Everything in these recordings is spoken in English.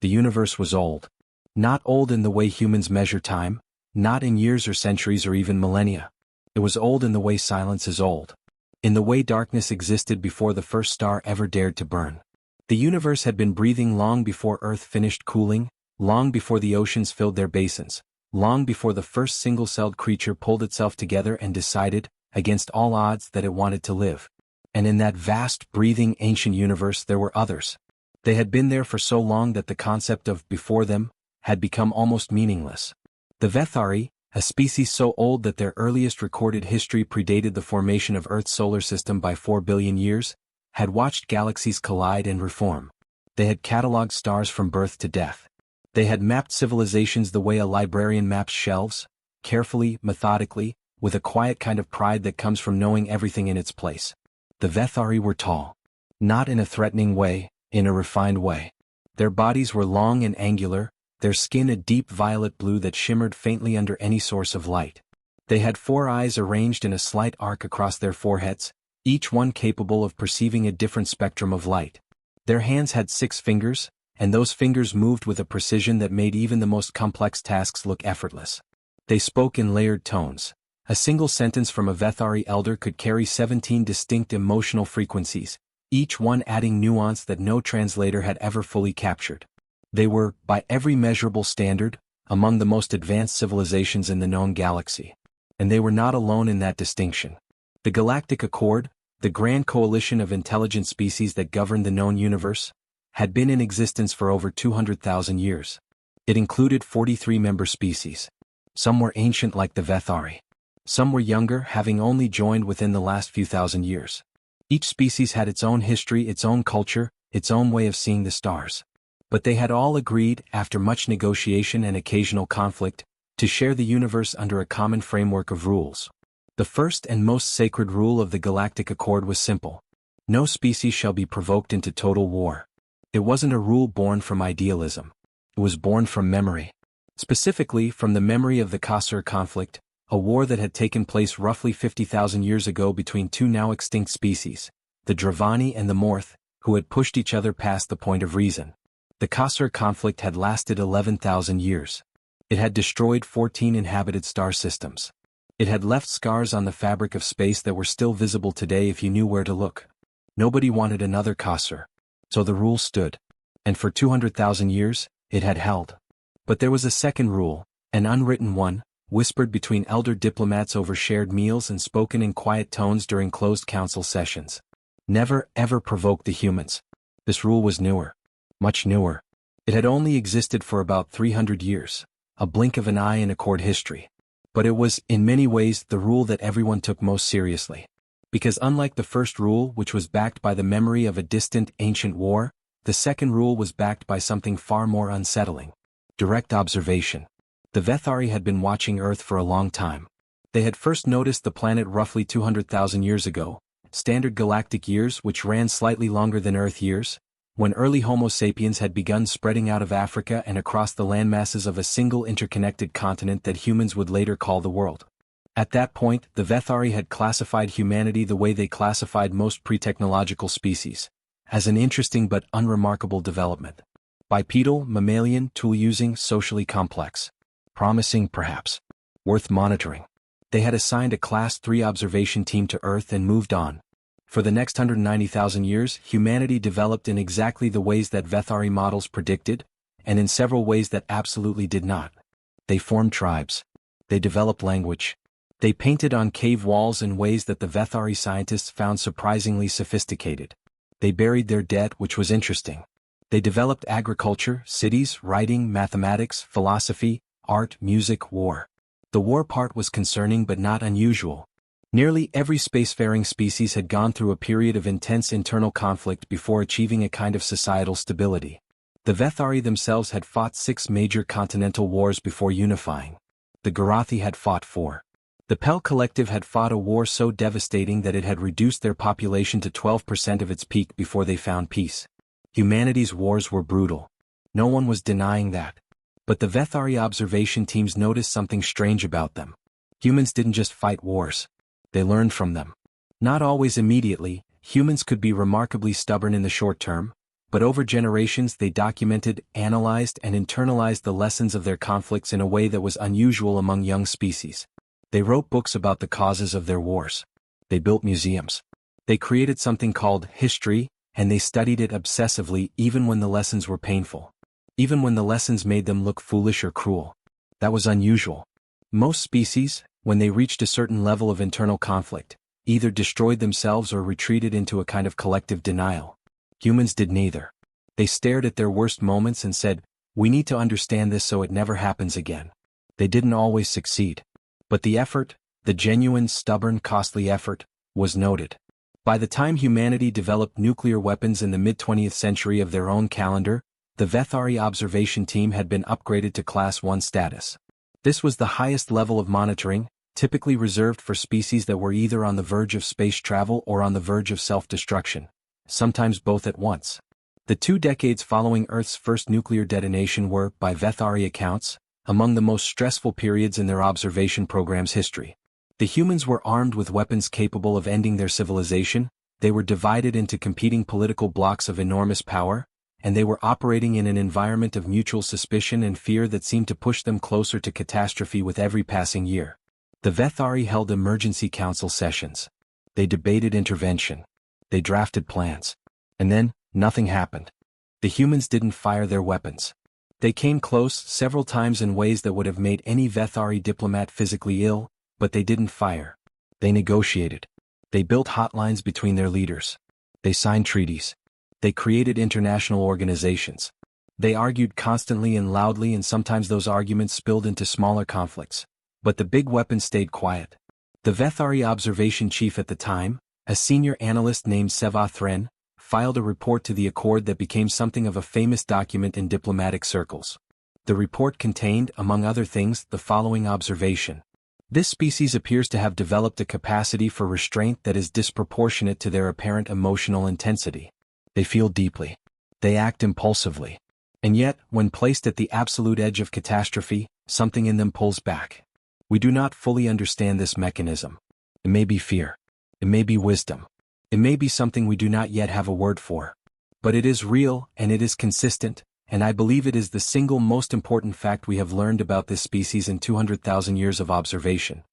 The universe was old. Not old in the way humans measure time, not in years or centuries or even millennia. It was old in the way silence is old. In the way darkness existed before the first star ever dared to burn. The universe had been breathing long before Earth finished cooling, long before the oceans filled their basins, long before the first single-celled creature pulled itself together and decided, against all odds, that it wanted to live. And in that vast, breathing, ancient universe there were others. They had been there for so long that the concept of before them had become almost meaningless. The Vthari, a species so old that their earliest recorded history predated the formation of Earth's solar system by 4 billion years, had watched galaxies collide and reform. They had catalogued stars from birth to death. They had mapped civilizations the way a librarian maps shelves, carefully, methodically, with a quiet kind of pride that comes from knowing everything in its place. The Vthari were tall. Not in a threatening way, in a refined way. Their bodies were long and angular, their skin a deep violet blue that shimmered faintly under any source of light. They had 4 eyes arranged in a slight arc across their foreheads, each one capable of perceiving a different spectrum of light. Their hands had 6 fingers, and those fingers moved with a precision that made even the most complex tasks look effortless. They spoke in layered tones. A single sentence from a Vthari elder could carry 17 distinct emotional frequencies, each one adding nuance that no translator had ever fully captured. They were, by every measurable standard, among the most advanced civilizations in the known galaxy. And they were not alone in that distinction. The Galactic Accord, the grand coalition of intelligent species that governed the known universe, had been in existence for over 200,000 years. It included 43 member species. Some were ancient like the Vthari. Some were younger, having only joined within the last few thousand years. Each species had its own history, its own culture, its own way of seeing the stars. But they had all agreed, after much negotiation and occasional conflict, to share the universe under a common framework of rules. The first and most sacred rule of the Galactic Accord was simple. No species shall be provoked into total war. It wasn't a rule born from idealism. It was born from memory. Specifically, from the memory of the censured conflict, a war that had taken place roughly 50,000 years ago between 2 now extinct species, the Drevathy and the Morth, who had pushed each other past the point of reason. The censured conflict had lasted 11,000 years. It had destroyed 14 inhabited star systems. It had left scars on the fabric of space that were still visible today if you knew where to look. Nobody wanted another censured. So the rule stood. And for 200,000 years, it had held. But there was a second rule, an unwritten one, whispered between elder diplomats over shared meals and spoken in quiet tones during closed council sessions. Never, ever provoke the humans. This rule was newer. Much newer. It had only existed for about 300 years, a blink of an eye in Accord history. But it was, in many ways, the rule that everyone took most seriously. Because unlike the first rule, which was backed by the memory of a distant, ancient war, the second rule was backed by something far more unsettling. Direct observation. The Vthari had been watching Earth for a long time. They had first noticed the planet roughly 200,000 years ago, standard galactic years which ran slightly longer than Earth years, when early Homo sapiens had begun spreading out of Africa and across the landmasses of a single interconnected continent that humans would later call the world. At that point, the Vthari had classified humanity the way they classified most pre-technological species, as an interesting but unremarkable development. Bipedal, mammalian, tool-using, socially complex. Promising, perhaps. Worth monitoring. They had assigned a Class 3 observation team to Earth and moved on. For the next 190,000 years, humanity developed in exactly the ways that Vthari models predicted, and in several ways that absolutely did not. They formed tribes. They developed language. They painted on cave walls in ways that the Vthari scientists found surprisingly sophisticated. They buried their dead, which was interesting. They developed agriculture, cities, writing, mathematics, philosophy, art, music, war. The war part was concerning but not unusual. Nearly every spacefaring species had gone through a period of intense internal conflict before achieving a kind of societal stability. The Vthari themselves had fought 6 major continental wars before unifying. The Drevathy had fought 4. The Pell Collective had fought a war so devastating that it had reduced their population to 12% of its peak before they found peace. Humanity's wars were brutal. No one was denying that. But the Vthari observation teams noticed something strange about them. Humans didn't just fight wars. They learned from them. Not always immediately, humans could be remarkably stubborn in the short term, but over generations they documented, analyzed, and internalized the lessons of their conflicts in a way that was unusual among young species. They wrote books about the causes of their wars. They built museums. They created something called history, and they studied it obsessively even when the lessons were painful. Even when the lessons made them look foolish or cruel. That was unusual. Most species, when they reached a certain level of internal conflict, either destroyed themselves or retreated into a kind of collective denial. Humans did neither. They stared at their worst moments and said, "We need to understand this so it never happens again." They didn't always succeed. But the effort, the genuine, stubborn, costly effort, was noted. By the time humanity developed nuclear weapons in the mid-20th century of their own calendar, the Vthari observation team had been upgraded to Class 1 status. This was the highest level of monitoring, typically reserved for species that were either on the verge of space travel or on the verge of self-destruction, sometimes both at once. The 2 decades following Earth's first nuclear detonation were, by Vthari accounts, among the most stressful periods in their observation program's history. The humans were armed with weapons capable of ending their civilization, they were divided into competing political blocs of enormous power, and they were operating in an environment of mutual suspicion and fear that seemed to push them closer to catastrophe with every passing year. The Vthari held emergency council sessions. They debated intervention. They drafted plans. And then, nothing happened. The humans didn't fire their weapons. They came close several times in ways that would have made any Vthari diplomat physically ill, but they didn't fire. They negotiated. They built hotlines between their leaders. They signed treaties. They created international organizations. They argued constantly and loudly, and sometimes those arguments spilled into smaller conflicts. But the big weapon stayed quiet. The Vthari observation chief at the time, a senior analyst named Vthari, filed a report to the Accord that became something of a famous document in diplomatic circles. The report contained, among other things, the following observation. This species appears to have developed a capacity for restraint that is disproportionate to their apparent emotional intensity. They feel deeply. They act impulsively. And yet, when placed at the absolute edge of catastrophe, something in them pulls back. We do not fully understand this mechanism. It may be fear. It may be wisdom. It may be something we do not yet have a word for. But it is real, and it is consistent, and I believe it is the single most important fact we have learned about this species in 200,000 years of observation.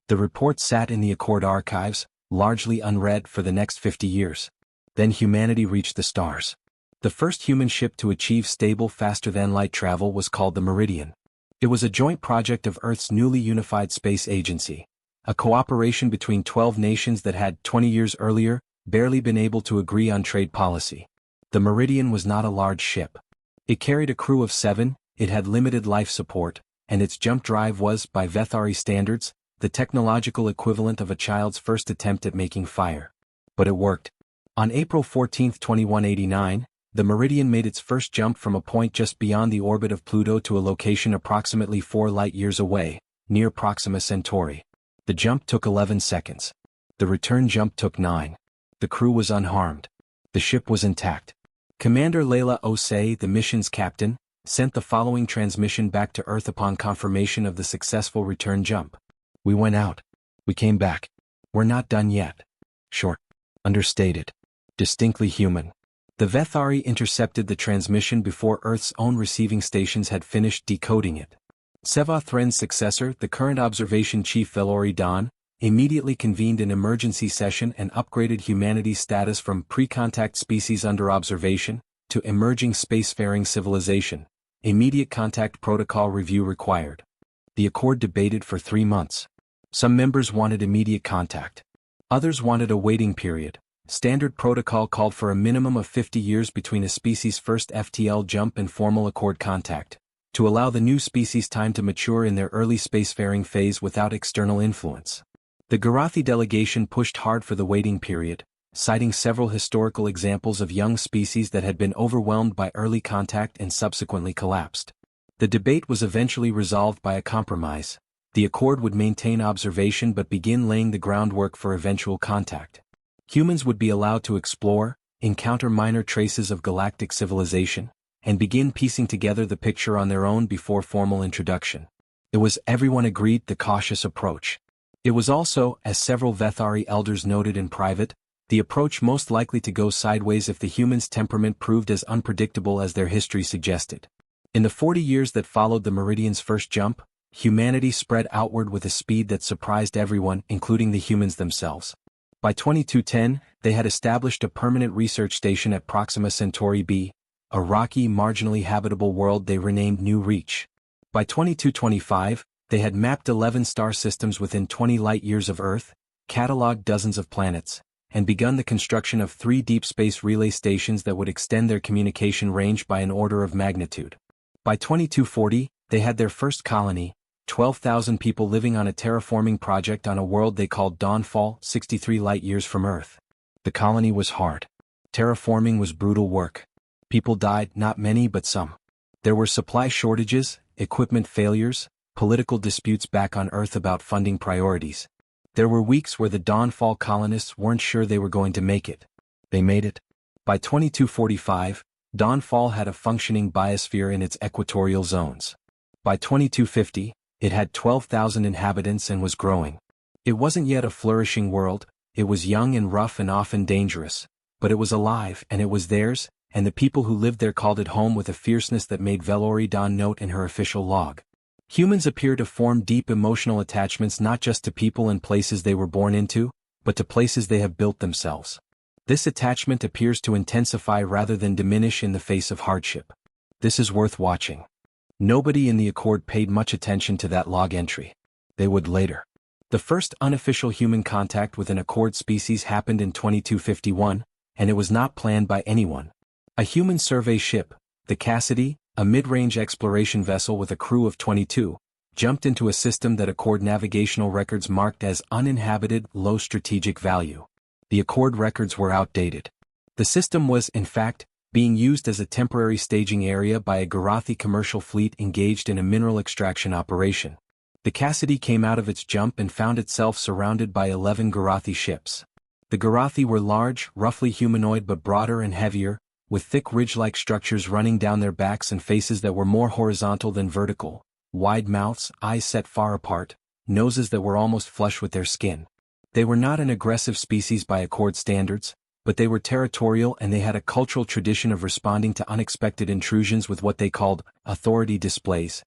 The report sat in the Accord archives, largely unread, for the next 50 years. Then humanity reached the stars. The first human ship to achieve stable faster-than-light travel was called the Meridian. It was a joint project of Earth's newly unified space agency, a cooperation between 12 nations that had, 20 years earlier, barely been able to agree on trade policy. The Meridian was not a large ship. It carried a crew of 7, it had limited life support, and its jump drive was, by Vthari standards, the technological equivalent of a child's first attempt at making fire. But it worked. On April 14, 2189, the Meridian made its first jump from a point just beyond the orbit of Pluto to a location approximately 4 light-years away, near Proxima Centauri. The jump took 11 seconds. The return jump took 9. The crew was unharmed. The ship was intact. Commander Leila Osei, the mission's captain, sent the following transmission back to Earth upon confirmation of the successful return jump. "We went out. We came back. We're not done yet." Short. Understated. Distinctly human. The Vthari intercepted the transmission before Earth's own receiving stations had finished decoding it. Vthari's successor, the current observation chief Vthari Dawn, immediately convened an emergency session and upgraded humanity's status from pre-contact species under observation to emerging spacefaring civilization. Immediate contact protocol review required. The Accord debated for 3 months. Some members wanted immediate contact. Others wanted a waiting period. Standard protocol called for a minimum of 50 years between a species' first FTL jump and formal Accord contact, to allow the new species time to mature in their early spacefaring phase without external influence. The Drevathy delegation pushed hard for the waiting period, citing several historical examples of young species that had been overwhelmed by early contact and subsequently collapsed. The debate was eventually resolved by a compromise. The Accord would maintain observation but begin laying the groundwork for eventual contact. Humans would be allowed to explore, encounter minor traces of galactic civilization, and begin piecing together the picture on their own before formal introduction. It was, everyone agreed, the cautious approach. It was also, as several Vthari elders noted in private, The approach most likely to go sideways if the humans' temperament proved as unpredictable as their history suggested. In the 40 years that followed the Meridian's first jump, humanity spread outward with a speed that surprised everyone, including the humans themselves. By 2210, they had established a permanent research station at Proxima Centauri b, a rocky, marginally habitable world they renamed New Reach. By 2225, they had mapped 11 star systems within 20 light-years of Earth, catalogued dozens of planets, and begun the construction of 3 deep space relay stations that would extend their communication range by an order of magnitude. By 2240, they had their first colony, 12,000 people living on a terraforming project on a world they called Dawnfall, 63 light-years from Earth. The colony was hard. Terraforming was brutal work. People died, not many but some. There were supply shortages, equipment failures, political disputes back on Earth about funding priorities. There were weeks where the Dawnfall colonists weren't sure they were going to make it. They made it. By 2245, Dawnfall had a functioning biosphere in its equatorial zones. By 2250, it had 12,000 inhabitants and was growing. It wasn't yet a flourishing world, it was young and rough and often dangerous, but it was alive and it was theirs, and the people who lived there called it home with a fierceness that made Vthari Dawn note in her official log. Humans appear to form deep emotional attachments not just to people and places they were born into, but to places they have built themselves. This attachment appears to intensify rather than diminish in the face of hardship. This is worth watching. Nobody in the Accord paid much attention to that log entry. They would later. The first unofficial human contact with an Accord species happened in 2251, and it was not planned by anyone. A human survey ship, the Cassidy, a mid-range exploration vessel with a crew of 22, jumped into a system that Accord navigational records marked as uninhabited, low strategic value. The Accord records were outdated. The system was, in fact, being used as a temporary staging area by a Galactic commercial fleet engaged in a mineral extraction operation. The Cassidy came out of its jump and found itself surrounded by 11 Galactic ships. The Galactic were large, roughly humanoid but broader and heavier, with thick ridge-like structures running down their backs and faces that were more horizontal than vertical, wide mouths, eyes set far apart, noses that were almost flush with their skin. They were not an aggressive species by Accord standards, but they were territorial and they had a cultural tradition of responding to unexpected intrusions with what they called authority displays.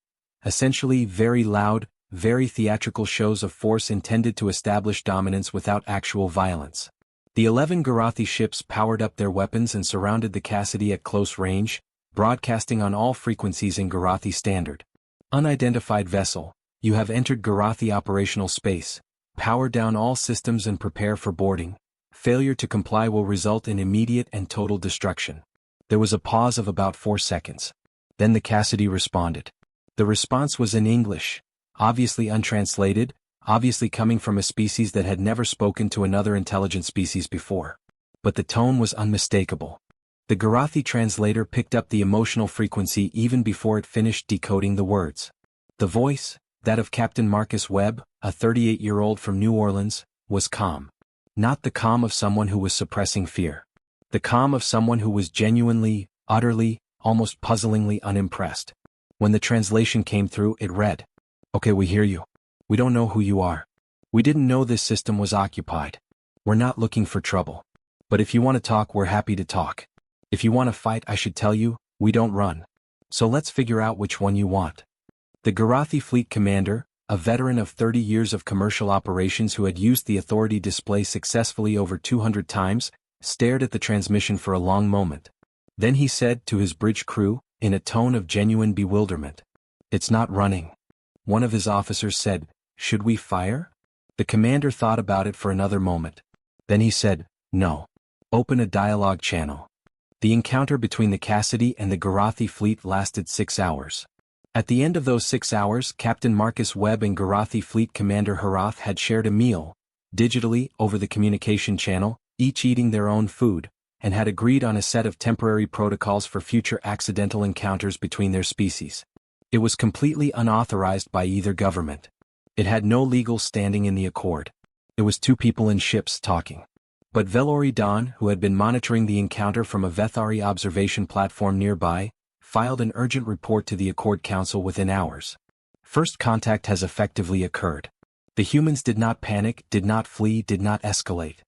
Essentially very loud, very theatrical shows of force intended to establish dominance without actual violence. The 11 Galactic ships powered up their weapons and surrounded the Cassidy at close range, broadcasting on all frequencies in Galactic standard. Unidentified vessel, you have entered Galactic operational space. Power down all systems and prepare for boarding. Failure to comply will result in immediate and total destruction. There was a pause of about 4 seconds. Then the Cassidy responded. The response was in English, obviously untranslated, obviously coming from a species that had never spoken to another intelligent species before. But the tone was unmistakable. The Galactic translator picked up the emotional frequency even before it finished decoding the words. The voice, that of Captain Marcus Webb, a 38-year-old from New Orleans, was calm. Not the calm of someone who was suppressing fear. The calm of someone who was genuinely, utterly, almost puzzlingly unimpressed. When the translation came through, it read, "Okay, we hear you. We don't know who you are. We didn't know this system was occupied. We're not looking for trouble. But if you want to talk, we're happy to talk. If you want to fight, I should tell you, we don't run. So let's figure out which one you want." The Galactic fleet commander, a veteran of 30 years of commercial operations who had used the authority display successfully over 200 times, stared at the transmission for a long moment. Then he said to his bridge crew, in a tone of genuine bewilderment, "It's not running." One of his officers said, "Should we fire?" The commander thought about it for another moment. Then he said, "No. Open a dialogue channel." The encounter between the Cassidy and the Galactic fleet lasted 6 hours. At the end of those 6 hours, Captain Marcus Webb and Galactic Fleet Commander Harath had shared a meal, digitally, over the communication channel, each eating their own food, and had agreed on a set of temporary protocols for future accidental encounters between their species. It was completely unauthorized by either government. It had no legal standing in the Accord. It was 2 people in ships talking. But Vthari Dawn, who had been monitoring the encounter from a Vthari observation platform nearby, filed an urgent report to the Accord Council within hours. First contact has effectively occurred. The humans did not panic, did not flee, did not escalate.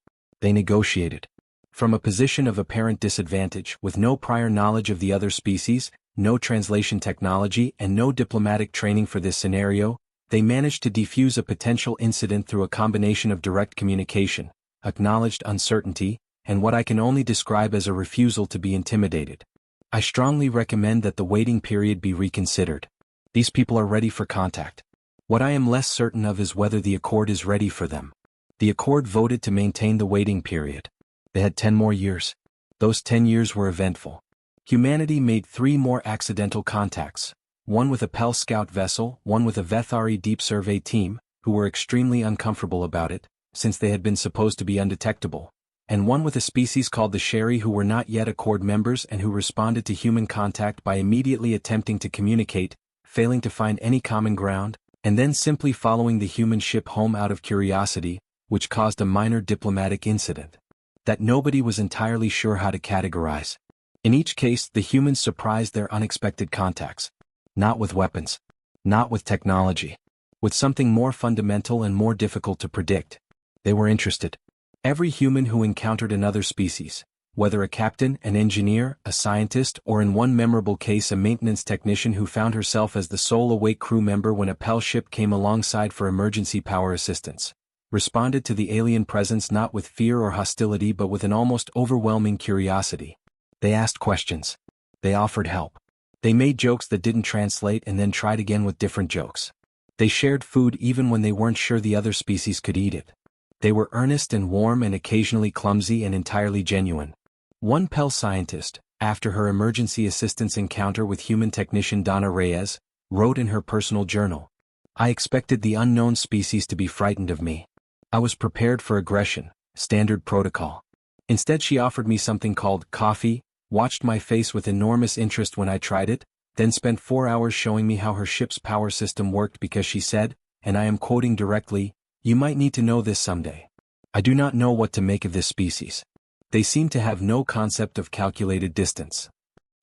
They negotiated. From a position of apparent disadvantage, with no prior knowledge of the other species, no translation technology, and no diplomatic training for this scenario, they managed to defuse a potential incident through a combination of direct communication, acknowledged uncertainty, and what I can only describe as a refusal to be intimidated. I strongly recommend that the waiting period be reconsidered. These people are ready for contact. What I am less certain of is whether the Accord is ready for them. The Accord voted to maintain the waiting period. They had 10 more years. Those 10 years were eventful. Humanity made 3 more accidental contacts, one with a Pell Scout vessel, one with a Vthari deep survey team, who were extremely uncomfortable about it, since they had been supposed to be undetectable, and one with a species called the Sherry who were not yet Accord members and who responded to human contact by immediately attempting to communicate, failing to find any common ground, and then simply following the human ship home out of curiosity, which caused a minor diplomatic incident that nobody was entirely sure how to categorize. In each case, the humans surprised their unexpected contacts. Not with weapons. Not with technology. With something more fundamental and more difficult to predict. They were interested. Every human who encountered another species, whether a captain, an engineer, a scientist, or in one memorable case a maintenance technician who found herself as the sole awake crew member when a Pell ship came alongside for emergency power assistance, responded to the alien presence not with fear or hostility but with an almost overwhelming curiosity. They asked questions. They offered help. They made jokes that didn't translate and then tried again with different jokes. They shared food even when they weren't sure the other species could eat it. They were earnest and warm and occasionally clumsy and entirely genuine. One Pell scientist, after her emergency assistance encounter with human technician Donna Reyes, wrote in her personal journal, "I expected the unknown species to be frightened of me. I was prepared for aggression, standard protocol. Instead she offered me something called coffee, watched my face with enormous interest when I tried it, then spent 4 hours showing me how her ship's power system worked because she said, and I am quoting directly, 'You might need to know this someday.' I do not know what to make of this species. They seem to have no concept of calculated distance."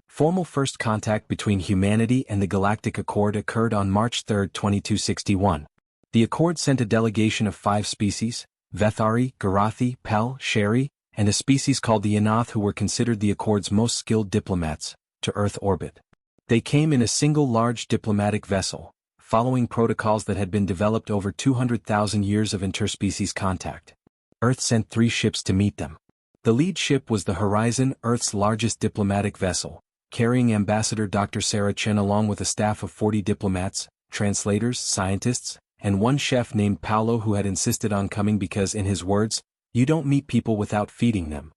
Formal first contact between humanity and the Galactic Accord occurred on March 3, 2261. The Accord sent a delegation of 5 species, Vthari, Drevathy, Pell, Sherry, and a species called the Enoth who were considered the Accord's most skilled diplomats, to Earth orbit. They came in a single large diplomatic vessel, following protocols that had been developed over 200,000 years of interspecies contact. Earth sent 3 ships to meet them. The lead ship was the Horizon, Earth's largest diplomatic vessel, carrying Ambassador Dr. Sarah Chen along with a staff of 40 diplomats, translators, scientists, and one chef named Paolo who had insisted on coming because, in his words, "You don't meet people without feeding them."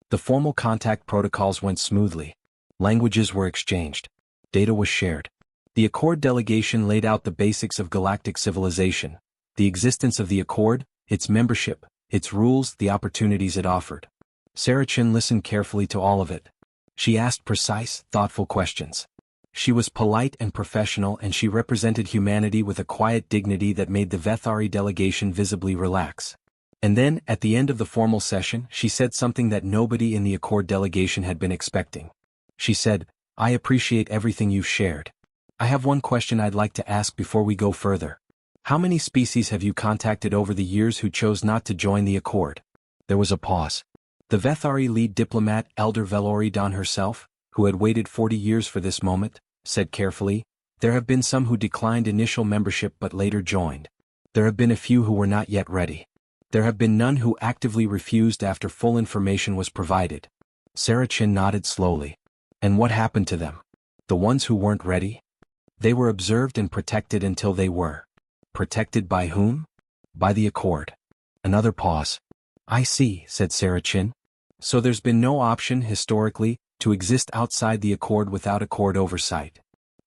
The formal contact protocols went smoothly. Languages were exchanged. Data was shared. The Accord delegation laid out the basics of galactic civilization, the existence of the Accord, its membership, its rules, the opportunities it offered. Sarah Chen listened carefully to all of it. She asked precise, thoughtful questions. She was polite and professional, and she represented humanity with a quiet dignity that made the Vthari delegation visibly relax. And then, at the end of the formal session, she said something that nobody in the Accord delegation had been expecting. She said, "I appreciate everything you've shared. I have one question I'd like to ask before we go further. How many species have you contacted over the years who chose not to join the Accord?" There was a pause. The Vthari lead diplomat, Elder Vthari Dawn herself, who had waited 40 years for this moment, said carefully, "There have been some who declined initial membership but later joined. There have been a few who were not yet ready. There have been none who actively refused after full information was provided." Sarah Chen nodded slowly. "And what happened to them? The ones who weren't ready?" "They were observed and protected until they were." "Protected by whom?" "By the Accord." Another pause. "I see," said Sarah Chen. "So there's been no option, historically, to exist outside the Accord without Accord oversight."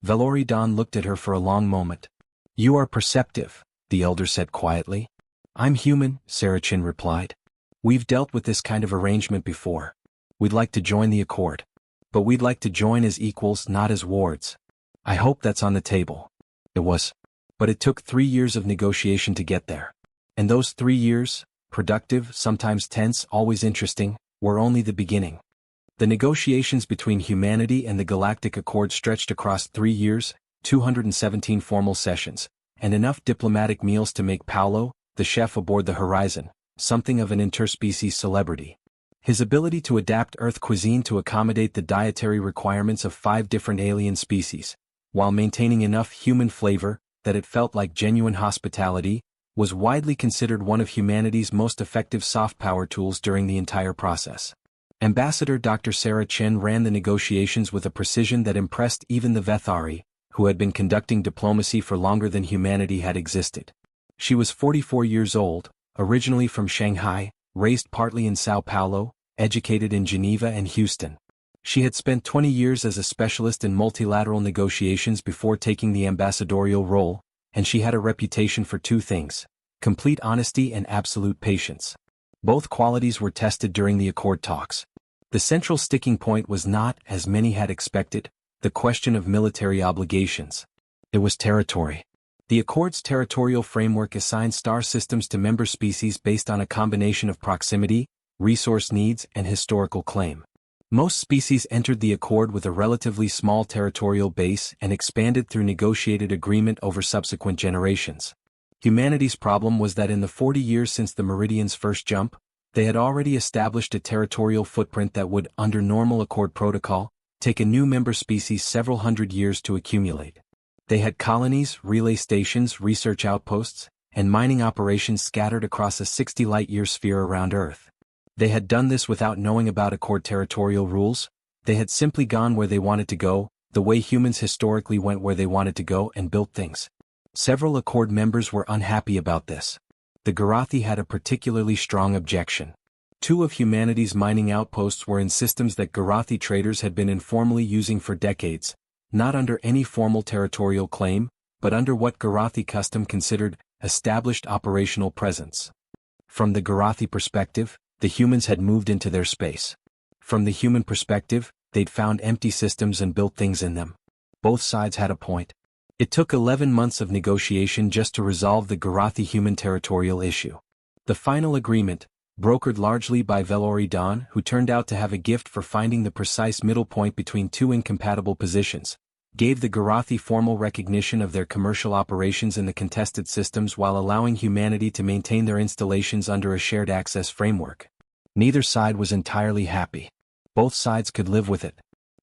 Vthari Dawn looked at her for a long moment. "You are perceptive," the elder said quietly. "I'm human," Sarah Chen replied. "We've dealt with this kind of arrangement before. We'd like to join the Accord. But we'd like to join as equals, not as wards. I hope that's on the table." It was. But it took 3 years of negotiation to get there. And those 3 years, productive, sometimes tense, always interesting, were only the beginning. The negotiations between humanity and the Galactic Accord stretched across 3 years, 217 formal sessions, and enough diplomatic meals to make Paolo, the chef aboard the Horizon, something of an interspecies celebrity. His ability to adapt Earth cuisine to accommodate the dietary requirements of 5 different alien species, while maintaining enough human flavor that it felt like genuine hospitality, was widely considered one of humanity's most effective soft power tools during the entire process. Ambassador Dr. Sarah Chen ran the negotiations with a precision that impressed even the Vthari, who had been conducting diplomacy for longer than humanity had existed. She was 44 years old, originally from Shanghai, raised partly in Sao Paulo, educated in Geneva and Houston. She had spent 20 years as a specialist in multilateral negotiations before taking the ambassadorial role, and she had a reputation for 2 things: complete honesty and absolute patience. Both qualities were tested during the Accord talks. The central sticking point was not, as many had expected, the question of military obligations. It was territory. The Accord's territorial framework assigned star systems to member species based on a combination of proximity, resource needs, and historical claim. Most species entered the Accord with a relatively small territorial base and expanded through negotiated agreement over subsequent generations. Humanity's problem was that in the 40 years since the Meridian's first jump, they had already established a territorial footprint that would, under normal Accord protocol, take a new member species several hundred years to accumulate. They had colonies, relay stations, research outposts, and mining operations scattered across a 60 light-year sphere around Earth. They had done this without knowing about Accord territorial rules. They had simply gone where they wanted to go, the way humans historically went where they wanted to go, and built things. Several Accord members were unhappy about this. The Drevathy had a particularly strong objection. 2 of humanity's mining outposts were in systems that Drevathy traders had been informally using for decades, not under any formal territorial claim, but under what Drevathy custom considered established operational presence. From the Drevathy perspective, the humans had moved into their space. From the human perspective, they'd found empty systems and built things in them. Both sides had a point. It took 11 months of negotiation just to resolve the Drevathy human territorial issue. The final agreement, brokered largely by Vthari Dawn, who turned out to have a gift for finding the precise middle point between 2 incompatible positions, gave the Drevathy formal recognition of their commercial operations in the contested systems while allowing humanity to maintain their installations under a shared access framework. Neither side was entirely happy. Both sides could live with it.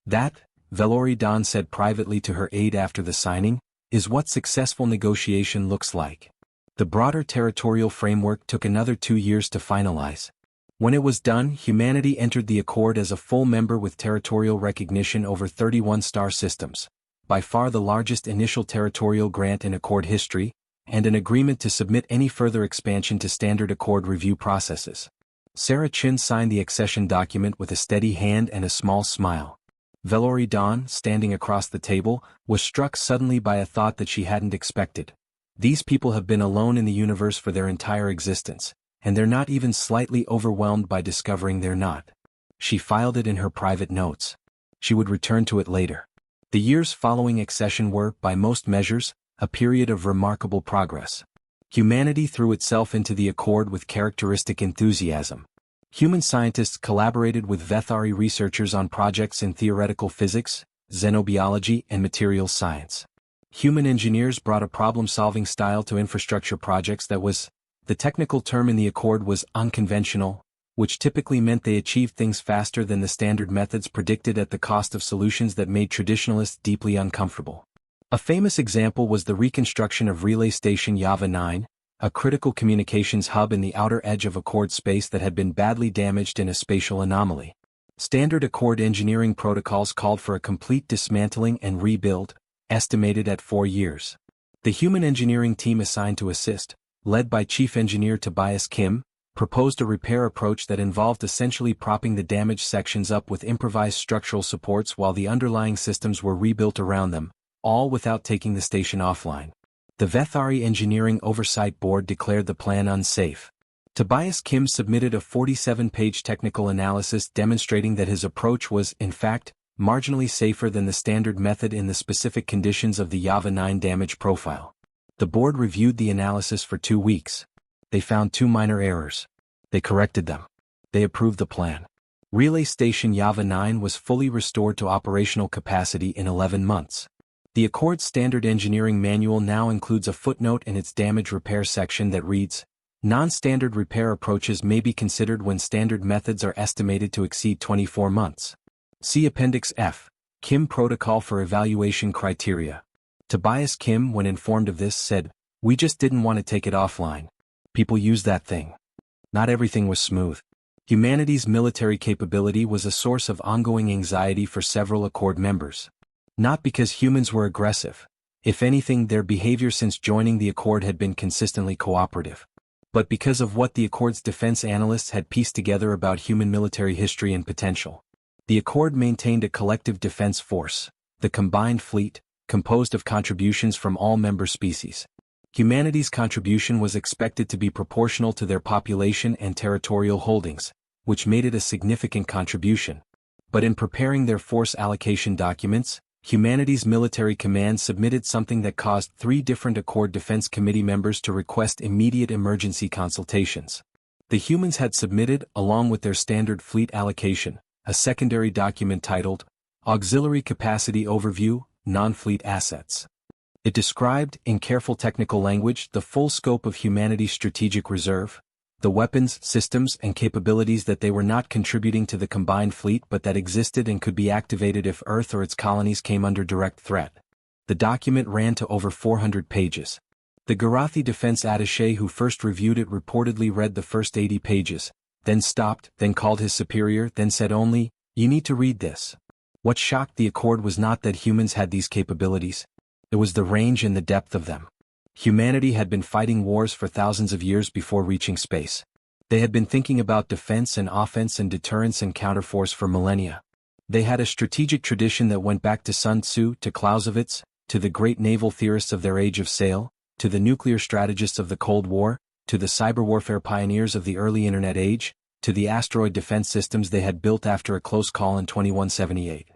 That, Vthari Dawn said privately to her aide after the signing, is what successful negotiation looks like. The broader territorial framework took another 2 years to finalize. When it was done, humanity entered the Accord as a full member with territorial recognition over 31 star systems, by far the largest initial territorial grant in Accord history, and an agreement to submit any further expansion to standard Accord review processes. Sarah Chen signed the accession document with a steady hand and a small smile. Vthari Dawn, standing across the table, was struck suddenly by a thought that she hadn't expected. These people have been alone in the universe for their entire existence, and they're not even slightly overwhelmed by discovering they're not. She filed it in her private notes. She would return to it later. The years following accession were, by most measures, a period of remarkable progress. Humanity threw itself into the Accord with characteristic enthusiasm. Human scientists collaborated with Vthari researchers on projects in theoretical physics, xenobiology, and materials science. Human engineers brought a problem-solving style to infrastructure projects that was, the technical term in the Accord was unconventional, which typically meant they achieved things faster than the standard methods predicted at the cost of solutions that made traditionalists deeply uncomfortable. A famous example was the reconstruction of Relay Station Java 9, a critical communications hub in the outer edge of Accord space that had been badly damaged in a spatial anomaly. Standard Accord engineering protocols called for a complete dismantling and rebuild, estimated at 4 years. The human engineering team assigned to assist, led by Chief Engineer Tobias Kim, proposed a repair approach that involved essentially propping the damaged sections up with improvised structural supports while the underlying systems were rebuilt around them, all without taking the station offline. The Vthari Engineering Oversight Board declared the plan unsafe. Tobias Kim submitted a 47-page technical analysis demonstrating that his approach was, in fact, marginally safer than the standard method in the specific conditions of the Java 9 damage profile. The board reviewed the analysis for 2 weeks. They found 2 minor errors. They corrected them. They approved the plan. Relay Station Java 9 was fully restored to operational capacity in 11 months. The Accord Standard Engineering Manual now includes a footnote in its damage repair section that reads, Non-standard repair approaches may be considered when standard methods are estimated to exceed 24 months. See Appendix F, Kim Protocol for Evaluation Criteria. Tobias Kim, when informed of this, said, "We just didn't want to take it offline. People use that thing." Not everything was smooth. Humanity's military capability was a source of ongoing anxiety for several Accord members. Not because humans were aggressive. If anything, their behavior since joining the Accord had been consistently cooperative. But because of what the Accord's defense analysts had pieced together about human military history and potential. The Accord maintained a collective defense force, the Combined Fleet, composed of contributions from all member species. Humanity's contribution was expected to be proportional to their population and territorial holdings, which made it a significant contribution. But in preparing their force allocation documents, Humanity's military command submitted something that caused 3 different Accord Defense Committee members to request immediate emergency consultations. The humans had submitted, along with their standard fleet allocation, a secondary document titled, Auxiliary Capacity Overview, Non-Fleet Assets. It described, in careful technical language, the full scope of humanity's strategic reserve, the weapons, systems, and capabilities that they were not contributing to the combined fleet but that existed and could be activated if Earth or its colonies came under direct threat. The document ran to over 400 pages. The Drevathy defense attaché who first reviewed it reportedly read the first 80 pages, then stopped, then called his superior, then said only, "You need to read this." What shocked the Accord was not that humans had these capabilities. It was the range and the depth of them. Humanity had been fighting wars for thousands of years before reaching space. They had been thinking about defense and offense and deterrence and counterforce for millennia. They had a strategic tradition that went back to Sun Tzu, to Clausewitz, to the great naval theorists of their age of sail, to the nuclear strategists of the Cold War, to the cyber warfare pioneers of the early Internet age, to the asteroid defense systems they had built after a close call in 2178.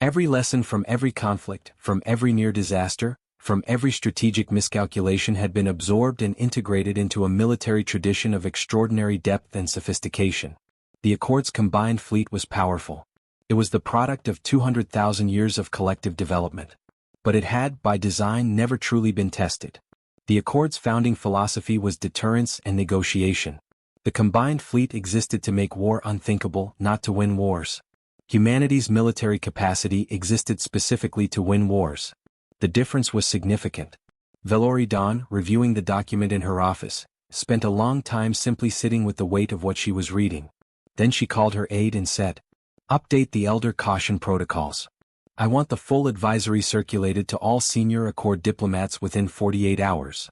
Every lesson from every conflict, from every near disaster, from every strategic miscalculation had been absorbed and integrated into a military tradition of extraordinary depth and sophistication. The Accord's combined fleet was powerful. It was the product of 200,000 years of collective development. But it had, by design, never truly been tested. The Accord's founding philosophy was deterrence and negotiation. The combined fleet existed to make war unthinkable, not to win wars. Humanity's military capacity existed specifically to win wars. The difference was significant. Vthari Dawn, reviewing the document in her office, spent a long time simply sitting with the weight of what she was reading. Then she called her aide and said, "Update the Elder Caution protocols. I want the full advisory circulated to all senior Accord diplomats within 48 hours.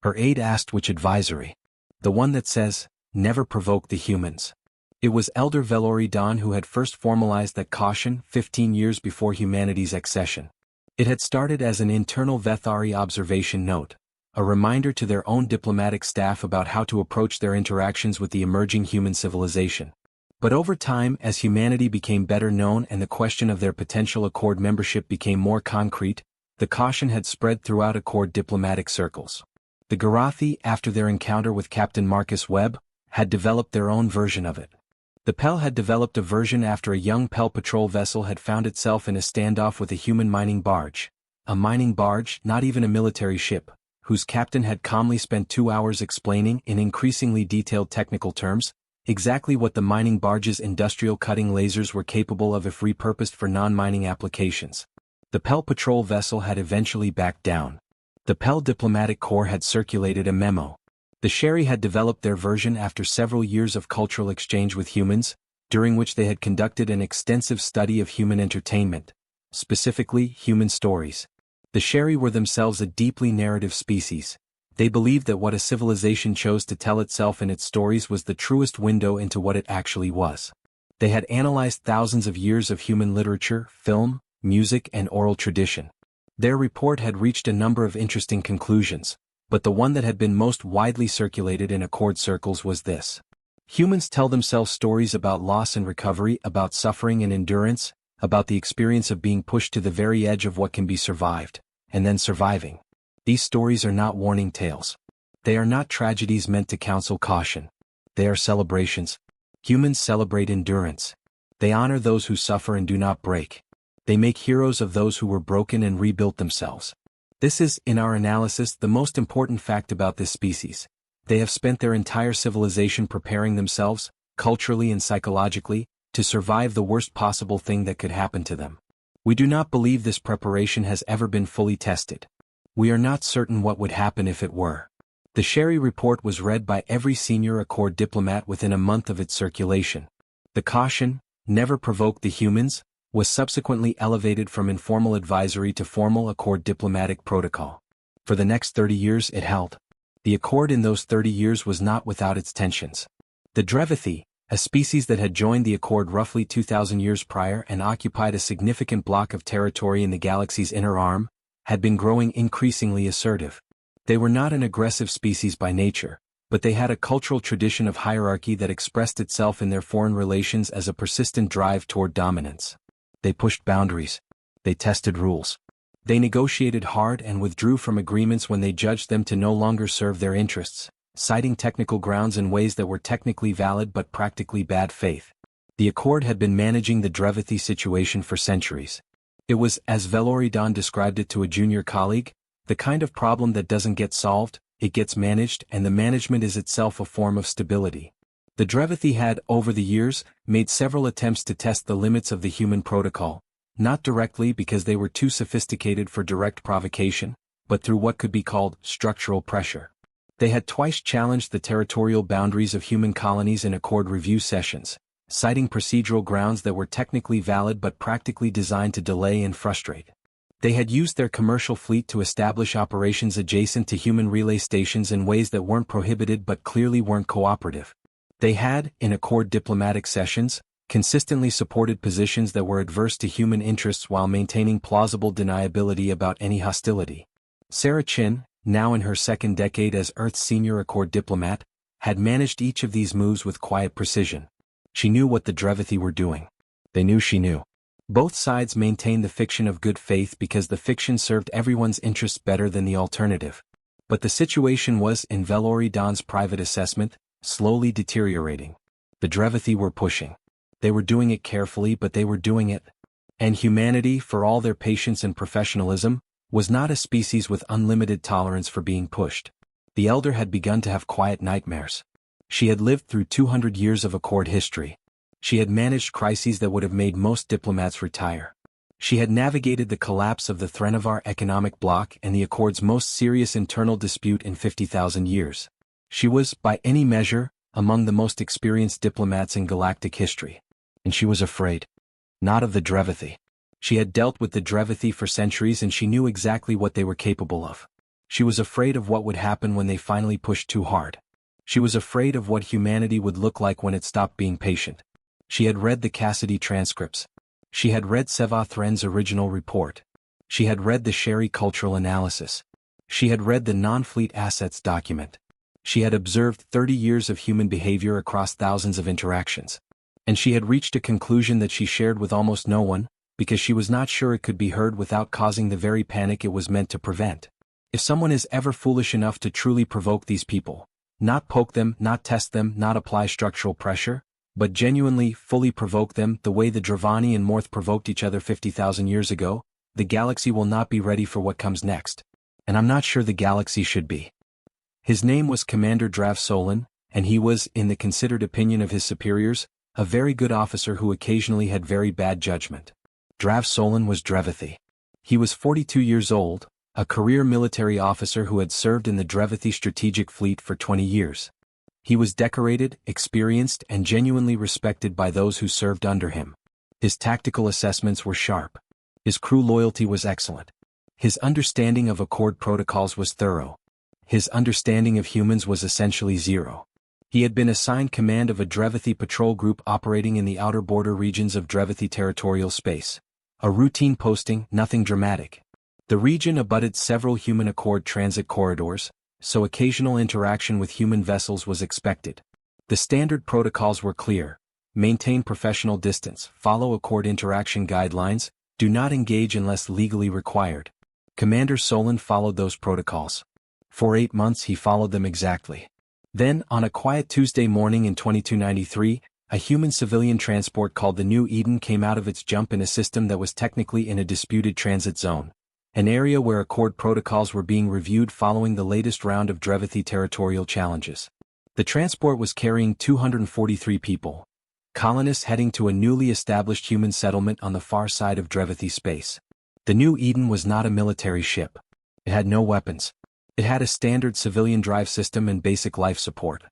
Her aide asked which advisory. The one that says, "Never provoke the humans." It was Elder Vthari Dawn who had first formalized that caution 15 years before humanity's accession. It had started as an internal Vthari observation note, a reminder to their own diplomatic staff about how to approach their interactions with the emerging human civilization. But over time, as humanity became better known and the question of their potential Accord membership became more concrete, the caution had spread throughout Accord diplomatic circles. The Drevathy, after their encounter with Captain Marcus Webb, had developed their own version of it. The Pell had developed a version after a young Pell patrol vessel had found itself in a standoff with a human mining barge. A mining barge, not even a military ship, whose captain had calmly spent 2 hours explaining, in increasingly detailed technical terms, exactly what the mining barge's industrial cutting lasers were capable of if repurposed for non-mining applications. The Pell patrol vessel had eventually backed down. The Pell Diplomatic Corps had circulated a memo. The Sherry had developed their version after several years of cultural exchange with humans, during which they had conducted an extensive study of human entertainment, specifically human stories. The Sherry were themselves a deeply narrative species. They believed that what a civilization chose to tell itself in its stories was the truest window into what it actually was. They had analyzed thousands of years of human literature, film, music, and oral tradition. Their report had reached a number of interesting conclusions, but the one that had been most widely circulated in Accord circles was this. Humans tell themselves stories about loss and recovery, about suffering and endurance, about the experience of being pushed to the very edge of what can be survived, and then surviving. These stories are not warning tales. They are not tragedies meant to counsel caution. They are celebrations. Humans celebrate endurance. They honor those who suffer and do not break. They make heroes of those who were broken and rebuilt themselves. This is, in our analysis, the most important fact about this species. They have spent their entire civilization preparing themselves, culturally and psychologically, to survive the worst possible thing that could happen to them. We do not believe this preparation has ever been fully tested. We are not certain what would happen if it were. The Sherry report was read by every senior Accord diplomat within a month of its circulation. The caution, "Never provoke the humans," was subsequently elevated from informal advisory to formal Accord diplomatic protocol. For the next 30 years it held. The Accord in those 30 years was not without its tensions. The Drevathy, a species that had joined the Accord roughly 2,000 years prior and occupied a significant block of territory in the galaxy's inner arm, had been growing increasingly assertive. They were not an aggressive species by nature, but they had a cultural tradition of hierarchy that expressed itself in their foreign relations as a persistent drive toward dominance. They pushed boundaries. They tested rules. They negotiated hard and withdrew from agreements when they judged them to no longer serve their interests, citing technical grounds in ways that were technically valid but practically bad faith. The Accord had been managing the Drevathy situation for centuries. It was, as Vthari described it to a junior colleague, the kind of problem that doesn't get solved, it gets managed, and the management is itself a form of stability. The Drevathy had, over the years, made several attempts to test the limits of the human protocol, not directly because they were too sophisticated for direct provocation, but through what could be called structural pressure. They had twice challenged the territorial boundaries of human colonies in Accord review sessions, citing procedural grounds that were technically valid but practically designed to delay and frustrate. They had used their commercial fleet to establish operations adjacent to human relay stations in ways that weren't prohibited but clearly weren't cooperative. They had, in Accord diplomatic sessions, consistently supported positions that were adverse to human interests while maintaining plausible deniability about any hostility. Sarah Chin, now in her second decade as Earth's senior Accord diplomat, had managed each of these moves with quiet precision. She knew what the Drevathy were doing. They knew she knew. Both sides maintained the fiction of good faith because the fiction served everyone's interests better than the alternative. But the situation was, in Vthari's private assessment, slowly deteriorating. The Drevathy were pushing. They were doing it carefully, but they were doing it. And humanity, for all their patience and professionalism, was not a species with unlimited tolerance for being pushed. The Elder had begun to have quiet nightmares. She had lived through 200 years of Accord history. She had managed crises that would have made most diplomats retire. She had navigated the collapse of the Threnavar economic bloc and the Accord's most serious internal dispute in 50,000 years. She was, by any measure, among the most experienced diplomats in galactic history. And she was afraid. Not of the Drevathy. She had dealt with the Drevathy for centuries and she knew exactly what they were capable of. She was afraid of what would happen when they finally pushed too hard. She was afraid of what humanity would look like when it stopped being patient. She had read the Cassidy transcripts. She had read Sevathren's original report. She had read the Sherry cultural analysis. She had read the non-fleet assets document. She had observed 30 years of human behavior across thousands of interactions. And she had reached a conclusion that she shared with almost no one, because she was not sure it could be heard without causing the very panic it was meant to prevent. If someone is ever foolish enough to truly provoke these people, not poke them, not test them, not apply structural pressure, but genuinely, fully provoke them the way the Drevathy and Morth provoked each other 50,000 years ago, the galaxy will not be ready for what comes next. And I'm not sure the galaxy should be. His name was Commander Dravsolin, and he was, in the considered opinion of his superiors, a very good officer who occasionally had very bad judgment. Dravsolin was Drevathy. He was 42 years old, a career military officer who had served in the Drevathy strategic fleet for 20 years. He was decorated, experienced, and genuinely respected by those who served under him. His tactical assessments were sharp. His crew loyalty was excellent. His understanding of Accord protocols was thorough. His understanding of humans was essentially zero. He had been assigned command of a Drevathy patrol group operating in the outer border regions of Drevathy territorial space. A routine posting, nothing dramatic. The region abutted several human Accord transit corridors, so occasional interaction with human vessels was expected. The standard protocols were clear: maintain professional distance, follow Accord interaction guidelines, do not engage unless legally required. Commander Solon followed those protocols. For 8 months he followed them exactly. Then, on a quiet Tuesday morning in 2293, a human civilian transport called the New Eden came out of its jump in a system that was technically in a disputed transit zone. an area where Accord protocols were being reviewed following the latest round of Drevathy territorial challenges. The transport was carrying 243 people, colonists heading to a newly established human settlement on the far side of Drevathy space. The New Eden was not a military ship. It had no weapons. It had a standard civilian drive system and basic life support.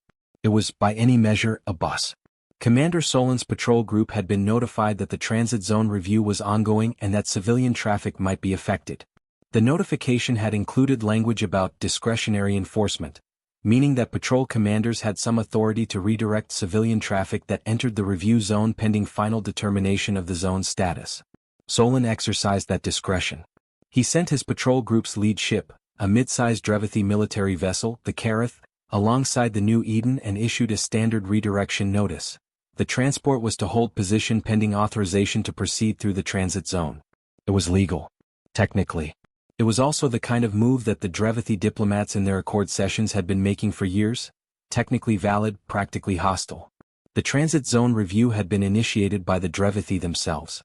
It was, by any measure, a bus. Commander Solin's patrol group had been notified that the transit zone review was ongoing and that civilian traffic might be affected. The notification had included language about discretionary enforcement, meaning that patrol commanders had some authority to redirect civilian traffic that entered the review zone pending final determination of the zone's status. Solin exercised that discretion. He sent his patrol group's lead ship, a mid-sized Drevathy military vessel, the Kareth, alongside the New Eden and issued a standard redirection notice. The transport was to hold position pending authorization to proceed through the transit zone. It was legal. Technically. It was also the kind of move that the Drevathy diplomats in their Accord sessions had been making for years, technically valid, practically hostile. The transit zone review had been initiated by the Drevathy themselves.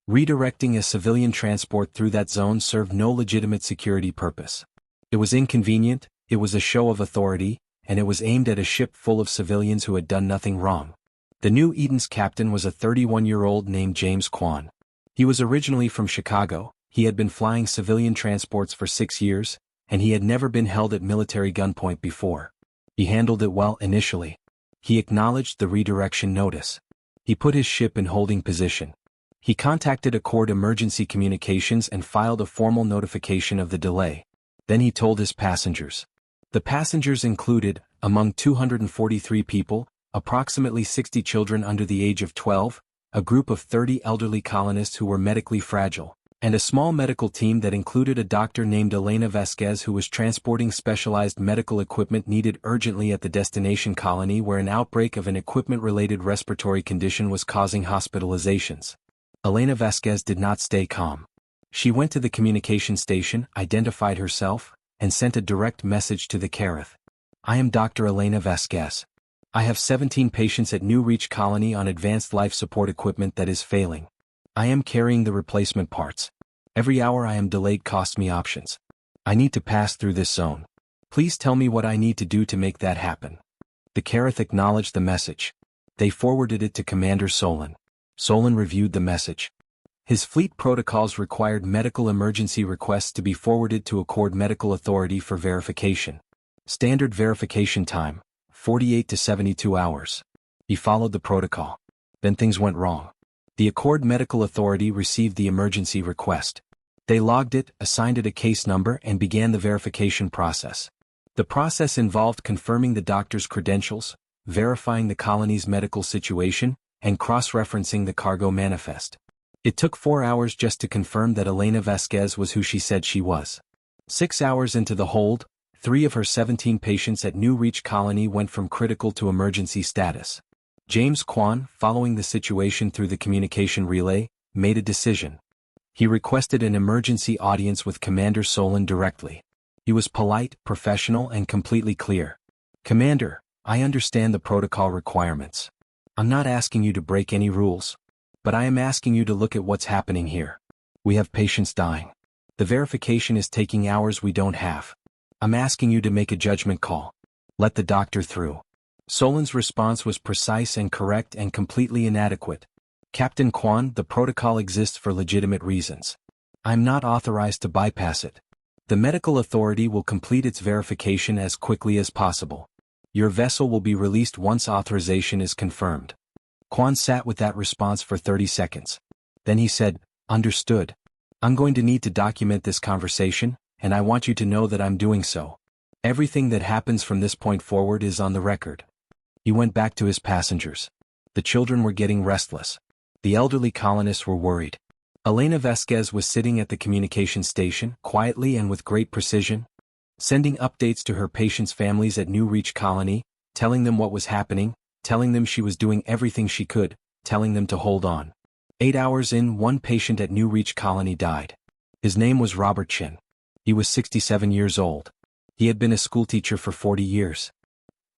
Redirecting a civilian transport through that zone served no legitimate security purpose. It was inconvenient, it was a show of authority, and it was aimed at a ship full of civilians who had done nothing wrong. The New Eden's captain was a 31-year-old named James Kwan. He was originally from Chicago, he had been flying civilian transports for 6 years, and he had never been held at military gunpoint before. He handled it well initially. He acknowledged the redirection notice. He put his ship in holding position. He contacted Accord Emergency Communications and filed a formal notification of the delay. Then he told his passengers. The passengers included, among 243 people, approximately 60 children under the age of 12, a group of 30 elderly colonists who were medically fragile, and a small medical team that included a doctor named Elena Vasquez who was transporting specialized medical equipment needed urgently at the destination colony where an outbreak of an equipment-related respiratory condition was causing hospitalizations. Elena Vasquez did not stay calm. She went to the communication station, identified herself, and sent a direct message to the Kareth. I am Dr. Elena Vasquez. I have 17 patients at New Reach Colony on advanced life support equipment that is failing. I am carrying the replacement parts. Every hour I am delayed costs me options. I need to pass through this zone. Please tell me what I need to do to make that happen. The Kareth acknowledged the message. They forwarded it to Commander Solin. Solin reviewed the message. His fleet protocols required medical emergency requests to be forwarded to Accord Medical Authority for verification. Standard verification time, 48 to 72 hours. He followed the protocol. Then things went wrong. The Accord Medical Authority received the emergency request. They logged it, assigned it a case number, and began the verification process. The process involved confirming the doctor's credentials, verifying the colony's medical situation, and cross-referencing the cargo manifest. It took 4 hours just to confirm that Elena Vasquez was who she said she was. 6 hours into the hold, 3 of her 17 patients at New Reach Colony went from critical to emergency status. James Kwan, following the situation through the communication relay, made a decision. He requested an emergency audience with Commander Solin directly. He was polite, professional, and completely clear. Commander, I understand the protocol requirements. I'm not asking you to break any rules, but I am asking you to look at what's happening here. We have patients dying. The verification is taking hours we don't have. I'm asking you to make a judgment call. Let the doctor through. Solin's response was precise and correct and completely inadequate. Captain Kwan, the protocol exists for legitimate reasons. I'm not authorized to bypass it. The medical authority will complete its verification as quickly as possible. Your vessel will be released once authorization is confirmed. Kwan sat with that response for 30 seconds. Then he said, Understood. I'm going to need to document this conversation, and I want you to know that I'm doing so. Everything that happens from this point forward is on the record. He went back to his passengers. The children were getting restless. The elderly colonists were worried. Elena Vasquez was sitting at the communication station, quietly and with great precision, sending updates to her patients' families at New Reach Colony, telling them what was happening, telling them she was doing everything she could, telling them to hold on. 8 hours in, one patient at New Reach Colony died. His name was Robert Chin. He was 67 years old. He had been a schoolteacher for 40 years.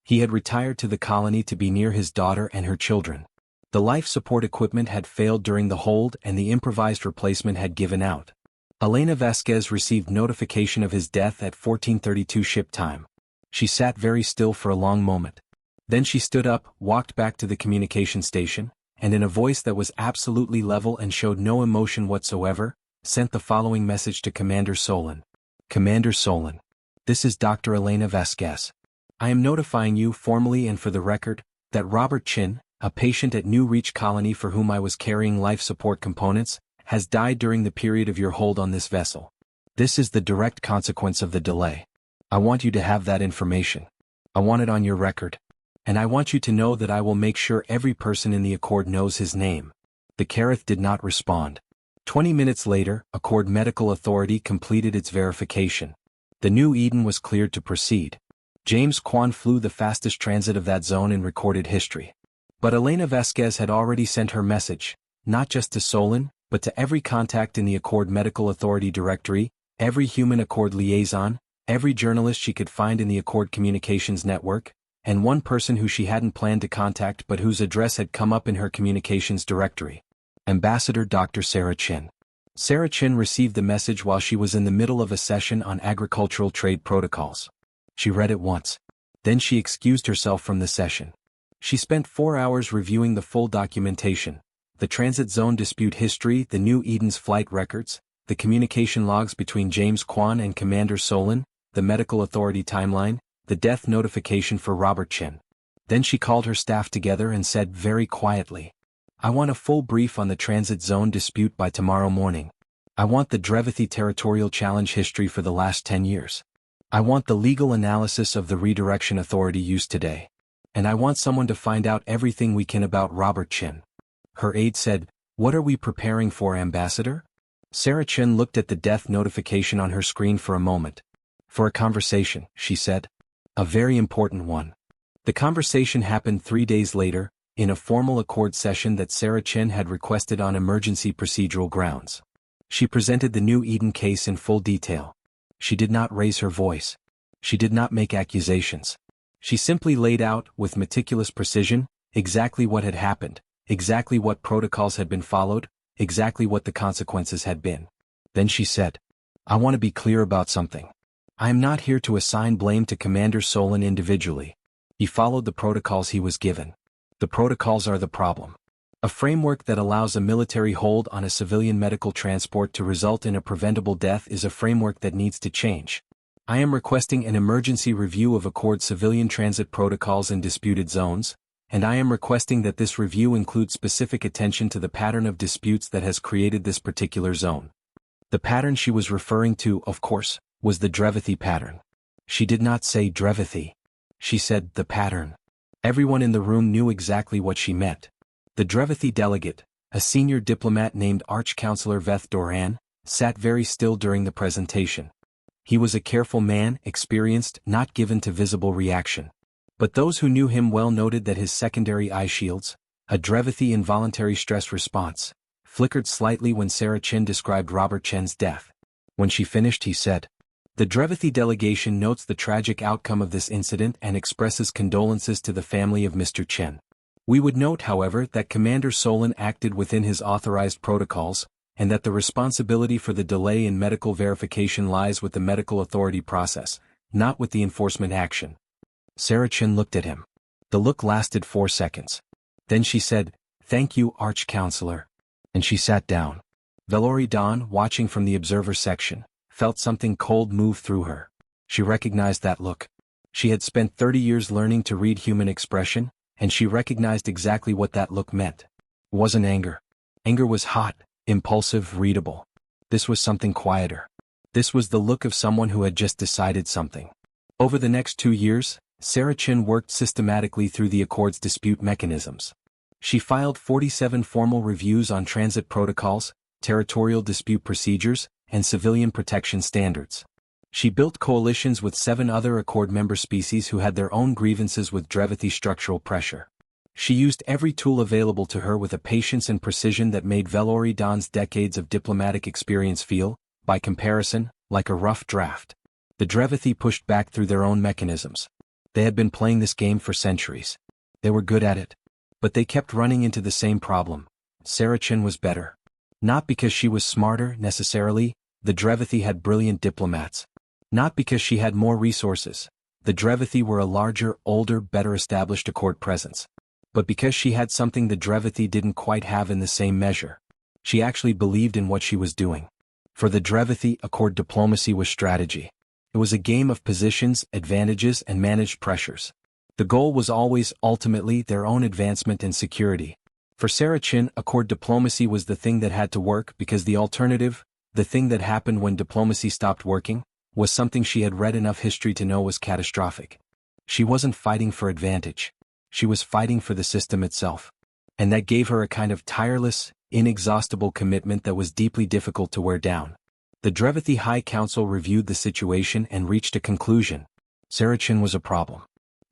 He had retired to the colony to be near his daughter and her children. The life support equipment had failed during the hold and the improvised replacement had given out. Elena Vasquez received notification of his death at 14:32 ship time. She sat very still for a long moment. Then she stood up, walked back to the communication station, and in a voice that was absolutely level and showed no emotion whatsoever, sent the following message to Commander Solon. Commander Solon. This is Dr. Elena Vasquez. I am notifying you formally and for the record, that Robert Chin, a patient at New Reach Colony for whom I was carrying life support components, has died during the period of your hold on this vessel. This is the direct consequence of the delay. I want you to have that information. I want it on your record. And I want you to know that I will make sure every person in the Accord knows his name. The Kareth did not respond. 20 minutes later, Accord Medical Authority completed its verification. The New Eden was cleared to proceed. James Kwan flew the fastest transit of that zone in recorded history. But Elena Vasquez had already sent her message, not just to Solon, but to every contact in the Accord Medical Authority directory, every human Accord liaison, every journalist she could find in the Accord Communications Network, and one person who she hadn't planned to contact but whose address had come up in her communications directory. Ambassador Dr. Sarah Chin. Sarah Chin received the message while she was in the middle of a session on agricultural trade protocols. She read it once. Then she excused herself from the session. She spent 4 hours reviewing the full documentation, the transit zone dispute history, the New Eden's flight records, the communication logs between James Kwan and Commander Solon, the medical authority timeline, the death notification for Robert Chin. Then she called her staff together and said very quietly, I want a full brief on the transit zone dispute by tomorrow morning. I want the Drevathy territorial challenge history for the last 10 years. I want the legal analysis of the redirection authority used today. And I want someone to find out everything we can about Robert Chin. Her aide said, What are we preparing for, Ambassador? Sarah Chin looked at the death notification on her screen for a moment. For a conversation, she said. A very important one. The conversation happened 3 days later, in a formal Accord session that Sarah Chin had requested on emergency procedural grounds. She presented the New Eden case in full detail. She did not raise her voice. She did not make accusations. She simply laid out, with meticulous precision, exactly what had happened, exactly what protocols had been followed, exactly what the consequences had been. Then she said, I want to be clear about something. I am not here to assign blame to Commander Solon individually. He followed the protocols he was given. The protocols are the problem. A framework that allows a military hold on a civilian medical transport to result in a preventable death is a framework that needs to change. I am requesting an emergency review of Accord civilian transit protocols in disputed zones, and I am requesting that this review include specific attention to the pattern of disputes that has created this particular zone. The pattern she was referring to, of course, was the Drevathy pattern. She did not say Drevathy. She said the pattern. Everyone in the room knew exactly what she meant. The Drevathy delegate, a senior diplomat named Arch-Counselor Vthari, sat very still during the presentation. He was a careful man, experienced, not given to visible reaction. But those who knew him well noted that his secondary eye shields, a Drevathy involuntary stress response, flickered slightly when Sarah Chin described Robert Chin's death. When she finished, he said, The Drevathy delegation notes the tragic outcome of this incident and expresses condolences to the family of Mr. Chin. We would note, however, that Commander Solon acted within his authorized protocols, and that the responsibility for the delay in medical verification lies with the medical authority process, not with the enforcement action. Sarah Chin looked at him. The look lasted 4 seconds. Then she said, Thank you, Arch-Counselor. And she sat down. Vthari Dawn, watching from the observer section, felt something cold move through her. She recognized that look. She had spent 30 years learning to read human expression, and she recognized exactly what that look meant. It wasn't anger. Anger was hot, impulsive, readable. This was something quieter. This was the look of someone who had just decided something. Over the next 2 years, Sarah Chin worked systematically through the Accord's dispute mechanisms. She filed 47 formal reviews on transit protocols, territorial dispute procedures, and civilian protection standards. She built coalitions with 7 other Accord member species who had their own grievances with Drevathy structural pressure. She used every tool available to her with a patience and precision that made Vthari Dawn's decades of diplomatic experience feel, by comparison, like a rough draft. The Drevathy pushed back through their own mechanisms. They had been playing this game for centuries. They were good at it. But they kept running into the same problem. Sarah Chin was better. Not because she was smarter, necessarily, the Drevathy had brilliant diplomats. Not because she had more resources. The Drevathy were a larger, older, better established Accord presence. But because she had something the Drevathy didn't quite have in the same measure. She actually believed in what she was doing. For the Drevathy, Accord diplomacy was strategy. It was a game of positions, advantages, and managed pressures. The goal was always, ultimately, their own advancement and security. For Saracen, Accord diplomacy was the thing that had to work because the alternative, the thing that happened when diplomacy stopped working, was something she had read enough history to know was catastrophic. She wasn't fighting for advantage. She was fighting for the system itself. And that gave her a kind of tireless, inexhaustible commitment that was deeply difficult to wear down. The Drevathy High Council reviewed the situation and reached a conclusion. Saracen was a problem.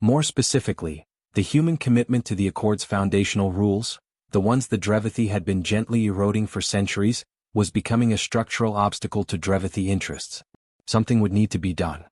More specifically, the human commitment to the Accord's foundational rules, the ones the Drevathy had been gently eroding for centuries, was becoming a structural obstacle to Drevathy interests. Something would need to be done.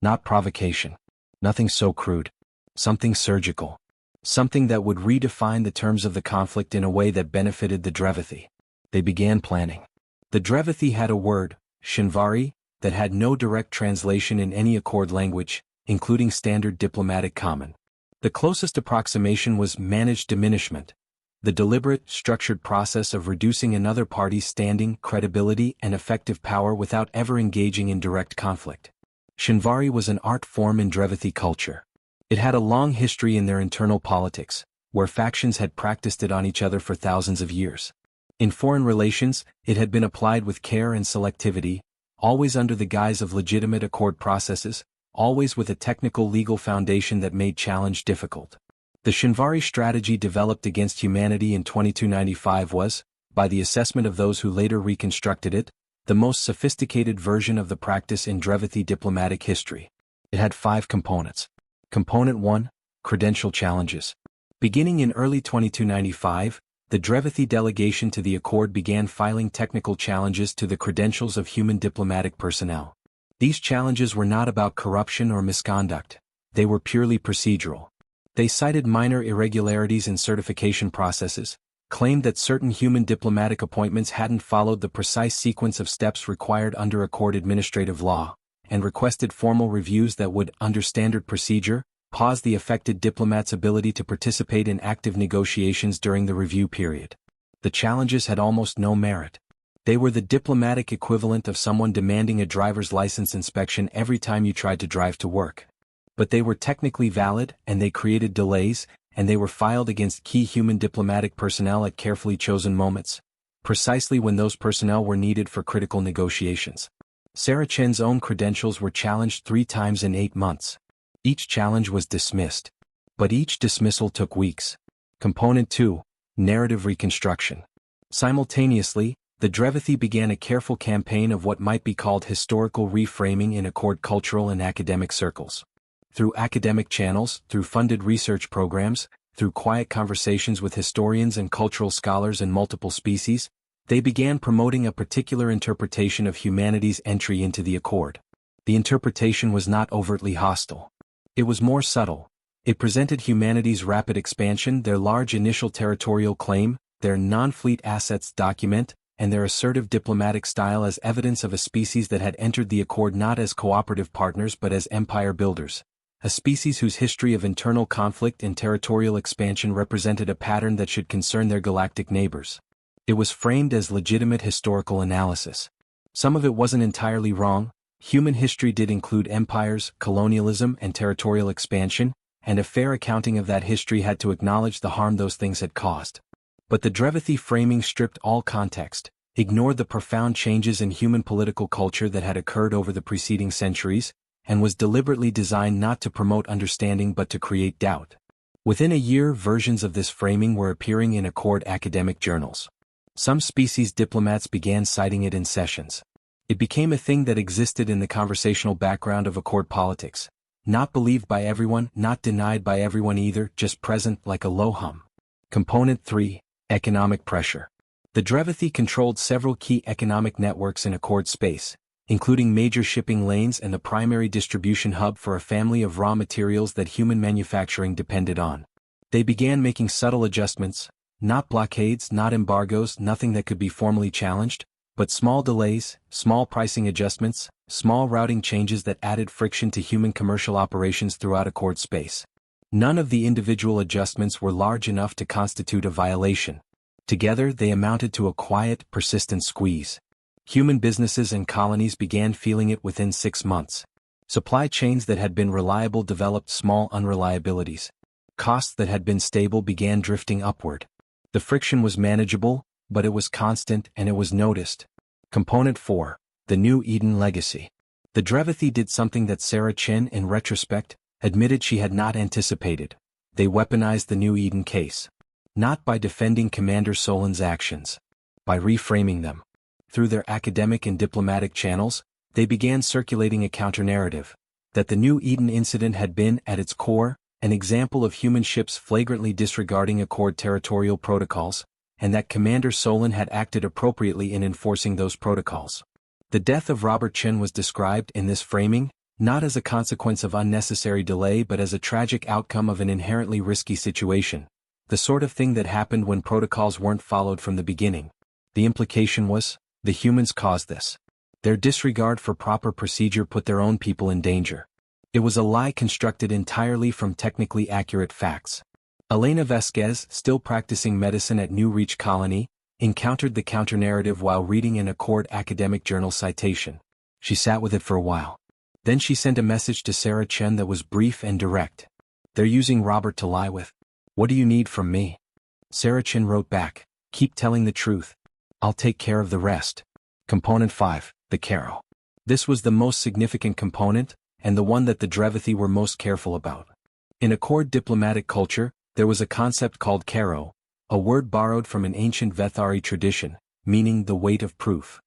Not provocation. Nothing so crude. Something surgical. Something that would redefine the terms of the conflict in a way that benefited the Drevathy. They began planning. The Drevathy had a word, Vthari, that had no direct translation in any Accord language, including standard diplomatic common. The closest approximation was managed diminishment, the deliberate, structured process of reducing another party's standing, credibility, and effective power without ever engaging in direct conflict. Vthari was an art form in Drevathy culture. It had a long history in their internal politics, where factions had practiced it on each other for thousands of years. In foreign relations, it had been applied with care and selectivity, always under the guise of legitimate Accord processes, always with a technical legal foundation that made challenge difficult. The Vthari strategy developed against humanity in 2295 was, by the assessment of those who later reconstructed it, the most sophisticated version of the practice in Drevathy diplomatic history. It had 5 components. Component 1, Credential Challenges. Beginning in early 2295, the Drevathy delegation to the Accord began filing technical challenges to the credentials of human diplomatic personnel. These challenges were not about corruption or misconduct. They were purely procedural. They cited minor irregularities in certification processes, claimed that certain human diplomatic appointments hadn't followed the precise sequence of steps required under Accord administrative law, and requested formal reviews that would, under standard procedure, pause the affected diplomat's ability to participate in active negotiations during the review period. The challenges had almost no merit. They were the diplomatic equivalent of someone demanding a driver's license inspection every time you tried to drive to work. But they were technically valid, and they created delays, and they were filed against key human diplomatic personnel at carefully chosen moments, precisely when those personnel were needed for critical negotiations. Saracen's own credentials were challenged 3 times in 8 months. Each challenge was dismissed. But each dismissal took weeks. Component 2, Narrative Reconstruction. Simultaneously, the Drevathy began a careful campaign of what might be called historical reframing in Accord cultural and academic circles. Through academic channels, through funded research programs, through quiet conversations with historians and cultural scholars in multiple species, they began promoting a particular interpretation of humanity's entry into the Accord. The interpretation was not overtly hostile. It was more subtle. It presented humanity's rapid expansion, their large initial territorial claim, their non-fleet assets document, and their assertive diplomatic style as evidence of a species that had entered the Accord not as cooperative partners but as empire builders. A species whose history of internal conflict and territorial expansion represented a pattern that should concern their galactic neighbors. It was framed as legitimate historical analysis. Some of it wasn't entirely wrong. Human history did include empires, colonialism, and territorial expansion, and a fair accounting of that history had to acknowledge the harm those things had caused. But the Drevathy framing stripped all context, ignored the profound changes in human political culture that had occurred over the preceding centuries, and was deliberately designed not to promote understanding but to create doubt. Within a year, versions of this framing were appearing in Accord academic journals. Some species diplomats began citing it in sessions. It became a thing that existed in the conversational background of Accord politics, not believed by everyone, not denied by everyone either, just present like a low hum. Component 3, Economic Pressure. The Drevathy controlled several key economic networks in Accord space, including major shipping lanes and the primary distribution hub for a family of raw materials that human manufacturing depended on. They began making subtle adjustments, not blockades, not embargoes, nothing that could be formally challenged, But small delays, small pricing adjustments, small routing changes that added friction to human commercial operations throughout Accord space. None of the individual adjustments were large enough to constitute a violation. Together they amounted to a quiet, persistent squeeze. Human businesses and colonies began feeling it within 6 months. Supply chains that had been reliable developed small unreliabilities. Costs that had been stable began drifting upward. The friction was manageable, but it was constant and it was noticed. Component 4. The New Eden Legacy. The Drevathy did something that Sarah Chen, in retrospect, admitted she had not anticipated. They weaponized the New Eden case. Not by defending Commander Solin's actions. By reframing them. Through their academic and diplomatic channels, they began circulating a counter-narrative, that the New Eden incident had been, at its core, an example of human ships flagrantly disregarding Accord territorial protocols, and that Commander Solin had acted appropriately in enforcing those protocols. The death of Robert Chen was described in this framing, not as a consequence of unnecessary delay but as a tragic outcome of an inherently risky situation, the sort of thing that happened when protocols weren't followed from the beginning. The implication was, the humans caused this. Their disregard for proper procedure put their own people in danger. It was a lie constructed entirely from technically accurate facts. Elena Vasquez, still practicing medicine at New Reach Colony, encountered the counter-narrative while reading an Accord academic journal citation. She sat with it for a while. Then she sent a message to Sarah Chen that was brief and direct. "They're using Robert to lie with. What do you need from me?" Sarah Chen wrote back, "Keep telling the truth. I'll take care of the rest." Component 5. The Caro. This was the most significant component, and the one that the Drevathy were most careful about. In Accord diplomatic culture, there was a concept called Caro, a word borrowed from an ancient Vthari tradition, meaning the weight of proof.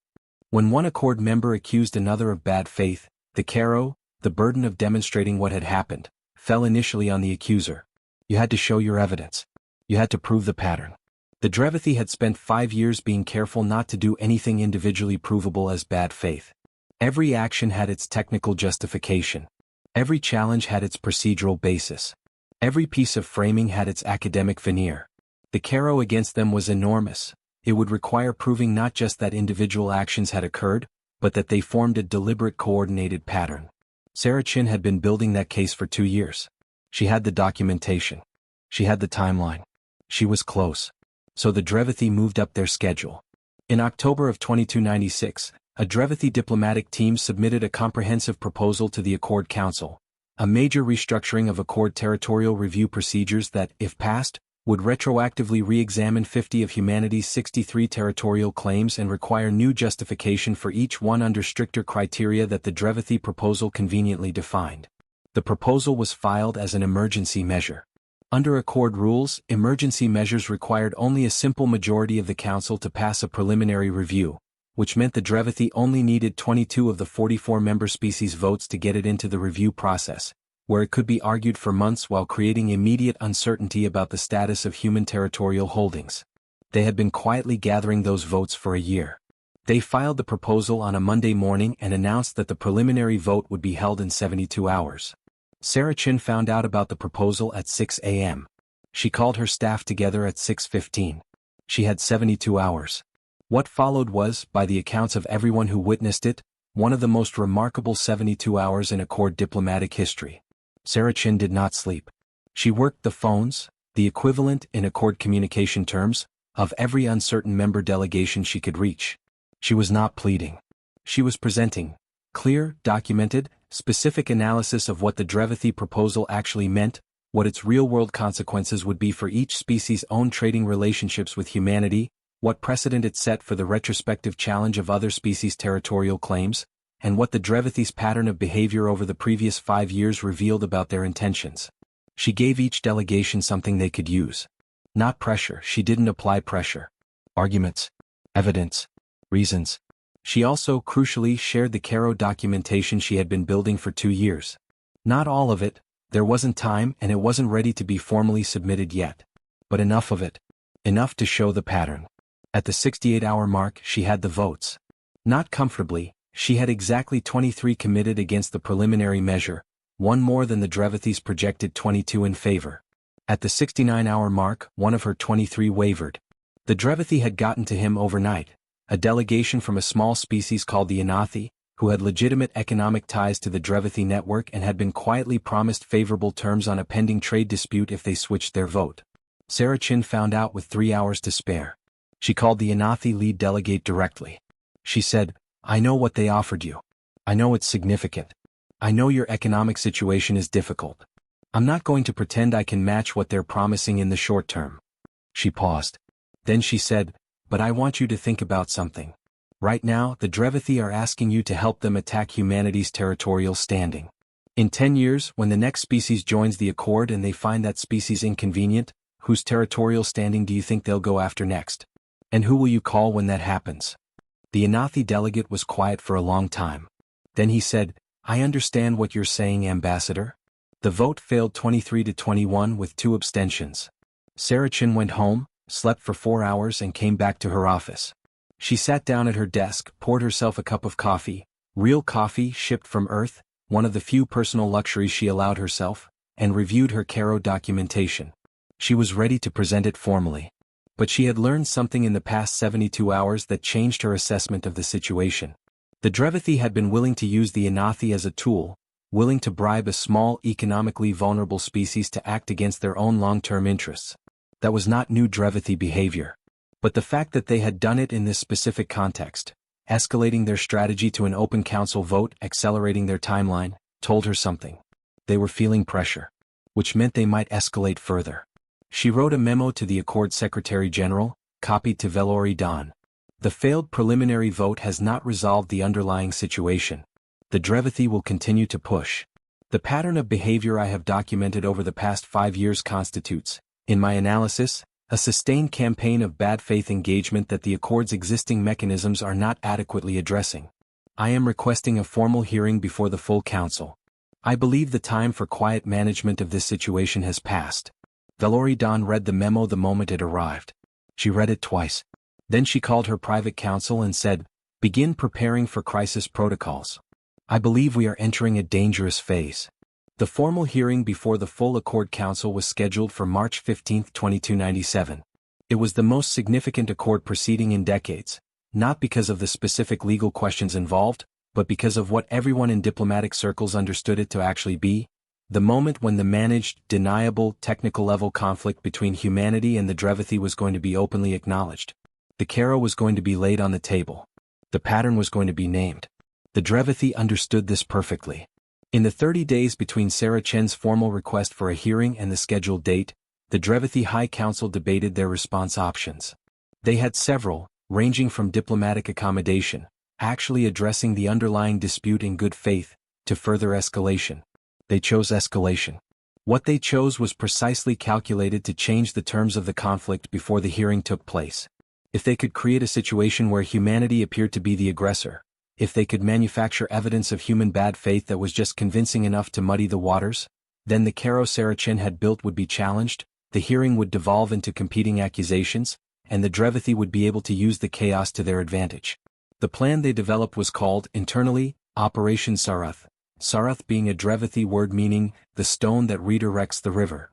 When one Accord member accused another of bad faith, the Caro, the burden of demonstrating what had happened, fell initially on the accuser. You had to show your evidence. You had to prove the pattern. The Drevathy had spent 5 years being careful not to do anything individually provable as bad faith. Every action had its technical justification. Every challenge had its procedural basis. Every piece of framing had its academic veneer. The Caro against them was enormous. It would require proving not just that individual actions had occurred, but that they formed a deliberate coordinated pattern. Sarah Chen had been building that case for 2 years. She had the documentation. She had the timeline. She was close. So the Drevathy moved up their schedule. In October of 2296, a Drevathy diplomatic team submitted a comprehensive proposal to the Accord Council, a major restructuring of Accord territorial review procedures that, if passed, would retroactively re-examine 50 of humanity's 63 territorial claims and require new justification for each one under stricter criteria that the Drevathy proposal conveniently defined. The proposal was filed as an emergency measure. Under Accord rules, emergency measures required only a simple majority of the Council to pass a preliminary review, which meant the Drevathy only needed 22 of the 44 member species votes to get it into the review process, where it could be argued for months while creating immediate uncertainty about the status of human territorial holdings. They had been quietly gathering those votes for a year. They filed the proposal on a Monday morning and announced that the preliminary vote would be held in 72 hours. Sarah Chen found out about the proposal at 6 a.m. She called her staff together at 6:15. She had 72 hours. What followed was, by the accounts of everyone who witnessed it, one of the most remarkable 72 hours in Accord diplomatic history. Sarah Chen did not sleep. She worked the phones, the equivalent in Accord communication terms, of every uncertain member delegation she could reach. She was not pleading. She was presenting clear, documented, specific analysis of what the Drevathy proposal actually meant, what its real-world consequences would be for each species' own trading relationships with humanity, what precedent it set for the retrospective challenge of other species' territorial claims, and what the Drevathy's pattern of behavior over the previous 5 years revealed about their intentions. She gave each delegation something they could use. Not pressure. She didn't apply pressure. Arguments. Evidence. Reasons. She also, crucially, shared the Caro documentation she had been building for 2 years. Not all of it, there wasn't time and it wasn't ready to be formally submitted yet. But enough of it. Enough to show the pattern. At the 68-hour mark, she had the votes. Not comfortably, she had exactly 23 committed against the preliminary measure, one more than the Drevathy's projected 22 in favor. At the 69-hour mark, one of her 23 wavered. The Drevathy had gotten to him overnight. A delegation from a small species called the Vthari, who had legitimate economic ties to the Drevathy network and had been quietly promised favorable terms on a pending trade dispute if they switched their vote. Sarah Chin found out with 3 hours to spare. She called the Vthari lead delegate directly. She said, "I know what they offered you. I know it's significant. I know your economic situation is difficult. I'm not going to pretend I can match what they're promising in the short term." She paused. Then she said, "But I want you to think about something. Right now, the Drevathy are asking you to help them attack humanity's territorial standing. In 10 years, when the next species joins the Accord and they find that species inconvenient, whose territorial standing do you think they'll go after next? And who will you call when that happens?" The Vthari delegate was quiet for a long time. Then he said, "I understand what you're saying, Ambassador." The vote failed 23-21 with 2 abstentions. Sarah Chin went home, slept for 4 hours and came back to her office. She sat down at her desk, poured herself a cup of coffee, real coffee shipped from Earth, one of the few personal luxuries she allowed herself, and reviewed her Caro documentation. She was ready to present it formally. But she had learned something in the past 72 hours that changed her assessment of the situation. The Drevathy had been willing to use the Vthari as a tool, willing to bribe a small, economically vulnerable species to act against their own long-term interests. That was not new Drevathy behavior. But the fact that they had done it in this specific context, escalating their strategy to an open council vote, accelerating their timeline, told her something. They were feeling pressure, which meant they might escalate further. She wrote a memo to the Accord Secretary General, copied to Vthari Dawn. The failed preliminary vote has not resolved the underlying situation. The Drevathy will continue to push. The pattern of behavior I have documented over the past 5 years constitutes, in my analysis, a sustained campaign of bad faith engagement that the Accord's existing mechanisms are not adequately addressing. I am requesting a formal hearing before the full council. I believe the time for quiet management of this situation has passed. Vthari Dawn read the memo the moment it arrived. She read it twice. Then she called her private counsel and said, "Begin preparing for crisis protocols. I believe we are entering a dangerous phase." The formal hearing before the full Accord Council was scheduled for March 15, 2297. It was the most significant Accord proceeding in decades, not because of the specific legal questions involved, but because of what everyone in diplomatic circles understood it to actually be, the moment when the managed, deniable, technical-level conflict between humanity and the Drevathy was going to be openly acknowledged. The Caro was going to be laid on the table. The pattern was going to be named. The Drevathy understood this perfectly. In the 30 days between Sarah Chen's formal request for a hearing and the scheduled date, the Drevathy High Council debated their response options. They had several, ranging from diplomatic accommodation, actually addressing the underlying dispute in good faith, to further escalation. They chose escalation. What they chose was precisely calculated to change the terms of the conflict before the hearing took place. If they could create a situation where humanity appeared to be the aggressor, if they could manufacture evidence of human bad faith that was just convincing enough to muddy the waters, then the Caro Sarah Chen had built would be challenged, the hearing would devolve into competing accusations, and the Drevathy would be able to use the chaos to their advantage. The plan they developed was called, internally, Operation Sarath. Sarath being a Drevathy word meaning, the stone that redirects the river.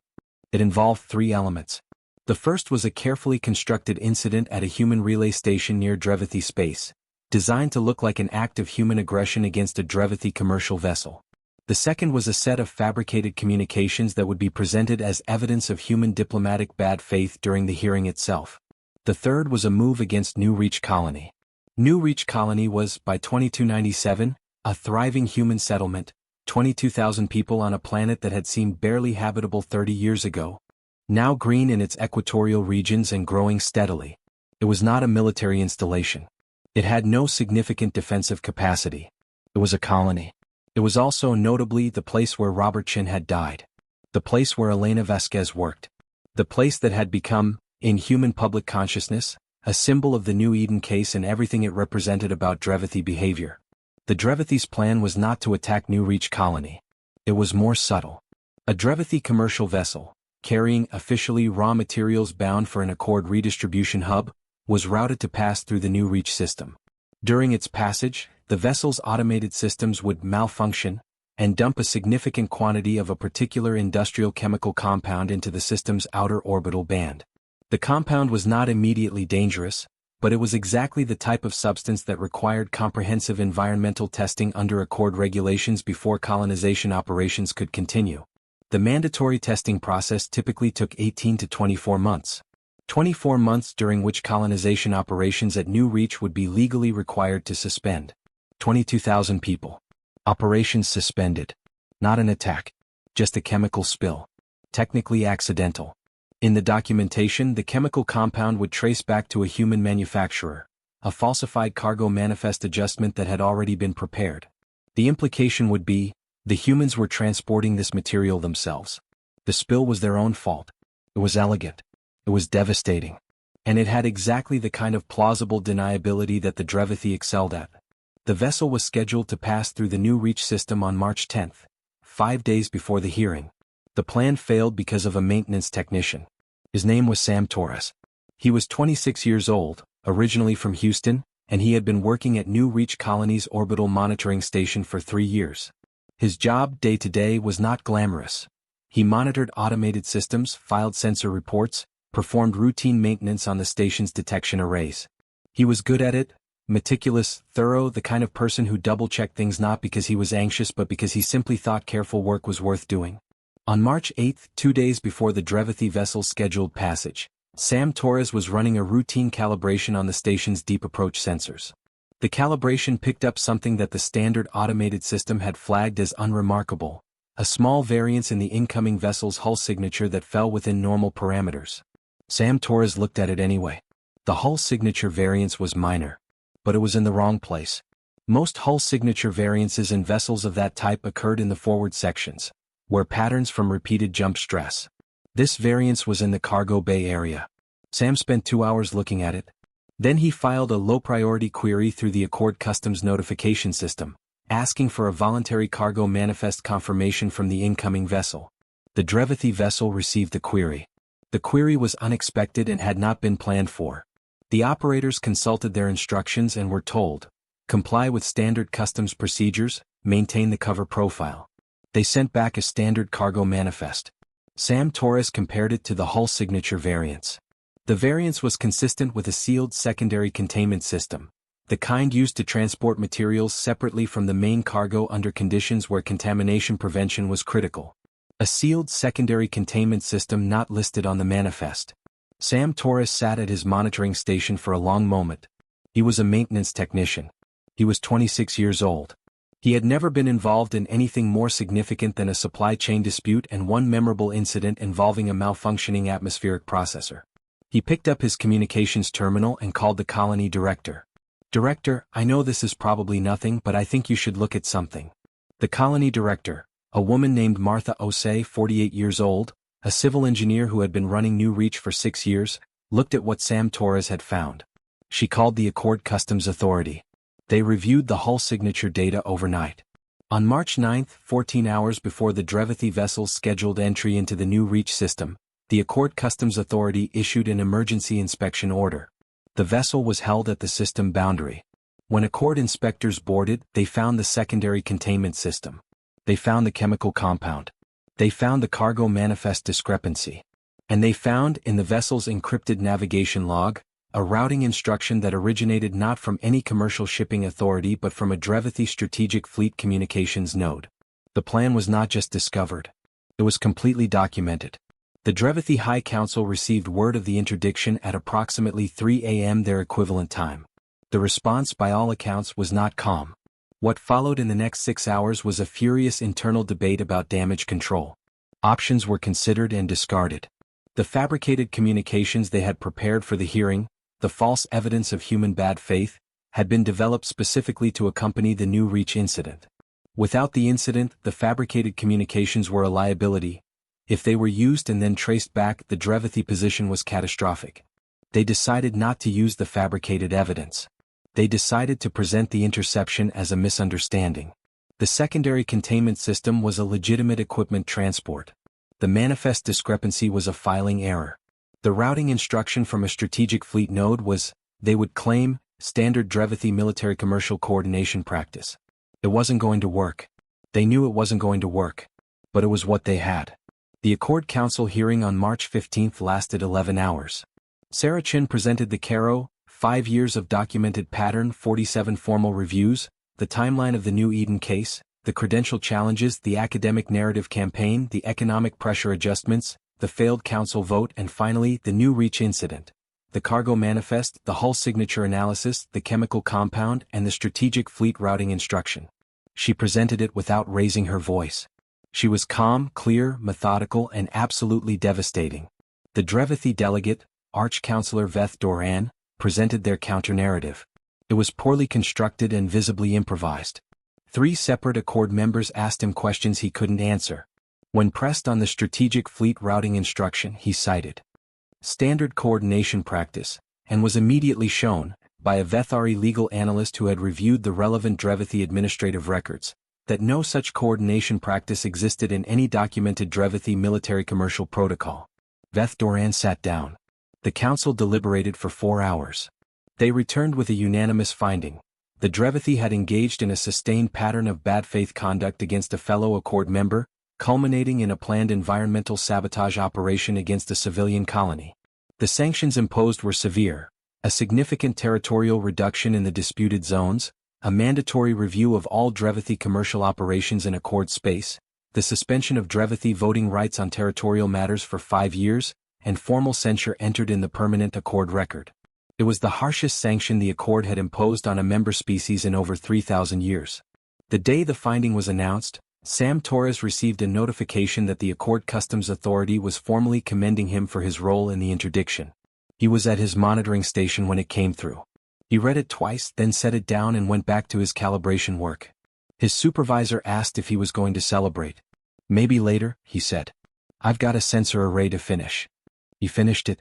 It involved 3 elements. The first was a carefully constructed incident at a human relay station near Drevathy space, designed to look like an act of human aggression against a Drevathy commercial vessel. The second was a set of fabricated communications that would be presented as evidence of human diplomatic bad faith during the hearing itself. The third was a move against New Reach Colony. New Reach Colony was, by 2297, a thriving human settlement, 22,000 people on a planet that had seemed barely habitable 30 years ago. Now green in its equatorial regions and growing steadily. It was not a military installation. It had no significant defensive capacity. It was a colony. It was also notably the place where Robert Chin had died. The place where Elena Vasquez worked. The place that had become, in human public consciousness, a symbol of the New Eden case and everything it represented about Drevathy behavior. The Drevathy's plan was not to attack New Reach Colony. It was more subtle. A Drevathy commercial vessel, carrying officially raw materials bound for an Accord redistribution hub, was routed to pass through the New Reach system. During its passage, the vessel's automated systems would malfunction and dump a significant quantity of a particular industrial chemical compound into the system's outer orbital band. The compound was not immediately dangerous, but it was exactly the type of substance that required comprehensive environmental testing under Accord regulations before colonization operations could continue. The mandatory testing process typically took 18 to 24 months. 24 months during which colonization operations at New Reach would be legally required to suspend. 22,000 people. Operations suspended. Not an attack. Just a chemical spill. Technically accidental. In the documentation, the chemical compound would trace back to a human manufacturer, a falsified cargo manifest adjustment that had already been prepared. The implication would be, the humans were transporting this material themselves. The spill was their own fault. It was elegant. It was devastating. And it had exactly the kind of plausible deniability that the Drevathy excelled at. The vessel was scheduled to pass through the New Reach system on March 10, 5 days before the hearing. The plan failed because of a maintenance technician. His name was Sam Torres. He was 26 years old, originally from Houston, and he had been working at New Reach Colony's orbital monitoring station for 3 years. His job, day to day, was not glamorous. He monitored automated systems, filed sensor reports, performed routine maintenance on the station's detection arrays. He was good at it, meticulous, thorough, the kind of person who double-checked things not because he was anxious but because he simply thought careful work was worth doing. On March 8, 2 days before the Drevathy vessel's scheduled passage, Sam Torres was running a routine calibration on the station's deep approach sensors. The calibration picked up something that the standard automated system had flagged as unremarkable, a small variance in the incoming vessel's hull signature that fell within normal parameters. Sam Torres looked at it anyway. The hull signature variance was minor, but it was in the wrong place. Most hull signature variances in vessels of that type occurred in the forward sections, where patterns from repeated jump stress. This variance was in the cargo bay area. Sam spent 2 hours looking at it. Then he filed a low-priority query through the Accord Customs notification system, asking for a voluntary cargo manifest confirmation from the incoming vessel. The Drevathy vessel received the query. The query was unexpected and had not been planned for. The operators consulted their instructions and were told, comply with standard customs procedures, maintain the cover profile. They sent back a standard cargo manifest. Sam Torres compared it to the hull signature variance. The variance was consistent with a sealed secondary containment system, the kind used to transport materials separately from the main cargo under conditions where contamination prevention was critical. A sealed secondary containment system not listed on the manifest. Sam Torres sat at his monitoring station for a long moment. He was a maintenance technician. He was 26 years old. He had never been involved in anything more significant than a supply chain dispute and one memorable incident involving a malfunctioning atmospheric processor. He picked up his communications terminal and called the colony director. "Director, I know this is probably nothing, but I think you should look at something." The colony director, a woman named Martha Osei, 48 years old, a civil engineer who had been running New Reach for 6 years, looked at what Sam Torres had found. She called the Accord Customs Authority. They reviewed the hull signature data overnight. On March 9, 14 hours before the Drevathy vessel's scheduled entry into the New Reach system, the Accord Customs Authority issued an emergency inspection order. The vessel was held at the system boundary. When Accord inspectors boarded, they found the secondary containment system. They found the chemical compound. They found the cargo manifest discrepancy. And they found, in the vessel's encrypted navigation log, a routing instruction that originated not from any commercial shipping authority but from a Drevathy Strategic Fleet Communications node. The plan was not just discovered. It was completely documented. The Drevathy High Council received word of the interdiction at approximately 3 a.m. their equivalent time. The response, by all accounts, was not calm. What followed in the next 6 hours was a furious internal debate about damage control. Options were considered and discarded. The fabricated communications they had prepared for the hearing, the false evidence of human bad faith, had been developed specifically to accompany the New Reach incident. Without the incident, the fabricated communications were a liability. If they were used and then traced back, the Drevathy position was catastrophic. They decided not to use the fabricated evidence. They decided to present the interception as a misunderstanding. The secondary containment system was a legitimate equipment transport. The manifest discrepancy was a filing error. The routing instruction from a strategic fleet node was, they would claim, standard Drevathy military commercial coordination practice. It wasn't going to work. They knew it wasn't going to work. But it was what they had. The Accord Council hearing on March 15 lasted 11 hours. Sarah Chin presented the CARO, 5 years of documented pattern, 47 formal reviews, the timeline of the New Eden case, the credential challenges, the academic narrative campaign, the economic pressure adjustments, the failed council vote, and finally, the New Reach incident, the cargo manifest, the hull signature analysis, the chemical compound, and the strategic fleet routing instruction. She presented it without raising her voice. She was calm, clear, methodical, and absolutely devastating. The Drevathy delegate, Arch-Councillor Vthari, presented their counter-narrative. It was poorly constructed and visibly improvised. 3 separate Accord members asked him questions he couldn't answer. When pressed on the strategic fleet routing instruction, he cited standard coordination practice, and was immediately shown, by a Vthari legal analyst who had reviewed the relevant Drevathy administrative records, that no such coordination practice existed in any documented Drevathy military commercial protocol. Vthari sat down. The council deliberated for 4 hours. They returned with a unanimous finding. The Drevathy had engaged in a sustained pattern of bad faith conduct against a fellow Accord member, culminating in a planned environmental sabotage operation against a civilian colony. The sanctions imposed were severe: a significant territorial reduction in the disputed zones, a mandatory review of all Drevathy commercial operations in Accord space, the suspension of Drevathy voting rights on territorial matters for 5 years, and formal censure entered in the permanent Accord record. It was the harshest sanction the Accord had imposed on a member species in over 3,000 years. The day the finding was announced, Sam Torres received a notification that the Accord Customs Authority was formally commending him for his role in the interdiction. He was at his monitoring station when it came through. He read it twice, then set it down and went back to his calibration work. His supervisor asked if he was going to celebrate. "Maybe later," he said. "I've got a sensor array to finish." He finished it.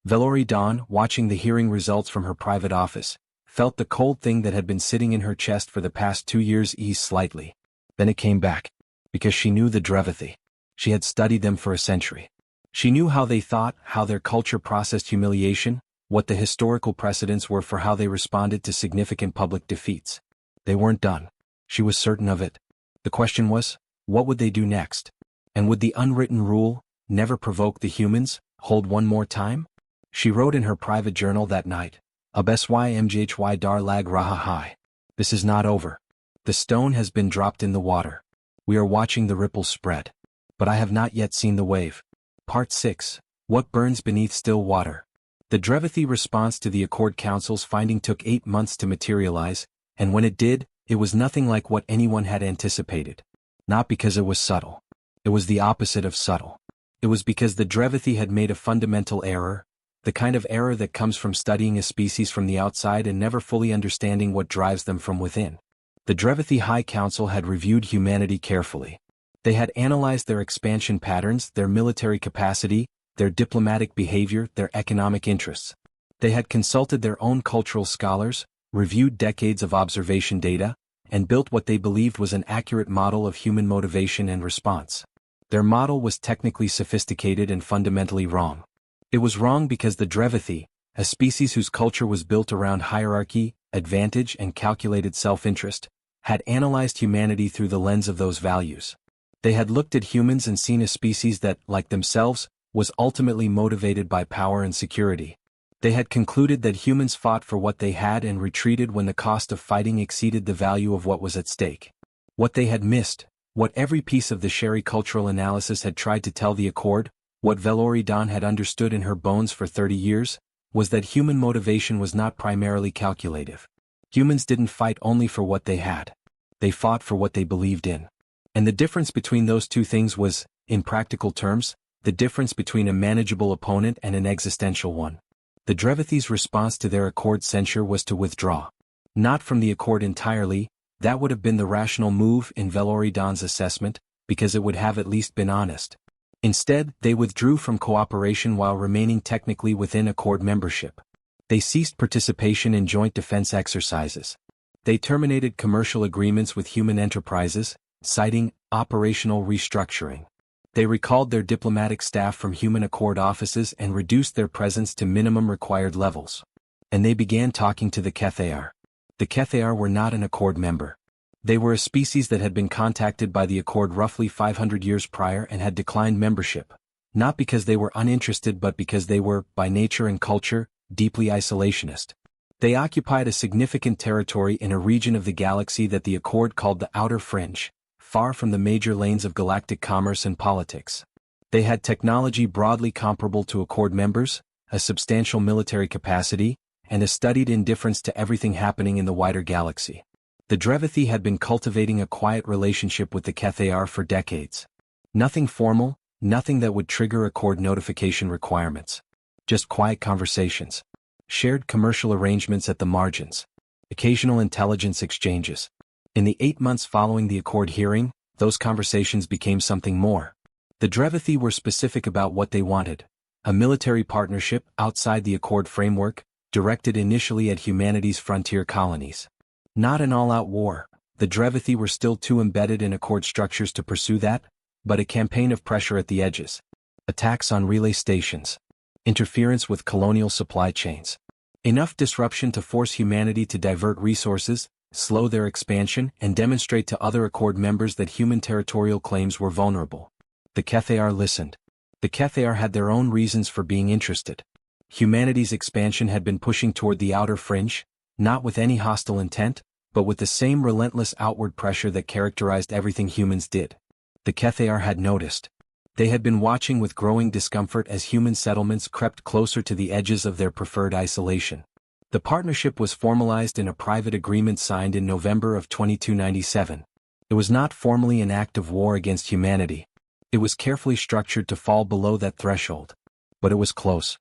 Vthari Dawn, watching the hearing results from her private office, felt the cold thing that had been sitting in her chest for the past 2 years ease slightly. Then it came back. Because she knew the Drevathy. She had studied them for a century. She knew how they thought, how their culture processed humiliation, what the historical precedents were for how they responded to significant public defeats. They weren't done. She was certain of it. The question was, what would they do next? And would the unwritten rule, never provoke the humans, hold one more time? She wrote in her private journal that night, "Absy mghY dar lag raha hai. This is not over. The stone has been dropped in the water. We are watching the ripples spread. But I have not yet seen the wave." Part 6. What burns beneath still water? The Drevathy response to the Accord Council's finding took 8 months to materialize, and when it did, it was nothing like what anyone had anticipated. Not because it was subtle. It was the opposite of subtle. It was because the Drevathy had made a fundamental error, the kind of error that comes from studying a species from the outside and never fully understanding what drives them from within. The Drevathy High Council had reviewed humanity carefully. They had analyzed their expansion patterns, their military capacity, their diplomatic behavior, their economic interests. They had consulted their own cultural scholars, reviewed decades of observation data, and built what they believed was an accurate model of human motivation and response. Their model was technically sophisticated and fundamentally wrong. It was wrong because the Drevathy, a species whose culture was built around hierarchy, advantage, and calculated self-interest, had analyzed humanity through the lens of those values. They had looked at humans and seen a species that, like themselves, was ultimately motivated by power and security. They had concluded that humans fought for what they had and retreated when the cost of fighting exceeded the value of what was at stake. What they had missed, what every piece of the Sherry cultural analysis had tried to tell the Accord, what Vthari Dawn had understood in her bones for 30 years, was that human motivation was not primarily calculative. Humans didn't fight only for what they had. They fought for what they believed in. And the difference between those two things was, in practical terms, the difference between a manageable opponent and an existential one. The Drevathy's response to their Accord censure was to withdraw. Not from the Accord entirely, that would have been the rational move in Vthari Dawn's assessment, because it would have at least been honest. Instead, they withdrew from cooperation while remaining technically within Accord membership. They ceased participation in joint defense exercises. They terminated commercial agreements with human enterprises, citing operational restructuring. They recalled their diplomatic staff from human Accord offices and reduced their presence to minimum required levels. And they began talking to the Vthari. The Vthari were not an Accord member. They were a species that had been contacted by the Accord roughly 500 years prior and had declined membership, not because they were uninterested but because they were, by nature and culture, deeply isolationist. They occupied a significant territory in a region of the galaxy that the Accord called the Outer Fringe, far from the major lanes of galactic commerce and politics. They had technology broadly comparable to Accord members, a substantial military capacity, and a studied indifference to everything happening in the wider galaxy. The Drevathy had been cultivating a quiet relationship with the HFY for decades. Nothing formal, nothing that would trigger Accord notification requirements. Just quiet conversations. Shared commercial arrangements at the margins. Occasional intelligence exchanges. In the 8 months following the Accord hearing, those conversations became something more. The Drevathy were specific about what they wanted. A military partnership outside the Accord framework, directed initially at humanity's frontier colonies. Not an all-out war. The Drevathy were still too embedded in Accord structures to pursue that, but a campaign of pressure at the edges. Attacks on relay stations. Interference with colonial supply chains. Enough disruption to force humanity to divert resources, slow their expansion, and demonstrate to other Accord members that human territorial claims were vulnerable. The HFY listened. The HFY had their own reasons for being interested. Humanity's expansion had been pushing toward the outer fringe, not with any hostile intent, but with the same relentless outward pressure that characterized everything humans did. The HFY had noticed. They had been watching with growing discomfort as human settlements crept closer to the edges of their preferred isolation. The partnership was formalized in a private agreement signed in November of 2297. It was not formally an act of war against humanity. It was carefully structured to fall below that threshold. But it was close.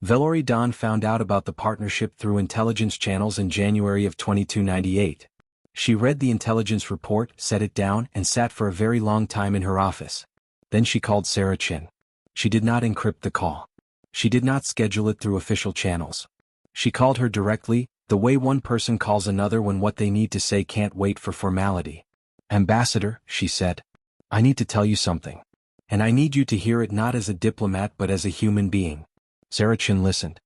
Vthari Dawn found out about the partnership through intelligence channels in January of 2298. She read the intelligence report, set it down, and sat for a very long time in her office. Then she called Sarah Chin. She did not encrypt the call. She did not schedule it through official channels. She called her directly, the way one person calls another when what they need to say can't wait for formality. "Ambassador," she said, "I need to tell you something. And I need you to hear it not as a diplomat but as a human being." Sarah Chin listened.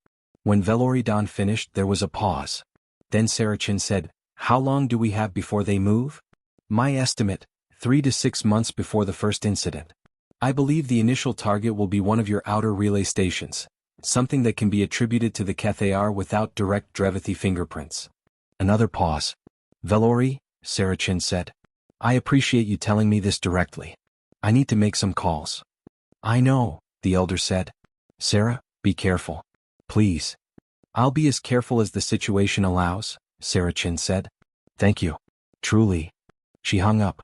When Vthari Dawn finished, there was a pause. Then Sarah Chin said, "How long do we have before they move?" "My estimate, 3 to 6 months before the first incident. I believe the initial target will be one of your outer relay stations, something that can be attributed to the HFY without direct Drevathy fingerprints." Another pause. "Vthari," Sarah Chin said, "I appreciate you telling me this directly. I need to make some calls." "I know," the elder said. "Sarah, be careful. Please." "I'll be as careful as the situation allows," Sarah Chin said. "Thank you. Truly." She hung up.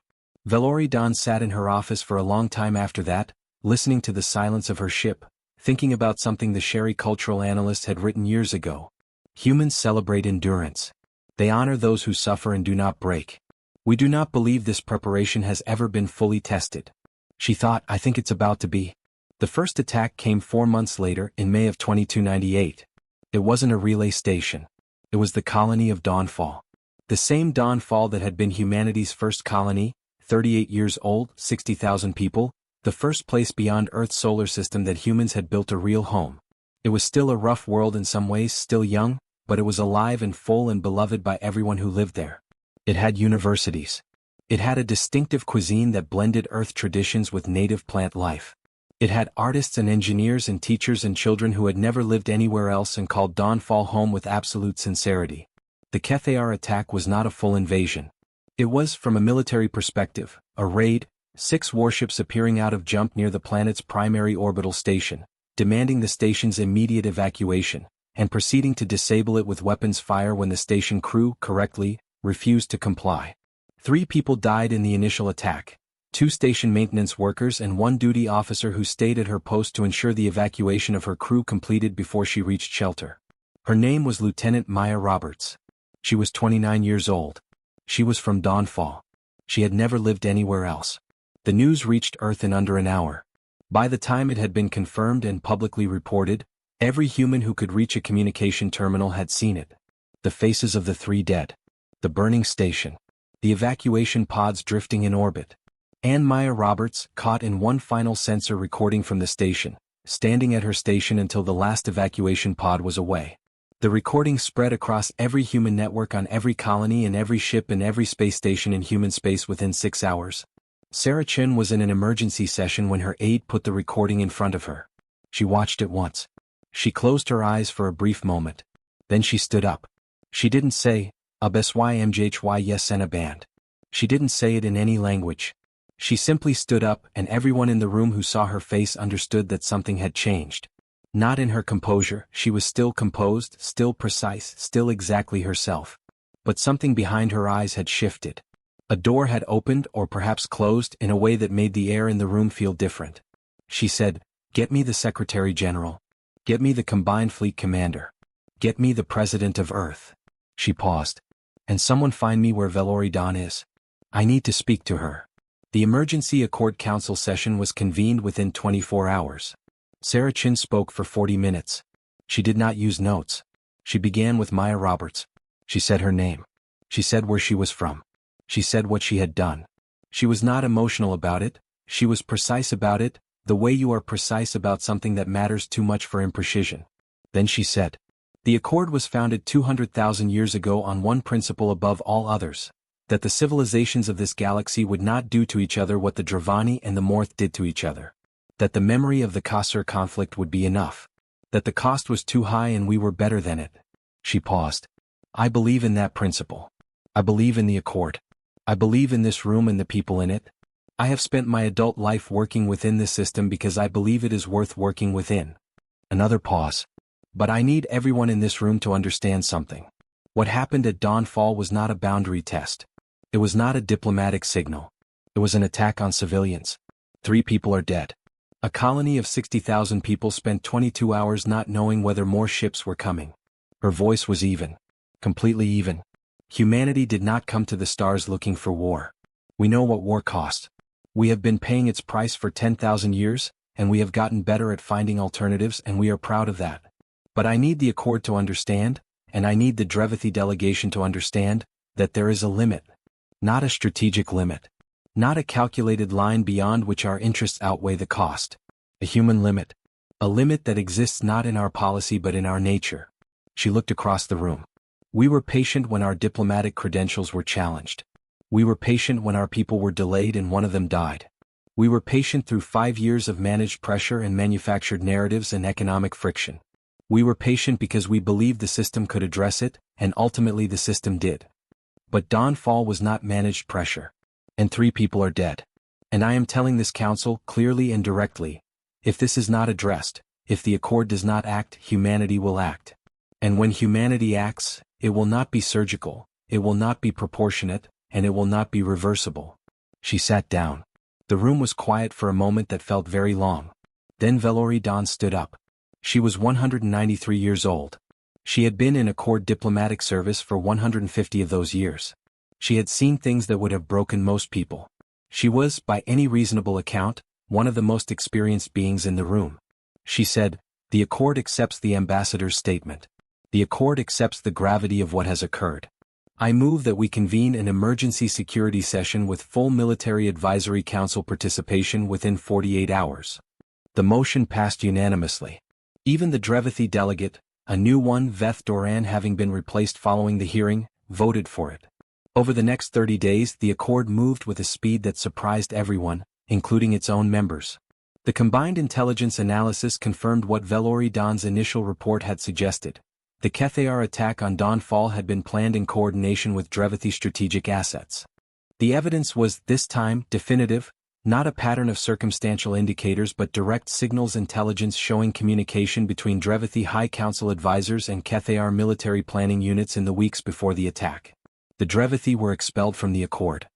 Vthari Dawn sat in her office for a long time after that, listening to the silence of her ship, thinking about something the Sherry cultural analyst had written years ago. Humans celebrate endurance. They honor those who suffer and do not break. We do not believe this preparation has ever been fully tested. She thought, I think it's about to be. The first attack came 4 months later, in May of 2298. It wasn't a relay station. It was the colony of Dawnfall. The same Dawnfall that had been humanity's first colony, 38 years old, 60,000 people, the first place beyond Earth's solar system that humans had built a real home. It was still a rough world in some ways, still young, but it was alive and full and beloved by everyone who lived there. It had universities. It had a distinctive cuisine that blended Earth traditions with native plant life. It had artists and engineers and teachers and children who had never lived anywhere else and called Dawnfall home with absolute sincerity. The HFY attack was not a full invasion. It was, from a military perspective, a raid, 6 warships appearing out of jump near the planet's primary orbital station, demanding the station's immediate evacuation, and proceeding to disable it with weapons fire when the station crew, correctly, refused to comply. 3 people died in the initial attack, 2 station maintenance workers and 1 duty officer who stayed at her post to ensure the evacuation of her crew completed before she reached shelter. Her name was Lieutenant Maya Roberts. She was 29 years old. She was from Dawnfall. She had never lived anywhere else. The news reached Earth in under an hour. By the time it had been confirmed and publicly reported, every human who could reach a communication terminal had seen it. The faces of the 3 dead. The burning station. The evacuation pods drifting in orbit. And Maya Roberts, caught in one final sensor recording from the station, standing at her station until the last evacuation pod was away. The recording spread across every human network on every colony and every ship and every space station in human space within 6 hours. Sarah Chin was in an emergency session when her aide put the recording in front of her. She watched it once. She closed her eyes for a brief moment. Then she stood up. She didn't say, HFY yes and a band. She didn't say it in any language. She simply stood up and everyone in the room who saw her face understood that something had changed. Not in her composure, she was still composed, still precise, still exactly herself. But something behind her eyes had shifted. A door had opened or perhaps closed in a way that made the air in the room feel different. She said, "Get me the Secretary General. Get me the Combined Fleet Commander. Get me the President of Earth." She paused. "And someone find me where Vthari Dawn is. I need to speak to her." The Emergency Accord Council session was convened within 24 hours. Sarah Chin spoke for 40 minutes. She did not use notes. She began with Maya Roberts. She said her name. She said where she was from. She said what she had done. She was not emotional about it, she was precise about it, the way you are precise about something that matters too much for imprecision. Then she said, "The Accord was founded 200,000 years ago on one principle above all others, that the civilizations of this galaxy would not do to each other what the Drevathy and the Morth did to each other. That the memory of the Khosr conflict would be enough. That the cost was too high and we were better than it." She paused. "I believe in that principle. I believe in the Accord. I believe in this room and the people in it. I have spent my adult life working within this system because I believe it is worth working within." Another pause. "But I need everyone in this room to understand something. What happened at Dawnfall was not a boundary test. It was not a diplomatic signal. It was an attack on civilians. 3 people are dead. A colony of 60,000 people spent 22 hours not knowing whether more ships were coming." Her voice was even. Completely even. "Humanity did not come to the stars looking for war. We know what war cost. We have been paying its price for 10,000 years, and we have gotten better at finding alternatives and we are proud of that. But I need the Accord to understand, and I need the Drevathy delegation to understand, that there is a limit. Not a strategic limit. Not a calculated line beyond which our interests outweigh the cost. A human limit. A limit that exists not in our policy but in our nature." She looked across the room. "We were patient when our diplomatic credentials were challenged. We were patient when our people were delayed and one of them died. We were patient through 5 years of managed pressure and manufactured narratives and economic friction. We were patient because we believed the system could address it, and ultimately the system did. But Dawnfall was not managed pressure. And 3 people are dead. And I am telling this council clearly and directly, if this is not addressed, if the Accord does not act, humanity will act. And when humanity acts, it will not be surgical, it will not be proportionate, and it will not be reversible." She sat down. The room was quiet for a moment that felt very long. Then Vthari Dawn stood up. She was 193 years old. She had been in Accord diplomatic service for 150 of those years. She had seen things that would have broken most people. She was, by any reasonable account, one of the most experienced beings in the room. She said, "The Accord accepts the ambassador's statement. The Accord accepts the gravity of what has occurred. I move that we convene an emergency security session with full Military Advisory Council participation within 48 hours." The motion passed unanimously. Even the Drevathy delegate, a new one, Vthari having been replaced following the hearing, voted for it. Over the next 30 days the Accord moved with a speed that surprised everyone, including its own members. The combined intelligence analysis confirmed what Vthari Dawn's initial report had suggested. The Khthar attack on Dawnfall had been planned in coordination with Drevathy strategic assets. The evidence was, this time, definitive, not a pattern of circumstantial indicators but direct signals intelligence showing communication between Drevathy High Council advisors and Khthar military planning units in the weeks before the attack. The Drevathy were expelled from the Accord.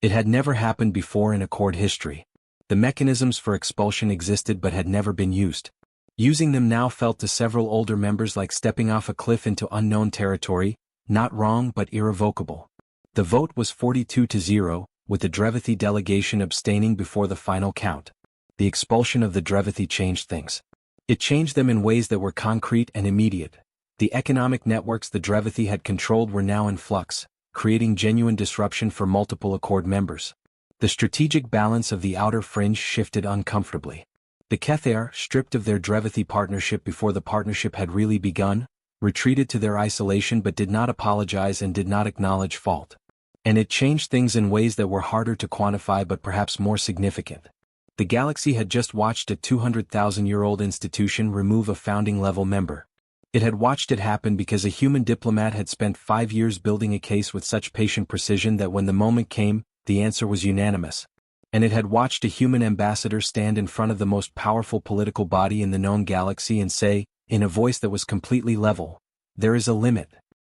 It had never happened before in Accord history. The mechanisms for expulsion existed but had never been used. Using them now felt to several older members like stepping off a cliff into unknown territory, not wrong but irrevocable. The vote was 42-0, with the Drevathy delegation abstaining before the final count. The expulsion of the Drevathy changed things. It changed them in ways that were concrete and immediate. The economic networks the Drevathy had controlled were now in flux, creating genuine disruption for multiple Accord members. The strategic balance of the outer fringe shifted uncomfortably. The Khthar, stripped of their Drevathy partnership before the partnership had really begun, retreated to their isolation but did not apologize and did not acknowledge fault. And it changed things in ways that were harder to quantify but perhaps more significant. The galaxy had just watched a 200,000-year-old institution remove a founding-level member. It had watched it happen because a human diplomat had spent 5 years building a case with such patient precision that when the moment came, the answer was unanimous. And it had watched a human ambassador stand in front of the most powerful political body in the known galaxy and say, in a voice that was completely level, "There is a limit."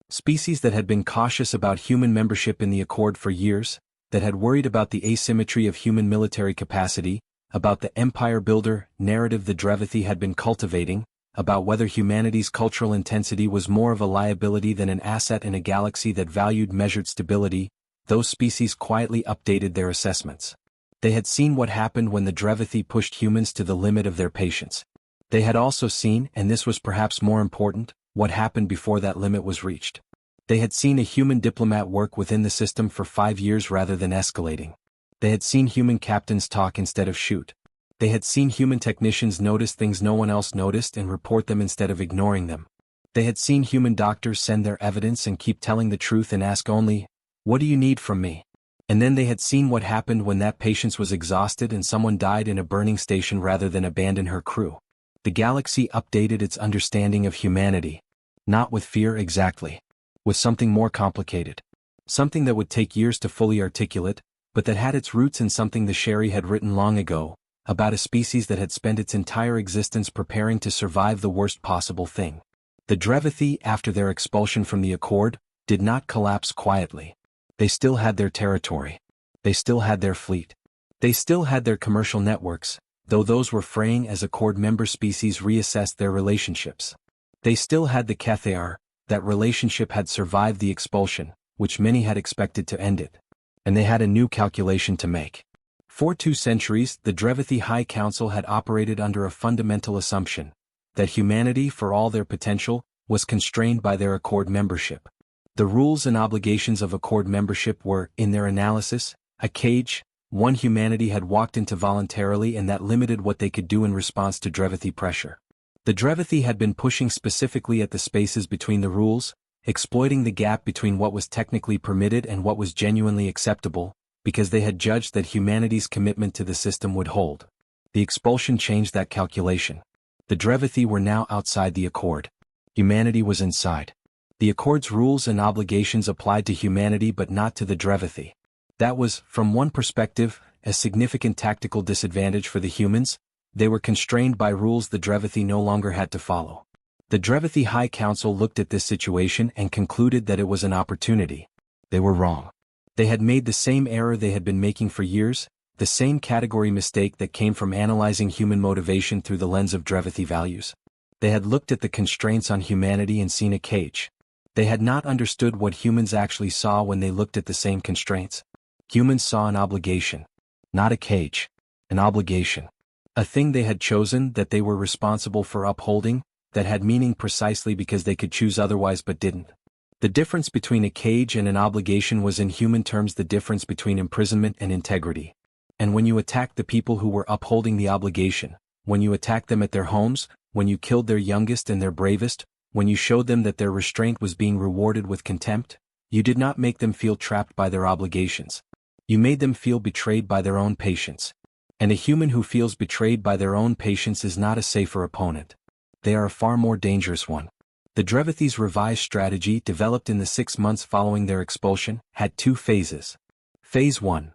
Species that had been cautious about human membership in the Accord for years, that had worried about the asymmetry of human military capacity, about the empire builder narrative the Drevathy had been cultivating, about whether humanity's cultural intensity was more of a liability than an asset in a galaxy that valued measured stability, those species quietly updated their assessments. They had seen what happened when the Drevathy pushed humans to the limit of their patience. They had also seen, and this was perhaps more important, what happened before that limit was reached. They had seen a human diplomat work within the system for 5 years rather than escalating. They had seen human captains talk instead of shoot. They had seen human technicians notice things no one else noticed and report them instead of ignoring them. They had seen human doctors send their evidence and keep telling the truth and ask only, "What do you need from me?" And then they had seen what happened when that patience was exhausted and someone died in a burning station rather than abandon her crew. The galaxy updated its understanding of humanity. Not with fear exactly. With something more complicated. Something that would take years to fully articulate, but that had its roots in something the Sherry had written long ago, about a species that had spent its entire existence preparing to survive the worst possible thing. The Drevathy, after their expulsion from the Accord, did not collapse quietly. They still had their territory. They still had their fleet. They still had their commercial networks, though those were fraying as Accord member species reassessed their relationships. They still had the Cathayar. That relationship had survived the expulsion, which many had expected to end it. And they had a new calculation to make. For 2 centuries, the Drevathy High Council had operated under a fundamental assumption, that humanity, for all their potential, was constrained by their Accord membership. The rules and obligations of Accord membership were, in their analysis, a cage, one humanity had walked into voluntarily and that limited what they could do in response to Drevathy pressure. The Drevathy had been pushing specifically at the spaces between the rules, exploiting the gap between what was technically permitted and what was genuinely acceptable, because they had judged that humanity's commitment to the system would hold. The expulsion changed that calculation. The Drevathy were now outside the Accord. Humanity was inside. The Accord's rules and obligations applied to humanity but not to the Drevathy. That was, from one perspective, a significant tactical disadvantage for the humans. They were constrained by rules the Drevathy no longer had to follow. The Drevathy High Council looked at this situation and concluded that it was an opportunity. They were wrong. They had made the same error they had been making for years, the same category mistake that came from analyzing human motivation through the lens of Drevathy values. They had looked at the constraints on humanity and seen a cage. They had not understood what humans actually saw when they looked at the same constraints. Humans saw an obligation. Not a cage. An obligation. A thing they had chosen that they were responsible for upholding, that had meaning precisely because they could choose otherwise but didn't. The difference between a cage and an obligation was in human terms the difference between imprisonment and integrity. And when you attacked the people who were upholding the obligation, when you attacked them at their homes, when you killed their youngest and their bravest, when you showed them that their restraint was being rewarded with contempt, you did not make them feel trapped by their obligations. You made them feel betrayed by their own patience. And a human who feels betrayed by their own patience is not a safer opponent. They are a far more dangerous one. The Drevathy's revised strategy, developed in the 6 months following their expulsion, had 2 phases. Phase 1.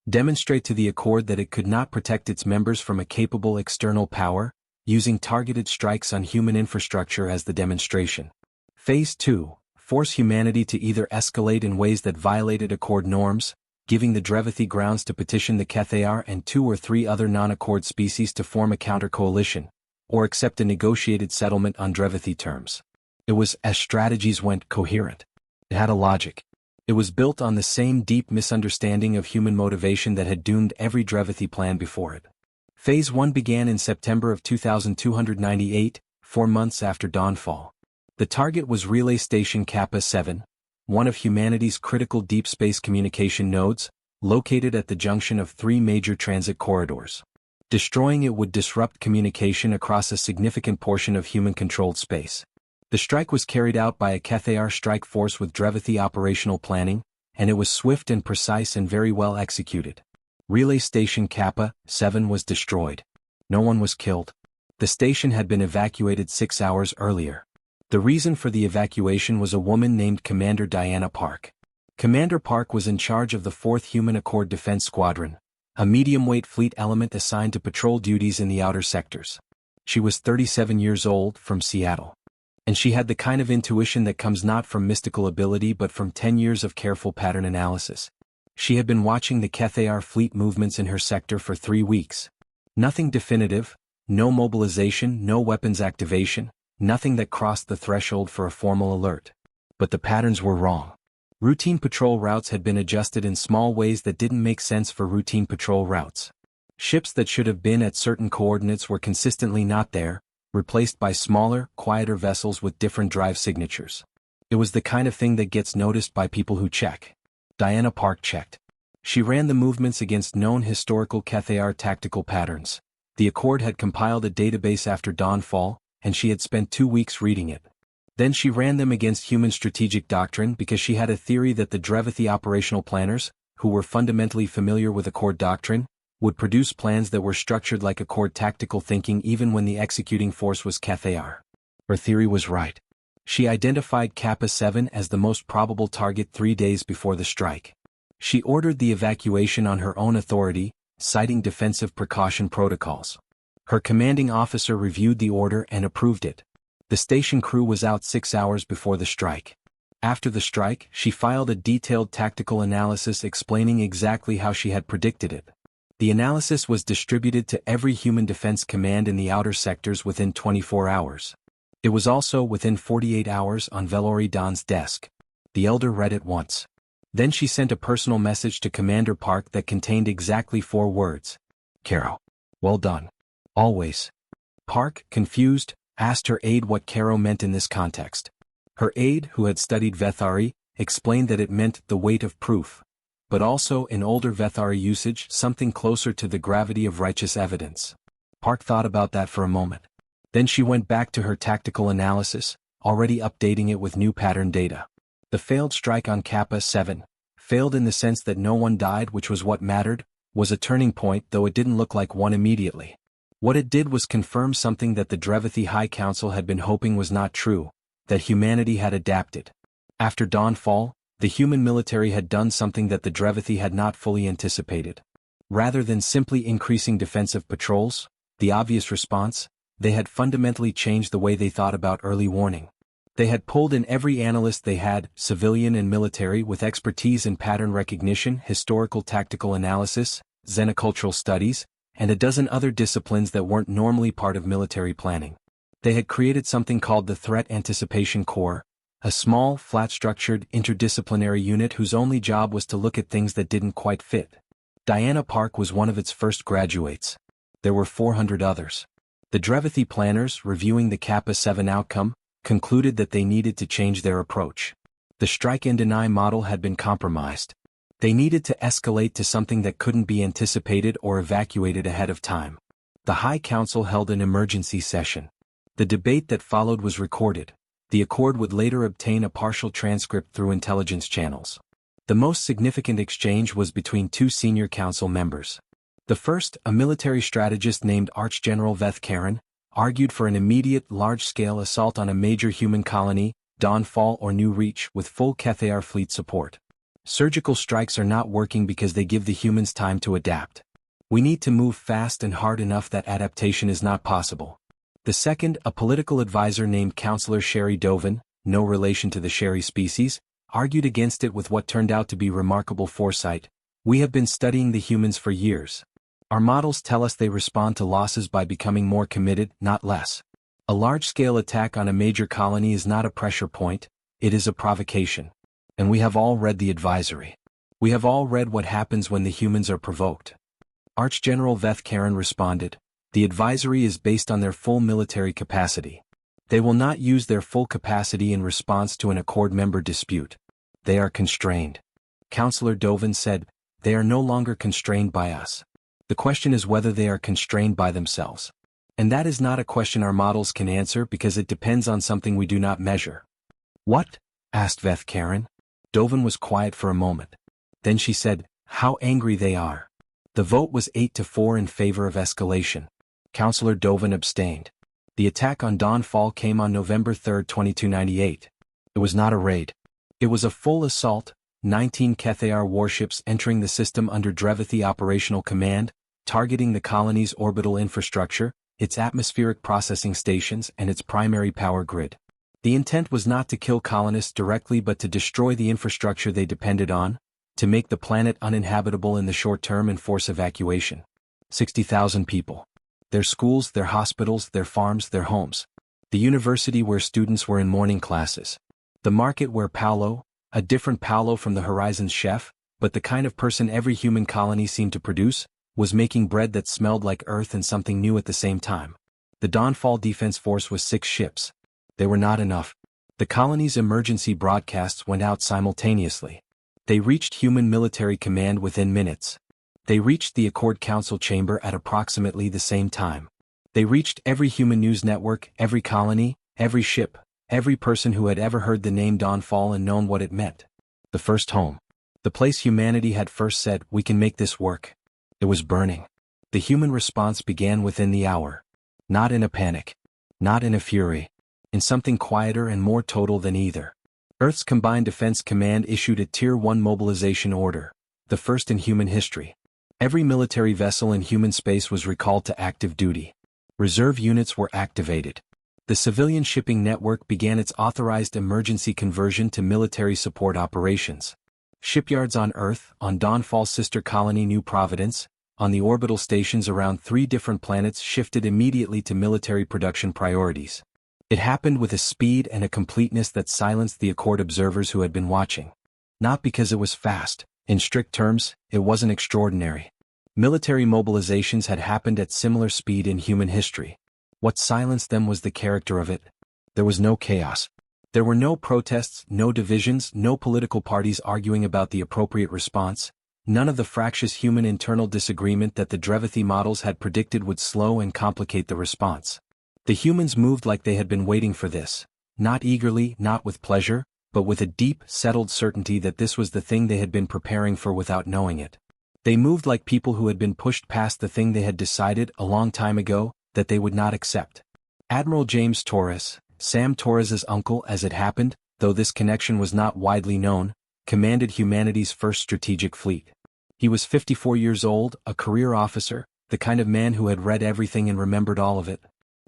Demonstrate to the Accord that it could not protect its members from a capable external power, using targeted strikes on human infrastructure as the demonstration. Phase 2. Force humanity to either escalate in ways that violated Accord norms, giving the Drevathy grounds to petition the Cathayar and 2 or 3 other non-Accord species to form a counter-coalition, or accept a negotiated settlement on Drevathy terms. It was, as strategies went, coherent. It had a logic. It was built on the same deep misunderstanding of human motivation that had doomed every Drevathy plan before it. Phase 1 began in September of 2298, 4 months after Dawnfall. The target was Relay Station Kappa 7, one of humanity's critical deep space communication nodes, located at the junction of 3 major transit corridors. Destroying it would disrupt communication across a significant portion of human-controlled space. The strike was carried out by a Cathayar strike force with Drevathy operational planning, and it was swift and precise and very well executed. Relay Station Kappa 7 was destroyed. No one was killed. The station had been evacuated 6 hours earlier. The reason for the evacuation was a woman named Commander Diana Park. Commander Park was in charge of the 4th Human Accord Defense Squadron, a medium-weight fleet element assigned to patrol duties in the outer sectors. She was 37 years old, from Seattle. And she had the kind of intuition that comes not from mystical ability but from 10 years of careful pattern analysis. She had been watching the Vthari fleet movements in her sector for 3 weeks. Nothing definitive, no mobilization, no weapons activation, nothing that crossed the threshold for a formal alert. But the patterns were wrong. Routine patrol routes had been adjusted in small ways that didn't make sense for routine patrol routes. Ships that should have been at certain coordinates were consistently not there, replaced by smaller, quieter vessels with different drive signatures. It was the kind of thing that gets noticed by people who check. Diana Park checked. She ran the movements against known historical Vthari tactical patterns. The Accord had compiled a database after Dawnfall, and she had spent 2 weeks reading it. Then she ran them against human strategic doctrine because she had a theory that the Drevathy operational planners, who were fundamentally familiar with Accord doctrine, would produce plans that were structured like Accord tactical thinking even when the executing force was Vthari. Her theory was right. She identified Kappa 7 as the most probable target 3 days before the strike. She ordered the evacuation on her own authority, citing defensive precaution protocols. Her commanding officer reviewed the order and approved it. The station crew was out 6 hours before the strike. After the strike, she filed a detailed tactical analysis explaining exactly how she had predicted it. The analysis was distributed to every human defense command in the outer sectors within 24 hours. It was also within 48 hours on Vthari Dawn's desk. The elder read it once. Then she sent a personal message to Commander Park that contained exactly 4 words. "Caro. Well done. Always." Park, confused, asked her aide what Caro meant in this context. Her aide, who had studied Vthari, explained that it meant the weight of proof, but also in older Vthari usage something closer to the gravity of righteous evidence. Park thought about that for a moment. Then she went back to her tactical analysis, already updating it with new pattern data. The failed strike on Kappa 7, failed in the sense that no one died, which was what mattered, was a turning point, though it didn't look like one immediately. What it did was confirm something that the Drevathy High Council had been hoping was not true, that humanity had adapted. After Dawnfall, the human military had done something that the Drevathy had not fully anticipated. Rather than simply increasing defensive patrols, the obvious response, they had fundamentally changed the way they thought about early warning. They had pulled in every analyst they had, civilian and military, with expertise in pattern recognition, historical tactical analysis, xenocultural studies, and a dozen other disciplines that weren't normally part of military planning. They had created something called the Threat Anticipation Corps, a small, flat-structured, interdisciplinary unit whose only job was to look at things that didn't quite fit. Diana Park was one of its first graduates. There were 400 others. The Drevathy planners, reviewing the Kappa 7 outcome, concluded that they needed to change their approach. The strike and deny model had been compromised. They needed to escalate to something that couldn't be anticipated or evacuated ahead of time. The High Council held an emergency session. The debate that followed was recorded. The Accord would later obtain a partial transcript through intelligence channels. The most significant exchange was between 2 senior council members. The first, a military strategist named Archgeneral Vthari, argued for an immediate, large-scale assault on a major human colony, Dawnfall or New Reach, with full Vthari fleet support. Surgical strikes are not working because they give the humans time to adapt. We need to move fast and hard enough that adaptation is not possible. The second, a political advisor named Counselor Sherry Dovan, no relation to the Sherry species, argued against it with what turned out to be remarkable foresight. "We have been studying the humans for years. Our models tell us they respond to losses by becoming more committed, not less. A large-scale attack on a major colony is not a pressure point, it is a provocation. And we have all read the advisory. We have all read what happens when the humans are provoked." Archgeneral Vthari responded, "The advisory is based on their full military capacity. They will not use their full capacity in response to an Accord member dispute. They are constrained." Counselor Dovan said, "They are no longer constrained by us. The question is whether they are constrained by themselves. And that is not a question our models can answer because it depends on something we do not measure." "What?" asked Vthari. Dovan was quiet for a moment. Then she said, "How angry they are." The vote was 8-4 in favor of escalation. Counselor Dovan abstained. The attack on Dawnfall came on November 3, 2298. It was not a raid. It was a full assault, 19 Vthari warships entering the system under Drevathy operational command, targeting the colony's orbital infrastructure, its atmospheric processing stations and its primary power grid. The intent was not to kill colonists directly but to destroy the infrastructure they depended on, to make the planet uninhabitable in the short term and force evacuation. 60,000 people. Their schools, their hospitals, their farms, their homes. The university where students were in morning classes. The market where Paolo, a different Paolo from the Horizon's chef, but the kind of person every human colony seemed to produce, was making bread that smelled like earth and something new at the same time. The Dawnfall Defense Force was 6 ships. They were not enough. The colony's emergency broadcasts went out simultaneously. They reached human military command within minutes. They reached the Accord Council chamber at approximately the same time. They reached every human news network, every colony, every ship, every person who had ever heard the name Dawnfall and known what it meant. The first home. The place humanity had first said, "We can make this work." It was burning. The human response began within the hour. Not in a panic. Not in a fury. In something quieter and more total than either. Earth's Combined Defense Command issued a Tier 1 mobilization order, the first in human history. Every military vessel in human space was recalled to active duty. Reserve units were activated. The civilian shipping network began its authorized emergency conversion to military support operations. Shipyards on Earth, on Dawnfall's sister colony New Providence, on the orbital stations around 3 different planets shifted immediately to military production priorities. It happened with a speed and a completeness that silenced the Accord observers who had been watching. Not because it was fast. In strict terms, it wasn't extraordinary. Military mobilizations had happened at similar speed in human history. What silenced them was the character of it. There was no chaos. There were no protests, no divisions, no political parties arguing about the appropriate response, none of the fractious human internal disagreement that the Drevathy models had predicted would slow and complicate the response. The humans moved like they had been waiting for this, not eagerly, not with pleasure, but with a deep, settled certainty that this was the thing they had been preparing for without knowing it. They moved like people who had been pushed past the thing they had decided, a long time ago, that they would not accept. Admiral James Torres, Sam Torres's uncle as it happened, though this connection was not widely known, commanded humanity's first strategic fleet. He was 54 years old, a career officer, the kind of man who had read everything and remembered all of it.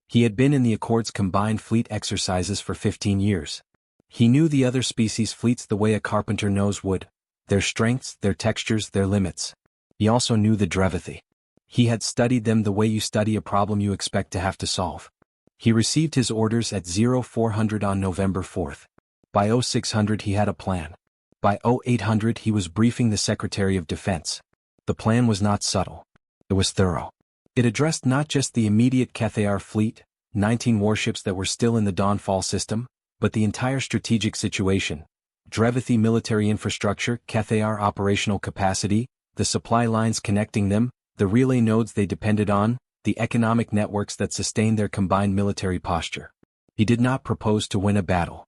He had been in the Accord's combined fleet exercises for 15 years. He knew the other species' fleets the way a carpenter knows wood, their strengths, their textures, their limits. He also knew the Drevathy. He had studied them the way you study a problem you expect to have to solve. He received his orders at 0400 on November 4th. By 0600 he had a plan. By 0800 he was briefing the Secretary of Defense. The plan was not subtle. It was thorough. It addressed not just the immediate Vthari fleet, 19 warships that were still in the Dawnfall system, but the entire strategic situation. Drevathy military infrastructure, Vthari operational capacity, the supply lines connecting them, the relay nodes they depended on, the economic networks that sustained their combined military posture. He did not propose to win a battle.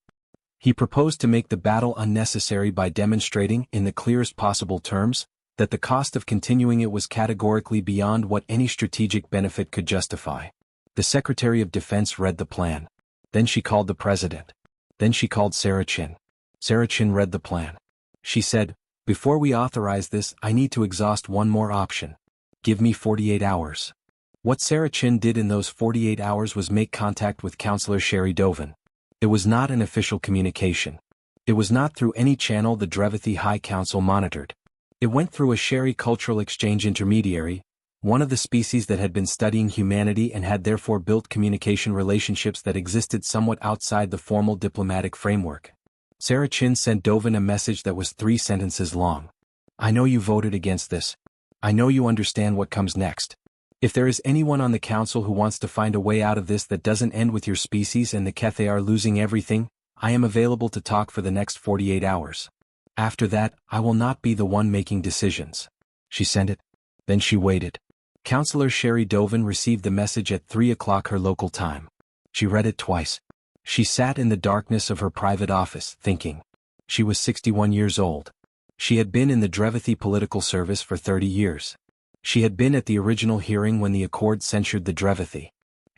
He proposed to make the battle unnecessary by demonstrating, in the clearest possible terms, that the cost of continuing it was categorically beyond what any strategic benefit could justify. The Secretary of Defense read the plan. Then she called the President. Then she called Sarah Chin. Sarah Chin read the plan. She said, "Before we authorize this, I need to exhaust one more option. Give me 48 hours. What Sarah Chin did in those 48 hours was make contact with Counselor Sherry Dovan. It was not an official communication. It was not through any channel the Drevathy High Council monitored. It went through a Sherry cultural exchange intermediary, one of the species that had been studying humanity and had therefore built communication relationships that existed somewhat outside the formal diplomatic framework. Sarah Chin sent Dovan a message that was 3 sentences long. "I know you voted against this. I know you understand what comes next. If there is anyone on the council who wants to find a way out of this that doesn't end with your species and the Vthari losing everything, I am available to talk for the next 48 hours. After that, I will not be the one making decisions." She sent it. Then she waited. Counselor Sherry Dovan received the message at 3 o'clock her local time. She read it twice. She sat in the darkness of her private office, thinking. She was 61 years old. She had been in the Drevathy political service for 30 years. She had been at the original hearing when the Accord censured the Drevathy.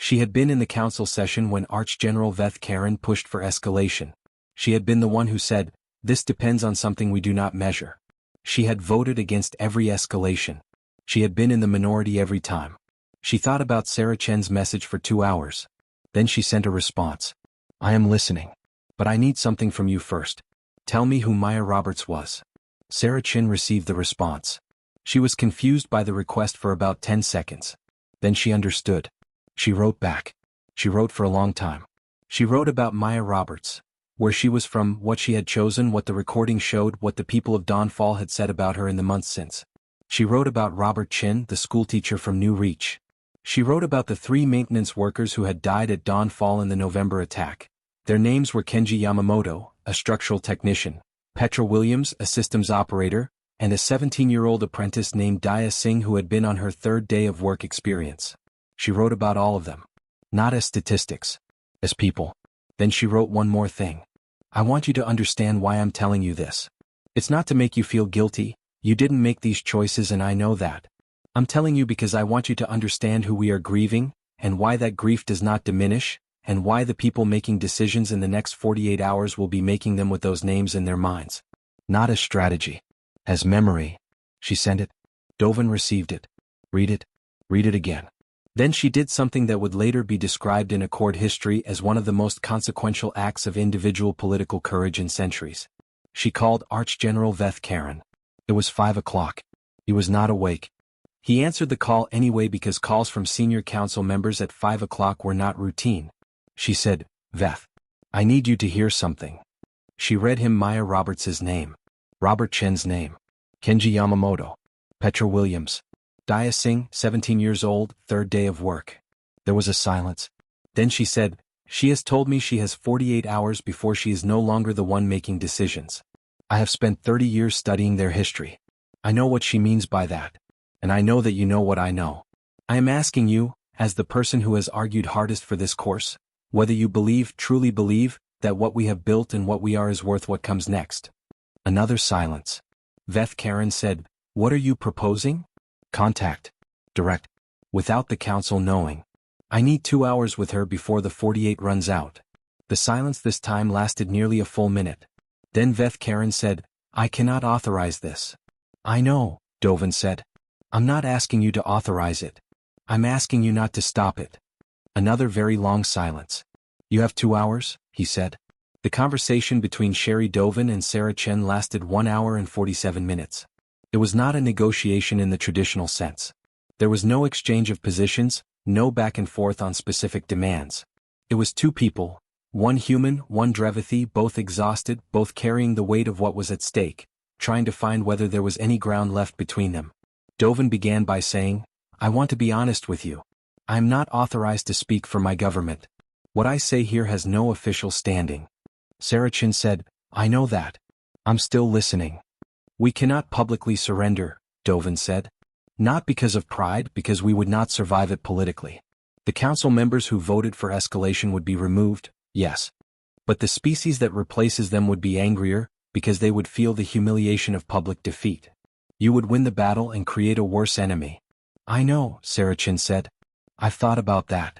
She had been in the council session when Archgeneral Vthari pushed for escalation. She had been the one who said, "This depends on something we do not measure." She had voted against every escalation. She had been in the minority every time. She thought about Sarah Chen's message for 2 hours. Then she sent a response. "I am listening. But I need something from you first. Tell me who Maya Roberts was." Sarah Chen received the response. She was confused by the request for about 10 seconds. Then she understood. She wrote back. She wrote for a long time. She wrote about Maya Roberts, where she was from, what she had chosen, what the recording showed, what the people of Dawnfall had said about her in the months since. She wrote about Robert Chin, the schoolteacher from New Reach. She wrote about the 3 maintenance workers who had died at Dawnfall in the November attack. Their names were Kenji Yamamoto, a structural technician, Petra Williams, a systems operator, and a 17-year-old apprentice named Daya Singh who had been on her 3rd day of work experience. She wrote about all of them. Not as statistics. As people. Then she wrote one more thing. "I want you to understand why I'm telling you this. It's not to make you feel guilty. You didn't make these choices and I know that. I'm telling you because I want you to understand who we are grieving, and why that grief does not diminish, and why the people making decisions in the next 48 hours will be making them with those names in their minds. Not as strategy. As memory." She sent it. Dovan received it. Read it. Read it again. Then she did something that would later be described in Accord history as one of the most consequential acts of individual political courage in centuries. She called Archgeneral Vthari. It was 5 o'clock. He was not awake. He answered the call anyway because calls from senior council members at 5 o'clock were not routine. She said, "Veth, I need you to hear something." She read him Maya Roberts' name. Robert Chen's name. Kenji Yamamoto. Petra Williams. Daya Singh, 17 years old, 3rd day of work. There was a silence. Then she said, "She has told me she has 48 hours before she is no longer the one making decisions. I have spent 30 years studying their history. I know what she means by that. And I know that you know what I know. I am asking you, as the person who has argued hardest for this course, whether you believe, truly believe, that what we have built and what we are is worth what comes next." Another silence. Vthari said, "What are you proposing?" "Contact. Direct. Without the council knowing. I need 2 hours with her before the 48 runs out." The silence this time lasted nearly a full minute. Then Vthari said, "I cannot authorize this." "I know," Dovan said. "I'm not asking you to authorize it. I'm asking you not to stop it." Another very long silence. "You have 2 hours," he said. The conversation between Sherry Dovan and Sarah Chen lasted 1 hour and 47 minutes. It was not a negotiation in the traditional sense. There was no exchange of positions, no back and forth on specific demands. It was 2 people, one human, one Drevathy, both exhausted, both carrying the weight of what was at stake, trying to find whether there was any ground left between them. Dovan began by saying, "I want to be honest with you. I am not authorized to speak for my government. What I say here has no official standing." Sarah Chen said, "I know that. I'm still listening." "We cannot publicly surrender," Dovan said. "Not because of pride, because we would not survive it politically. The council members who voted for escalation would be removed, yes. But the species that replaces them would be angrier, because they would feel the humiliation of public defeat. You would win the battle and create a worse enemy." "I know," Sarah Chen said. "I've thought about that."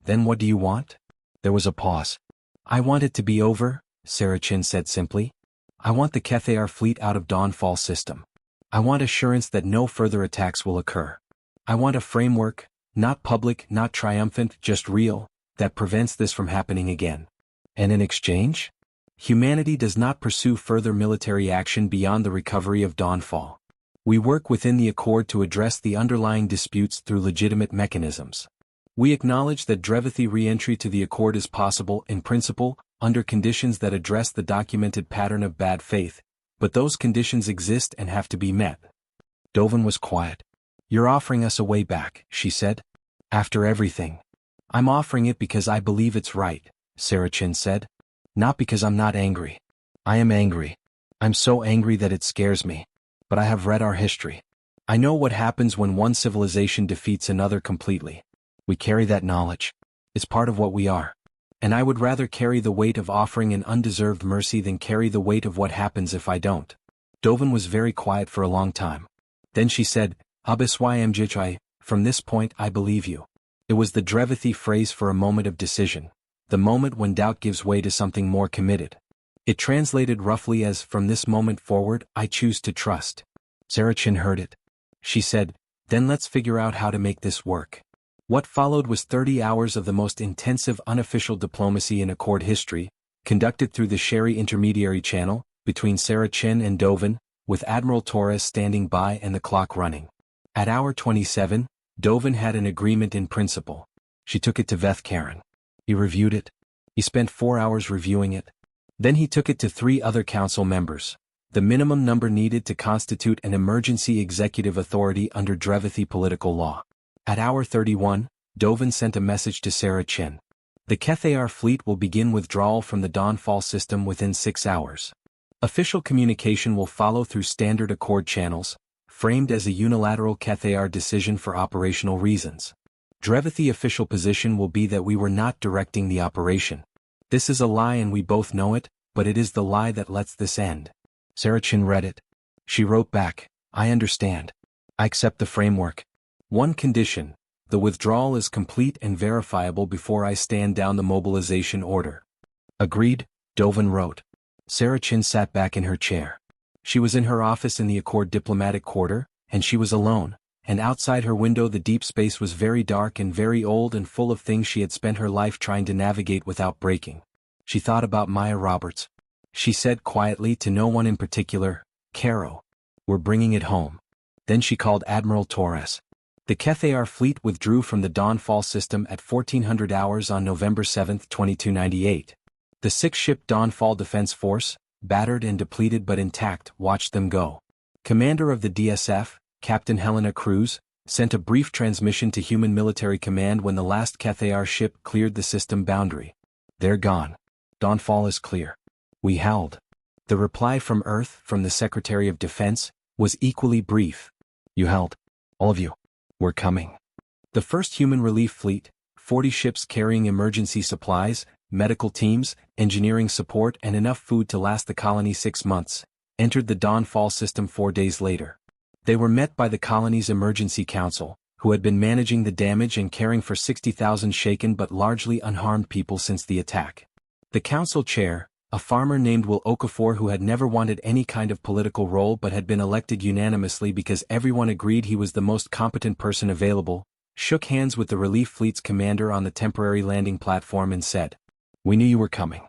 "Then what do you want?" There was a pause. "I want it to be over," Sarah Chen said simply. "I want the Vthari fleet out of Dawnfall system. I want assurance that no further attacks will occur. I want a framework, not public, not triumphant, just real, that prevents this from happening again." "And in exchange?" "Humanity does not pursue further military action beyond the recovery of Dawnfall. We work within the Accord to address the underlying disputes through legitimate mechanisms. We acknowledge that Drevathy re-entry to the Accord is possible in principle, under conditions that address the documented pattern of bad faith, but those conditions exist and have to be met." Dovan was quiet. "You're offering us a way back," she said. "After everything." "I'm offering it because I believe it's right," Sarah Chen said. "Not because I'm not angry. I am angry. I'm so angry that it scares me. But I have read our history. I know what happens when one civilization defeats another completely. We carry that knowledge. It's part of what we are. And I would rather carry the weight of offering an undeserved mercy than carry the weight of what happens if I don't." Dovan was very quiet for a long time. Then she said, "HFY, from this point I believe you. It was the Drevathy phrase for a moment of decision, the moment when doubt gives way to something more committed. It translated roughly as, "From this moment forward, I choose to trust." Sarachin heard it. She said, "Then let's figure out how to make this work." What followed was 30 hours of the most intensive unofficial diplomacy in Accord history, conducted through the Sherry Intermediary Channel, between Sarachin and Dovan, with Admiral Torres standing by and the clock running. At hour 27, Dovan had an agreement in principle. She took it to Vthari. He reviewed it. He spent 4 hours reviewing it. Then he took it to 3 other council members, the minimum number needed to constitute an emergency executive authority under Drevathy political law. At hour 31, Dovan sent a message to Sarachin. The HFY fleet will begin withdrawal from the Dawnfall system within 6 hours. Official communication will follow through standard Accord channels, framed as a unilateral HFY decision for operational reasons. Drevathy official position will be that we were not directing the operation. This is a lie and we both know it, but it is the lie that lets this end. Sarachin read it. She wrote back, "I understand. I accept the framework. One condition, the withdrawal is complete and verifiable before I stand down the mobilization order." Agreed, Dovan wrote. Sarachin sat back in her chair. She was in her office in the Accord diplomatic quarter, and she was alone, and outside her window the deep space was very dark and very old and full of things she had spent her life trying to navigate without breaking. She thought about Maya Roberts. She said quietly to no one in particular, "Caro, we're bringing it home." Then she called Admiral Torres. The HFY fleet withdrew from the Dawnfall system at 1400 hours on November 7, 2298. The 6-ship Dawnfall Defense Force, battered and depleted but intact, watched them go. Commander of the DSF, Captain Helena Cruz, sent a brief transmission to Human Military Command when the last HFY ship cleared the system boundary. "They're gone. Dawnfall is clear." We held. The reply from Earth, from the Secretary of Defense, was equally brief. "You held. All of you. We're coming." The first human relief fleet, 40 ships carrying emergency supplies, medical teams, engineering support and enough food to last the colony 6 months, entered the Dawnfall system 4 days later. They were met by the colony's emergency council, who had been managing the damage and caring for 60,000 shaken but largely unharmed people since the attack. The council chair, a farmer named Will Okafor who had never wanted any kind of political role but had been elected unanimously because everyone agreed he was the most competent person available, shook hands with the relief fleet's commander on the temporary landing platform and said, "We knew you were coming.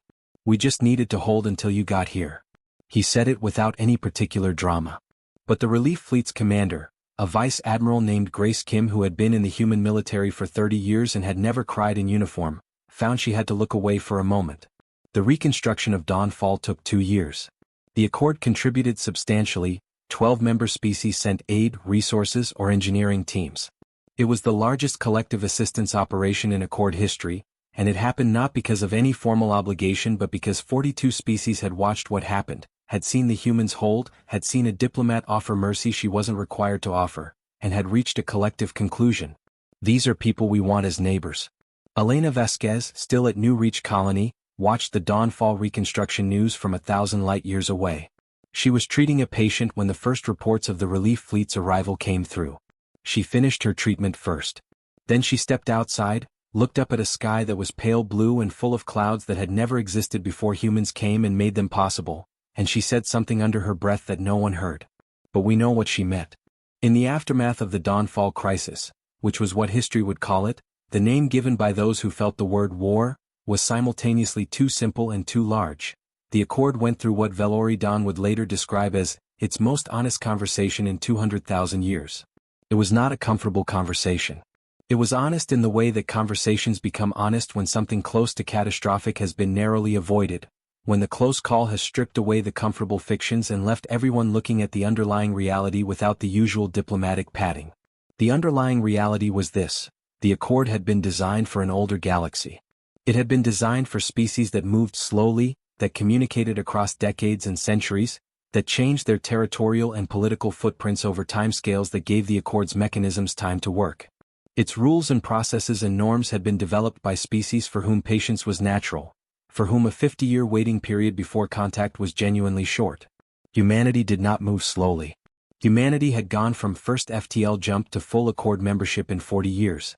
We just needed to hold until you got here." He said it without any particular drama. But the relief fleet's commander, a vice admiral named Grace Kim who had been in the human military for 30 years and had never cried in uniform, found she had to look away for a moment. The reconstruction of Dawnfall took 2 years. The Accord contributed substantially, 12 member species sent aid, resources or engineering teams. It was the largest collective assistance operation in Accord history, and it happened not because of any formal obligation but because 42 species had watched what happened, had seen the humans hold, had seen a diplomat offer mercy she wasn't required to offer, and had reached a collective conclusion. These are people we want as neighbors. Elena Vasquez, still at New Reach Colony, watched the Dawnfall reconstruction news from 1,000 light-years away. She was treating a patient when the first reports of the relief fleet's arrival came through. She finished her treatment first. Then she stepped outside, looked up at a sky that was pale blue and full of clouds that had never existed before humans came and made them possible, and she said something under her breath that no one heard. But we know what she meant. In the aftermath of the Dawnfall crisis, which was what history would call it, the name given by those who felt the word war was simultaneously too simple and too large. The Accord went through what Vthari Dawn would later describe as its most honest conversation in 200,000 years. It was not a comfortable conversation. It was honest in the way that conversations become honest when something close to catastrophic has been narrowly avoided, when the close call has stripped away the comfortable fictions and left everyone looking at the underlying reality without the usual diplomatic padding. The underlying reality was this: the Accord had been designed for an older galaxy. It had been designed for species that moved slowly, that communicated across decades and centuries, that changed their territorial and political footprints over timescales that gave the Accord's mechanisms time to work. Its rules and processes and norms had been developed by species for whom patience was natural, for whom a 50-year waiting period before contact was genuinely short. Humanity did not move slowly. Humanity had gone from first FTL jump to full Accord membership in 40 years.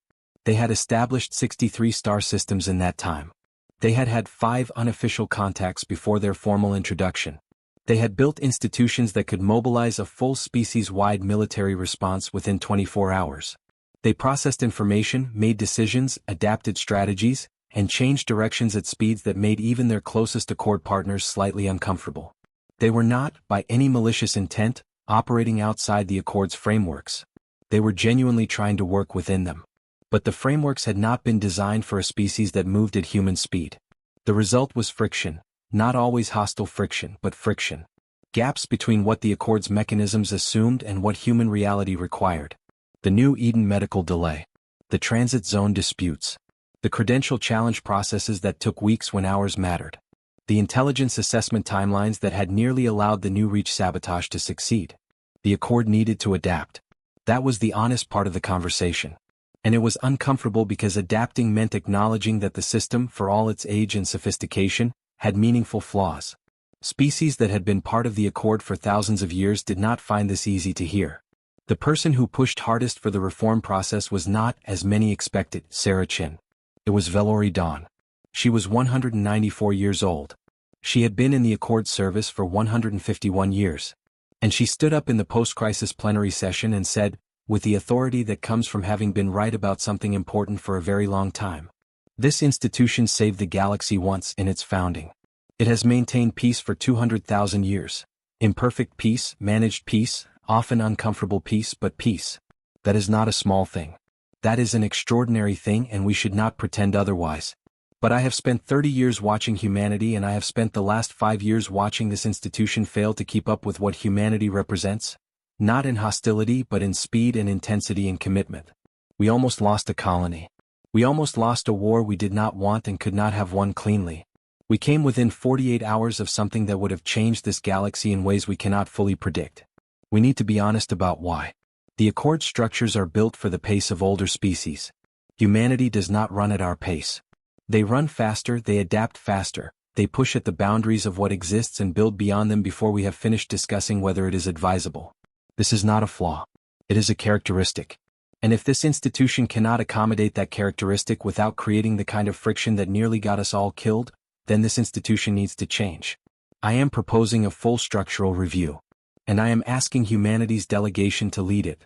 They had established 63 star systems in that time. They had had 5 unofficial contacts before their formal introduction. They had built institutions that could mobilize a full species-wide military response within 24 hours. They processed information, made decisions, adapted strategies, and changed directions at speeds that made even their closest Accord partners slightly uncomfortable. They were not, by any malicious intent, operating outside the Accord's frameworks. They were genuinely trying to work within them. But the frameworks had not been designed for a species that moved at human speed. The result was friction, not always hostile friction, but friction. Gaps between what the Accord's mechanisms assumed and what human reality required. The New Eden medical delay. The transit zone disputes. The credential challenge processes that took weeks when hours mattered. The intelligence assessment timelines that had nearly allowed the New Reach sabotage to succeed. The Accord needed to adapt. That was the honest part of the conversation. And it was uncomfortable because adapting meant acknowledging that the system, for all its age and sophistication, had meaningful flaws. Species that had been part of the Accord for thousands of years did not find this easy to hear. The person who pushed hardest for the reform process was not, as many expected, Sarah Chin. It was Vthari Dawn. She was 194 years old. She had been in the Accord service for 151 years. And she stood up in the post-crisis plenary session and said, with the authority that comes from having been right about something important for a very long time, this institution saved the galaxy once in its founding. It has maintained peace for 200,000 years. Imperfect peace, managed peace, often uncomfortable peace, but peace. That is not a small thing. That is an extraordinary thing, and we should not pretend otherwise. But I have spent 30 years watching humanity, and I have spent the last 5 years watching this institution fail to keep up with what humanity represents. Not in hostility, but in speed and intensity and commitment. We almost lost a colony. We almost lost a war we did not want and could not have won cleanly. We came within 48 hours of something that would have changed this galaxy in ways we cannot fully predict. We need to be honest about why. The Accord structures are built for the pace of older species. Humanity does not run at our pace. They run faster, they adapt faster, they push at the boundaries of what exists and build beyond them before we have finished discussing whether it is advisable. This is not a flaw. It is a characteristic. And if this institution cannot accommodate that characteristic without creating the kind of friction that nearly got us all killed, then this institution needs to change. I am proposing a full structural review. And I am asking humanity's delegation to lead it.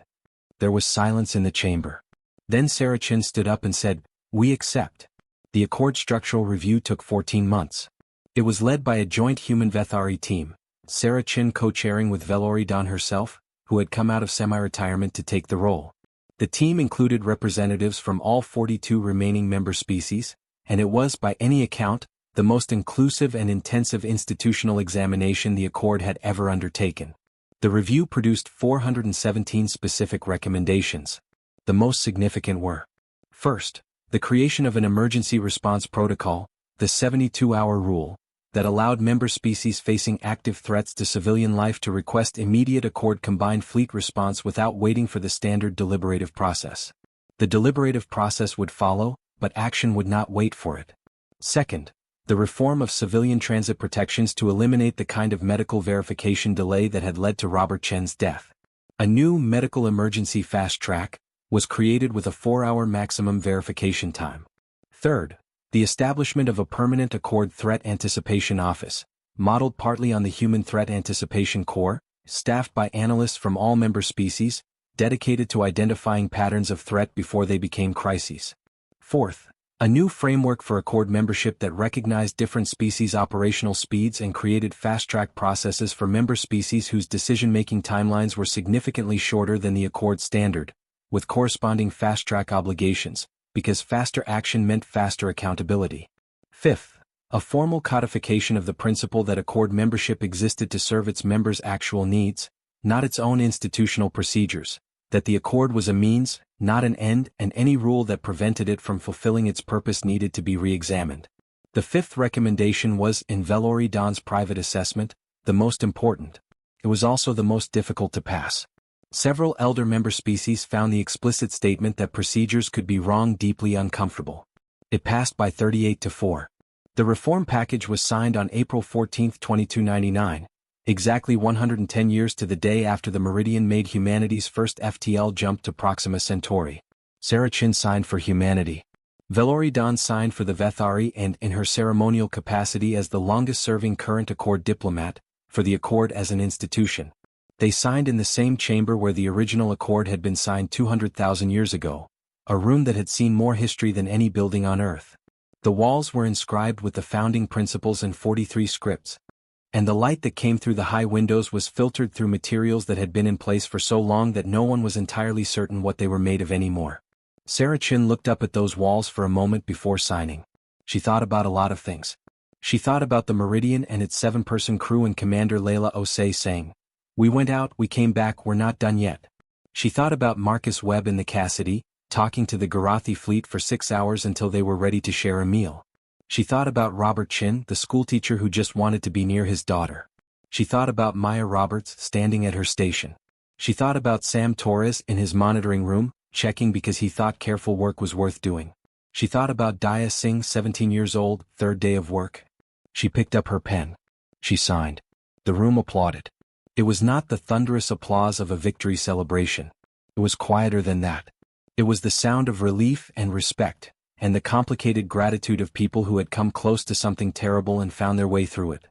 There was silence in the chamber. Then Sarah Chin stood up and said, "We accept." The Accord structural review took 14 months. It was led by a joint human Vthari team, Sarah Chin co-chairing with Vthari Dawn herself, who had come out of semi-retirement to take the role. The team included representatives from all 42 remaining member species, and it was, by any account, the most inclusive and intensive institutional examination the Accord had ever undertaken. The review produced 417 specific recommendations. The most significant were: first, the creation of an emergency response protocol, the 72-hour rule, that allowed member species facing active threats to civilian life to request immediate Accord combined fleet response without waiting for the standard deliberative process. The deliberative process would follow, but action would not wait for it. Second, the reform of civilian transit protections to eliminate the kind of medical verification delay that had led to Robert Chen's death. A new medical emergency fast track was created with a 4-hour maximum verification time. Third, the establishment of a permanent Accord Threat Anticipation Office, modeled partly on the Human Threat Anticipation Corps, staffed by analysts from all member species, dedicated to identifying patterns of threat before they became crises. Fourth, a new framework for Accord membership that recognized different species' operational speeds and created fast-track processes for member species whose decision-making timelines were significantly shorter than the Accord standard, with corresponding fast-track obligations, because faster action meant faster accountability. Fifth, a formal codification of the principle that Accord membership existed to serve its members' actual needs, not its own institutional procedures, that the Accord was a means, not an end, and any rule that prevented it from fulfilling its purpose needed to be re-examined. The fifth recommendation was, in Vthari Dawn's private assessment, the most important. It was also the most difficult to pass. Several elder member species found the explicit statement that procedures could be wrong deeply uncomfortable. It passed by 38-4. The reform package was signed on April 14, 2299, exactly 110 years to the day after the Meridian made humanity's first FTL jump to Proxima Centauri. Sarachin signed for humanity. Vthari Dawn signed for the Vthari and, in her ceremonial capacity as the longest-serving current Accord diplomat, for the Accord as an institution. They signed in the same chamber where the original Accord had been signed 200,000 years ago, a room that had seen more history than any building on Earth. The walls were inscribed with the founding principles and 43 scripts, and the light that came through the high windows was filtered through materials that had been in place for so long that no one was entirely certain what they were made of anymore. Sarachin looked up at those walls for a moment before signing. She thought about a lot of things. She thought about the Meridian and its 7-person crew and Commander Layla Osei saying, "We went out, we came back, we're not done yet." She thought about Marcus Webb and the Cassidy, talking to the Drevathy fleet for 6 hours until they were ready to share a meal. She thought about Robert Chin, the schoolteacher who just wanted to be near his daughter. She thought about Maya Roberts standing at her station. She thought about Sam Torres in his monitoring room, checking because he thought careful work was worth doing. She thought about Daya Singh, 17 years old, third day of work. She picked up her pen. She signed. The room applauded. It was not the thunderous applause of a victory celebration. It was quieter than that. It was the sound of relief and respect, and the complicated gratitude of people who had come close to something terrible and found their way through it.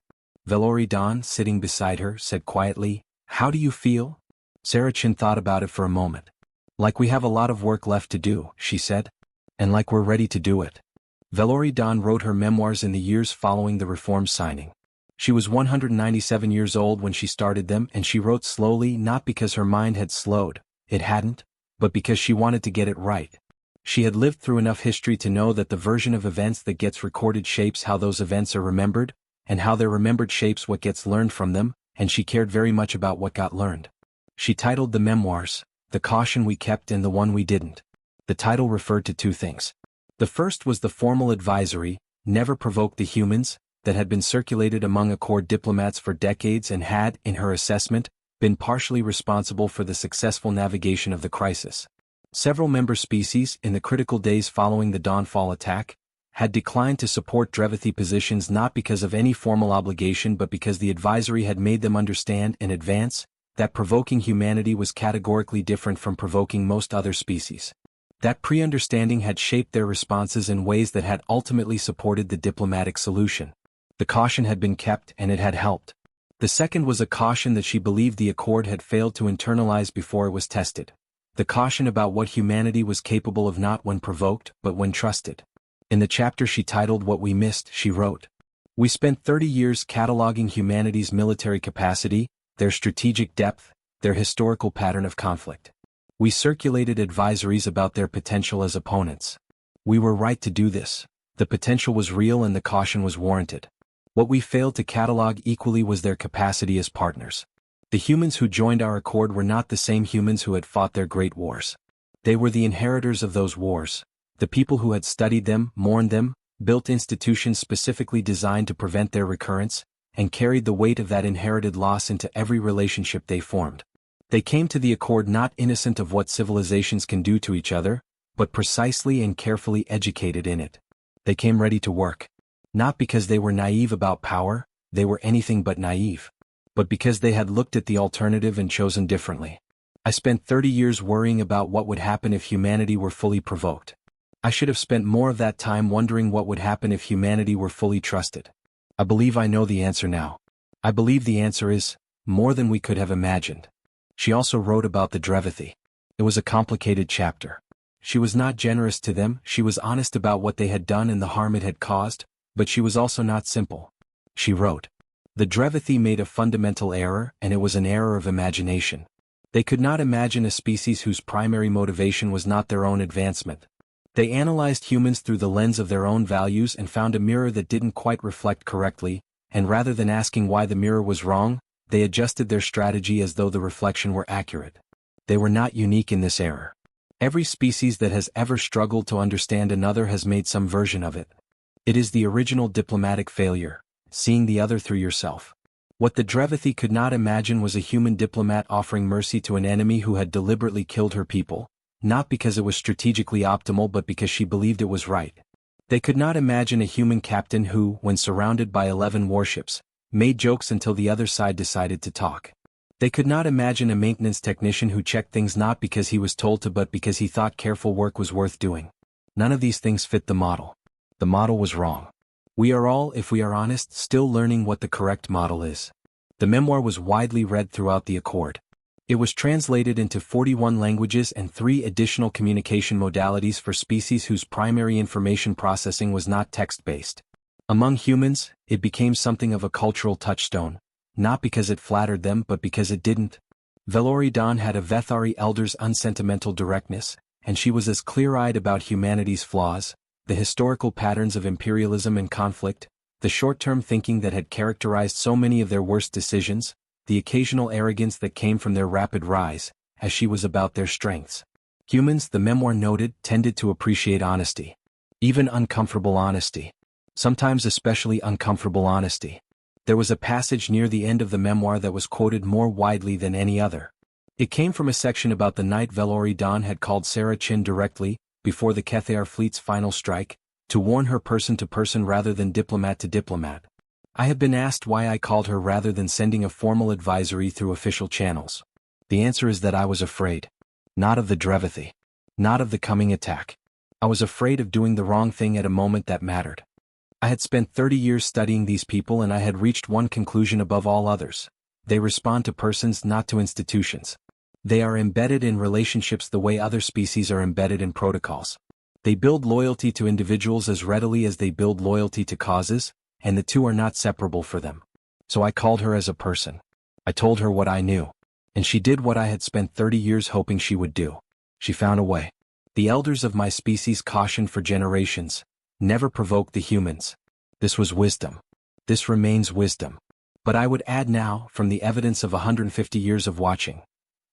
Vthari Dawn, sitting beside her, said quietly, "How do you feel?" Sarachin thought about it for a moment. "Like we have a lot of work left to do," she said. "And like we're ready to do it." Vthari Dawn wrote her memoirs in the years following the reform signing. She was 197 years old when she started them, and she wrote slowly not because her mind had slowed, it hadn't, but because she wanted to get it right. She had lived through enough history to know that the version of events that gets recorded shapes how those events are remembered, and how they're remembered shapes what gets learned from them, and she cared very much about what got learned. She titled the memoirs, "The Caution We Kept and the One We Didn't." The title referred to two things. The first was the formal advisory, "Never Provoke the Humans," that had been circulated among Accord diplomats for decades and had, in her assessment, been partially responsible for the successful navigation of the crisis. Several member species, in the critical days following the Dawnfall attack, had declined to support Drevathy positions not because of any formal obligation but because the advisory had made them understand in advance that provoking humanity was categorically different from provoking most other species. That pre-understanding had shaped their responses in ways that had ultimately supported the diplomatic solution. The caution had been kept and it had helped. The second was a caution that she believed the Accord had failed to internalize before it was tested. The caution about what humanity was capable of not when provoked, but when trusted. In the chapter she titled "What We Missed," she wrote, "We spent 30 years cataloging humanity's military capacity, their strategic depth, their historical pattern of conflict. We circulated advisories about their potential as opponents. We were right to do this. The potential was real and the caution was warranted. What we failed to catalog equally was their capacity as partners. The humans who joined our Accord were not the same humans who had fought their great wars. They were the inheritors of those wars, the people who had studied them, mourned them, built institutions specifically designed to prevent their recurrence, and carried the weight of that inherited loss into every relationship they formed. They came to the Accord not innocent of what civilizations can do to each other, but precisely and carefully educated in it. They came ready to work. Not because they were naive about power, they were anything but naive, but because they had looked at the alternative and chosen differently. I spent 30 years worrying about what would happen if humanity were fully provoked. I should have spent more of that time wondering what would happen if humanity were fully trusted. I believe I know the answer now. I believe the answer is, more than we could have imagined." She also wrote about the Drevathy. It was a complicated chapter. She was not generous to them, she was honest about what they had done and the harm it had caused, but she was also not simple. She wrote, "The Drevathy made a fundamental error, and it was an error of imagination. They could not imagine a species whose primary motivation was not their own advancement. They analyzed humans through the lens of their own values and found a mirror that didn't quite reflect correctly, and rather than asking why the mirror was wrong, they adjusted their strategy as though the reflection were accurate. They were not unique in this error. Every species that has ever struggled to understand another has made some version of it. It is the original diplomatic failure, seeing the other through yourself. What the Drevathy could not imagine was a human diplomat offering mercy to an enemy who had deliberately killed her people, not because it was strategically optimal but because she believed it was right. They could not imagine a human captain who, when surrounded by 11 warships, made jokes until the other side decided to talk. They could not imagine a maintenance technician who checked things not because he was told to but because he thought careful work was worth doing. None of these things fit the model. The model was wrong. We are all, if we are honest, still learning what the correct model is. The memoir was widely read throughout the Accord. It was translated into 41 languages and 3 additional communication modalities for species whose primary information processing was not text-based. Among humans, it became something of a cultural touchstone, not because it flattered them but because it didn't. Vthari Dawn had a Vthari elder's unsentimental directness, and she was as clear-eyed about humanity's flaws, the historical patterns of imperialism and conflict, the short-term thinking that had characterized so many of their worst decisions, the occasional arrogance that came from their rapid rise, as she was about their strengths. Humans, the memoir noted, tended to appreciate honesty. Even uncomfortable honesty. Sometimes especially uncomfortable honesty. There was a passage near the end of the memoir that was quoted more widely than any other. It came from a section about the night Vthari Dawn had called Sarah Chin directly, before the Kethar fleet's final strike, to warn her person to person rather than diplomat to diplomat. I have been asked why I called her rather than sending a formal advisory through official channels. The answer is that I was afraid. Not of the Drevathy. Not of the coming attack. I was afraid of doing the wrong thing at a moment that mattered. I had spent 30 years studying these people and I had reached one conclusion above all others. They respond to persons, not to institutions. They are embedded in relationships the way other species are embedded in protocols. They build loyalty to individuals as readily as they build loyalty to causes, and the two are not separable for them. So I called her as a person. I told her what I knew. And she did what I had spent 30 years hoping she would do. She found a way. The elders of my species cautioned for generations, never provoke the humans. This was wisdom. This remains wisdom. But I would add now, from the evidence of 150 years of watching,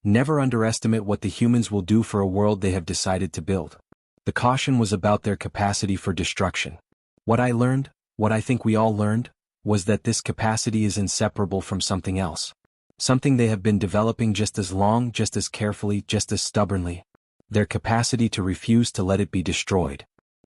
never underestimate what the humans will do for a world they have decided to build. The caution was about their capacity for destruction. What I learned, what I think we all learned, was that this capacity is inseparable from something else. Something they have been developing just as long, just as carefully, just as stubbornly. Their capacity to refuse to let it be destroyed.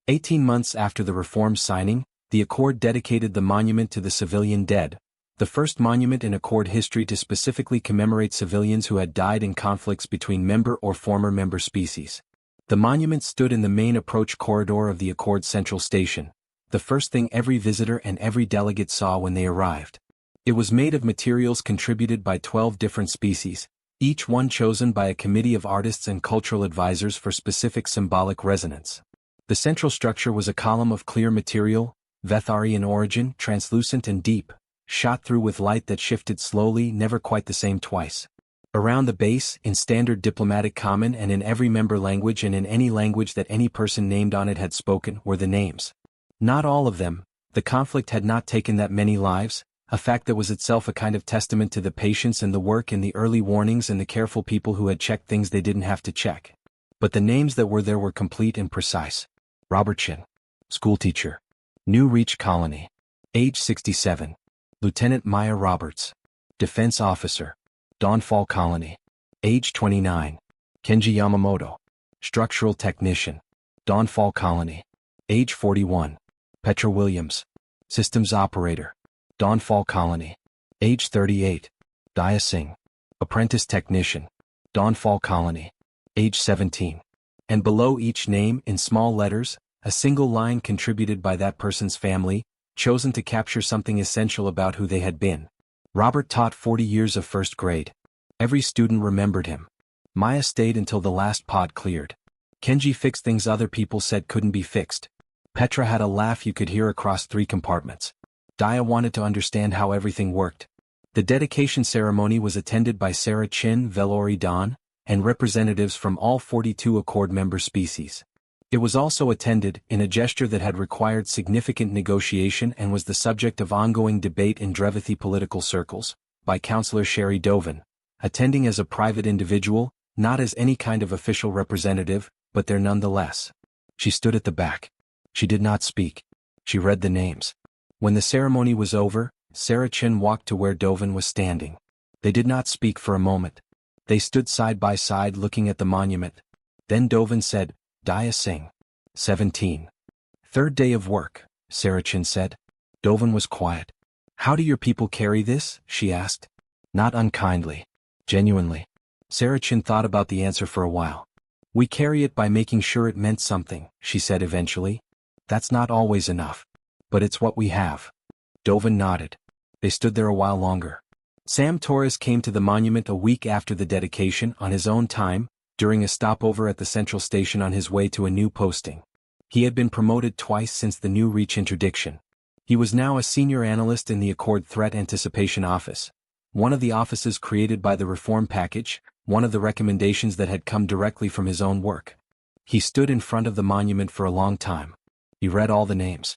18 months after the reform signing, the Accord dedicated the monument to the civilian dead, the first monument in Accord history to specifically commemorate civilians who had died in conflicts between member or former member species. The monument stood in the main approach corridor of the Accord Central Station, the first thing every visitor and every delegate saw when they arrived. It was made of materials contributed by 12 different species, each one chosen by a committee of artists and cultural advisors for specific symbolic resonance. The central structure was a column of clear material, Vthari in origin, translucent and deep, shot through with light that shifted slowly, never quite the same twice. Around the base, in standard diplomatic common and in every member language and in any language that any person named on it had spoken, were the names. Not all of them. The conflict had not taken that many lives, a fact that was itself a kind of testament to the patience and the work and the early warnings and the careful people who had checked things they didn't have to check. But the names that were there were complete and precise. Robert Chin. Schoolteacher. New Reach Colony. Age 67. Lieutenant Maya Roberts. Defense Officer. Dawnfall Colony. Age 29. Kenji Yamamoto. Structural Technician. Dawnfall Colony. Age 41. Petra Williams. Systems Operator. Dawnfall Colony. Age 38. Daya Singh. Apprentice Technician. Dawnfall Colony. Age 17. And below each name, in small letters, a single line contributed by that person's family, chosen to capture something essential about who they had been. Robert taught 40 years of first grade. Every student remembered him. Maya stayed until the last pod cleared. Kenji fixed things other people said couldn't be fixed. Petra had a laugh you could hear across 3 compartments. Daya wanted to understand how everything worked. The dedication ceremony was attended by Sarah Chin, Vthari Dawn, and representatives from all 42 Accord member species. It was also attended, in a gesture that had required significant negotiation and was the subject of ongoing debate in Drevathy political circles, by Councillor Sherry Dovan, attending as a private individual, not as any kind of official representative, but there nonetheless. She stood at the back. She did not speak. She read the names. When the ceremony was over, Sarah Chin walked to where Dovan was standing. They did not speak for a moment. They stood side by side looking at the monument. Then Dovan said, Daya Singh. 17. Third day of work, Sarah Chin said. Dovan was quiet. How do your people carry this? She asked. Not unkindly. Genuinely. Sarah Chin thought about the answer for a while. We carry it by making sure it meant something, she said eventually. That's not always enough. But it's what we have. Dovin nodded. They stood there a while longer. Sam Torres came to the monument a week after the dedication on his own time, during a stopover at the central station on his way to a new posting. He had been promoted twice since the new Reach interdiction. He was now a senior analyst in the Accord Threat Anticipation Office, one of the offices created by the reform package, one of the recommendations that had come directly from his own work. He stood in front of the monument for a long time. He read all the names.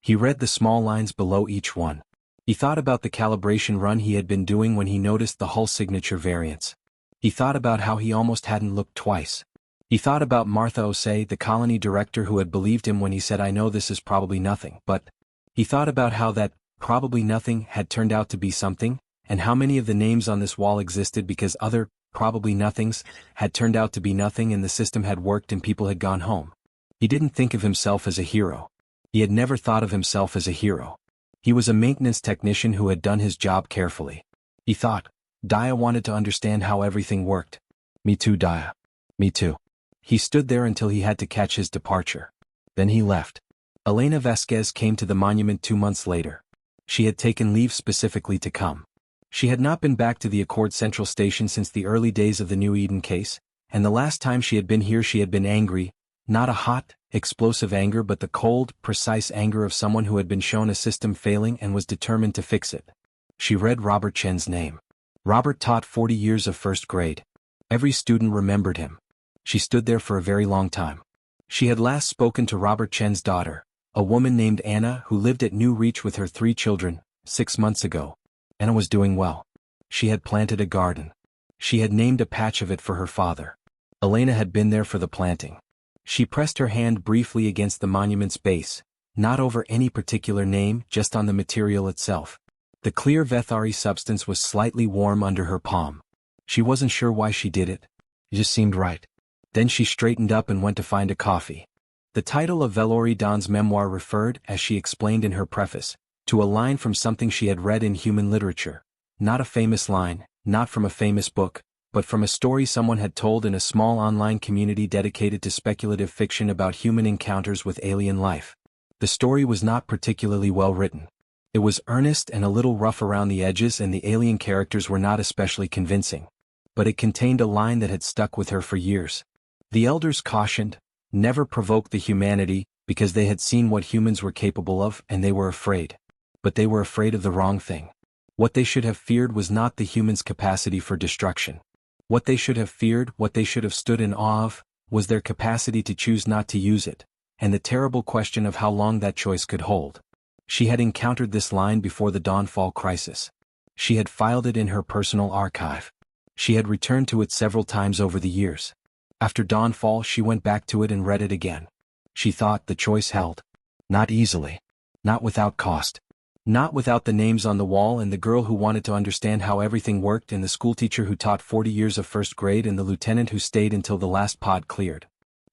He read the small lines below each one. He thought about the calibration run he had been doing when he noticed the hull signature variance. He thought about how he almost hadn't looked twice. He thought about Martha Osei, the colony director who had believed him when he said, "I know this is probably nothing," but he thought about how that probably nothing had turned out to be something, and how many of the names on this wall existed because other probably nothings had turned out to be nothing and the system had worked and people had gone home. He didn't think of himself as a hero. He had never thought of himself as a hero. He was a maintenance technician who had done his job carefully. He thought, Daya wanted to understand how everything worked. Me too, Daya. Me too. He stood there until he had to catch his departure. Then he left. Elena Vasquez came to the monument 2 months later. She had taken leave specifically to come. She had not been back to the Accord Central Station since the early days of the New Eden case, and the last time she had been here she had been angry, not a hot, explosive anger but the cold, precise anger of someone who had been shown a system failing and was determined to fix it. She read Robert Chen's name. Robert taught 40 years of first grade. Every student remembered him. She stood there for a very long time. She had last spoken to Robert Chen's daughter, a woman named Anna who lived at New Reach with her 3 children, 6 months ago. Anna was doing well. She had planted a garden. She had named a patch of it for her father. Elena had been there for the planting. She pressed her hand briefly against the monument's base, not over any particular name, just on the material itself. The clear Vthari substance was slightly warm under her palm. She wasn't sure why she did it. It just seemed right. Then she straightened up and went to find a coffee. The title of Vthari Dawn's memoir referred, as she explained in her preface, to a line from something she had read in human literature. Not a famous line, not from a famous book, but from a story someone had told in a small online community dedicated to speculative fiction about human encounters with alien life. The story was not particularly well written. It was earnest and a little rough around the edges and the alien characters were not especially convincing. But it contained a line that had stuck with her for years. The elders cautioned, never provoke the humanity, because they had seen what humans were capable of and they were afraid. But they were afraid of the wrong thing. What they should have feared was not the humans' capacity for destruction. What they should have feared, what they should have stood in awe of, was their capacity to choose not to use it, and the terrible question of how long that choice could hold. She had encountered this line before the Dawnfall crisis. She had filed it in her personal archive. She had returned to it several times over the years. After Dawnfall she went back to it and read it again. She thought the choice held. Not easily. Not without cost. Not without the names on the wall and the girl who wanted to understand how everything worked and the schoolteacher who taught 40 years of first grade and the lieutenant who stayed until the last pod cleared.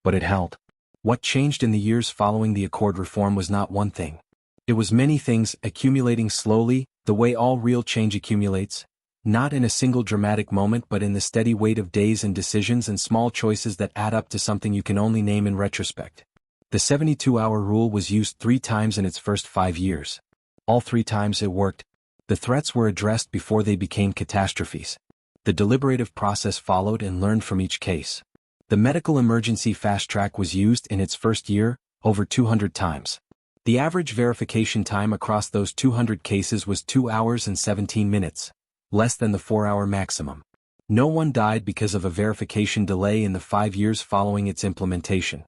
But it held. What changed in the years following the Accord reform was not one thing. It was many things accumulating slowly, the way all real change accumulates, not in a single dramatic moment but in the steady weight of days and decisions and small choices that add up to something you can only name in retrospect. The 72-hour rule was used 3 times in its first 5 years. All 3 times it worked. The threats were addressed before they became catastrophes. The deliberative process followed and learned from each case. The medical emergency fast track was used in its first year, over 200 times. The average verification time across those 200 cases was 2 hours and 17 minutes, less than the 4-hour maximum. No one died because of a verification delay in the 5 years following its implementation.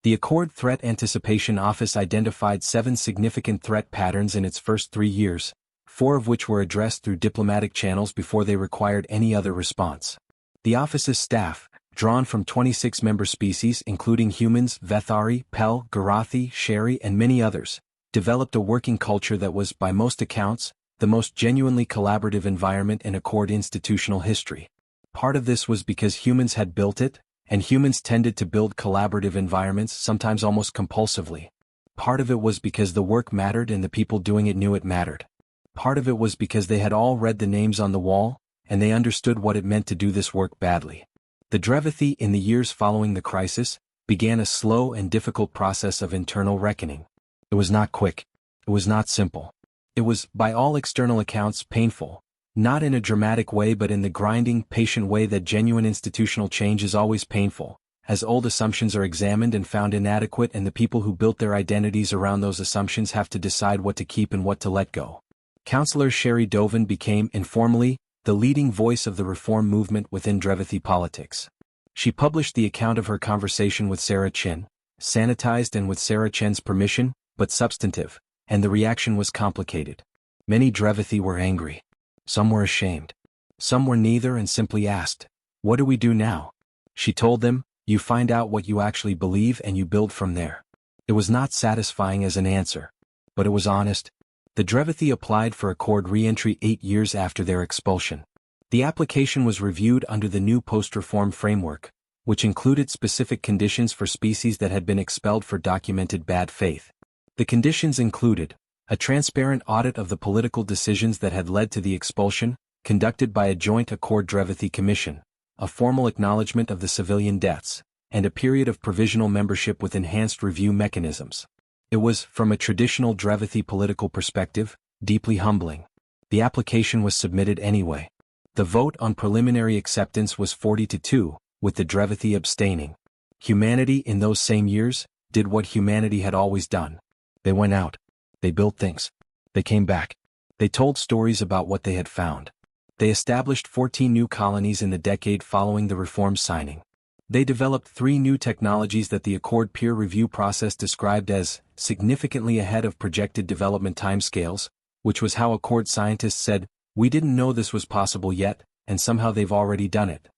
The Accord Threat Anticipation Office identified 7 significant threat patterns in its first 3 years, 4 of which were addressed through diplomatic channels before they required any other response. The office's staff, drawn from 26 member species including humans, Vthari, Pel, Drevathy, Sherry and many others, developed a working culture that was, by most accounts, the most genuinely collaborative environment in Accord institutional history. Part of this was because humans had built it, and humans tended to build collaborative environments sometimes almost compulsively. Part of it was because the work mattered and the people doing it knew it mattered. Part of it was because they had all read the names on the wall, and they understood what it meant to do this work badly. The Drevathy, in the years following the crisis, began a slow and difficult process of internal reckoning. It was not quick. It was not simple. It was, by all external accounts, painful. Not in a dramatic way but in the grinding, patient way that genuine institutional change is always painful, as old assumptions are examined and found inadequate and the people who built their identities around those assumptions have to decide what to keep and what to let go. Councillor Sherry Dovan became, informally, the leading voice of the reform movement within Drevathy politics. She published the account of her conversation with Sarah Chin, sanitized and with Sarah Chen's permission, but substantive, and the reaction was complicated. Many Drevathy were angry. Some were ashamed. Some were neither and simply asked, "What do we do now?" She told them, "You find out what you actually believe and you build from there." It was not satisfying as an answer, but it was honest. The Drevathy applied for Accord re-entry 8 years after their expulsion. The application was reviewed under the new post-reform framework, which included specific conditions for species that had been expelled for documented bad faith. The conditions included a transparent audit of the political decisions that had led to the expulsion, conducted by a joint Accord-Drevathy commission, a formal acknowledgement of the civilian deaths, and a period of provisional membership with enhanced review mechanisms. It was, from a traditional Drevathy political perspective, deeply humbling. The application was submitted anyway. The vote on preliminary acceptance was 40-2, with the Drevathy abstaining. Humanity in those same years did what humanity had always done. They went out. They built things. They came back. They told stories about what they had found. They established 14 new colonies in the decade following the reform signing. They developed 3 new technologies that the Accord peer review process described as significantly ahead of projected development timescales, which was how Accord scientists said, "We didn't know this was possible yet, and somehow they've already done it."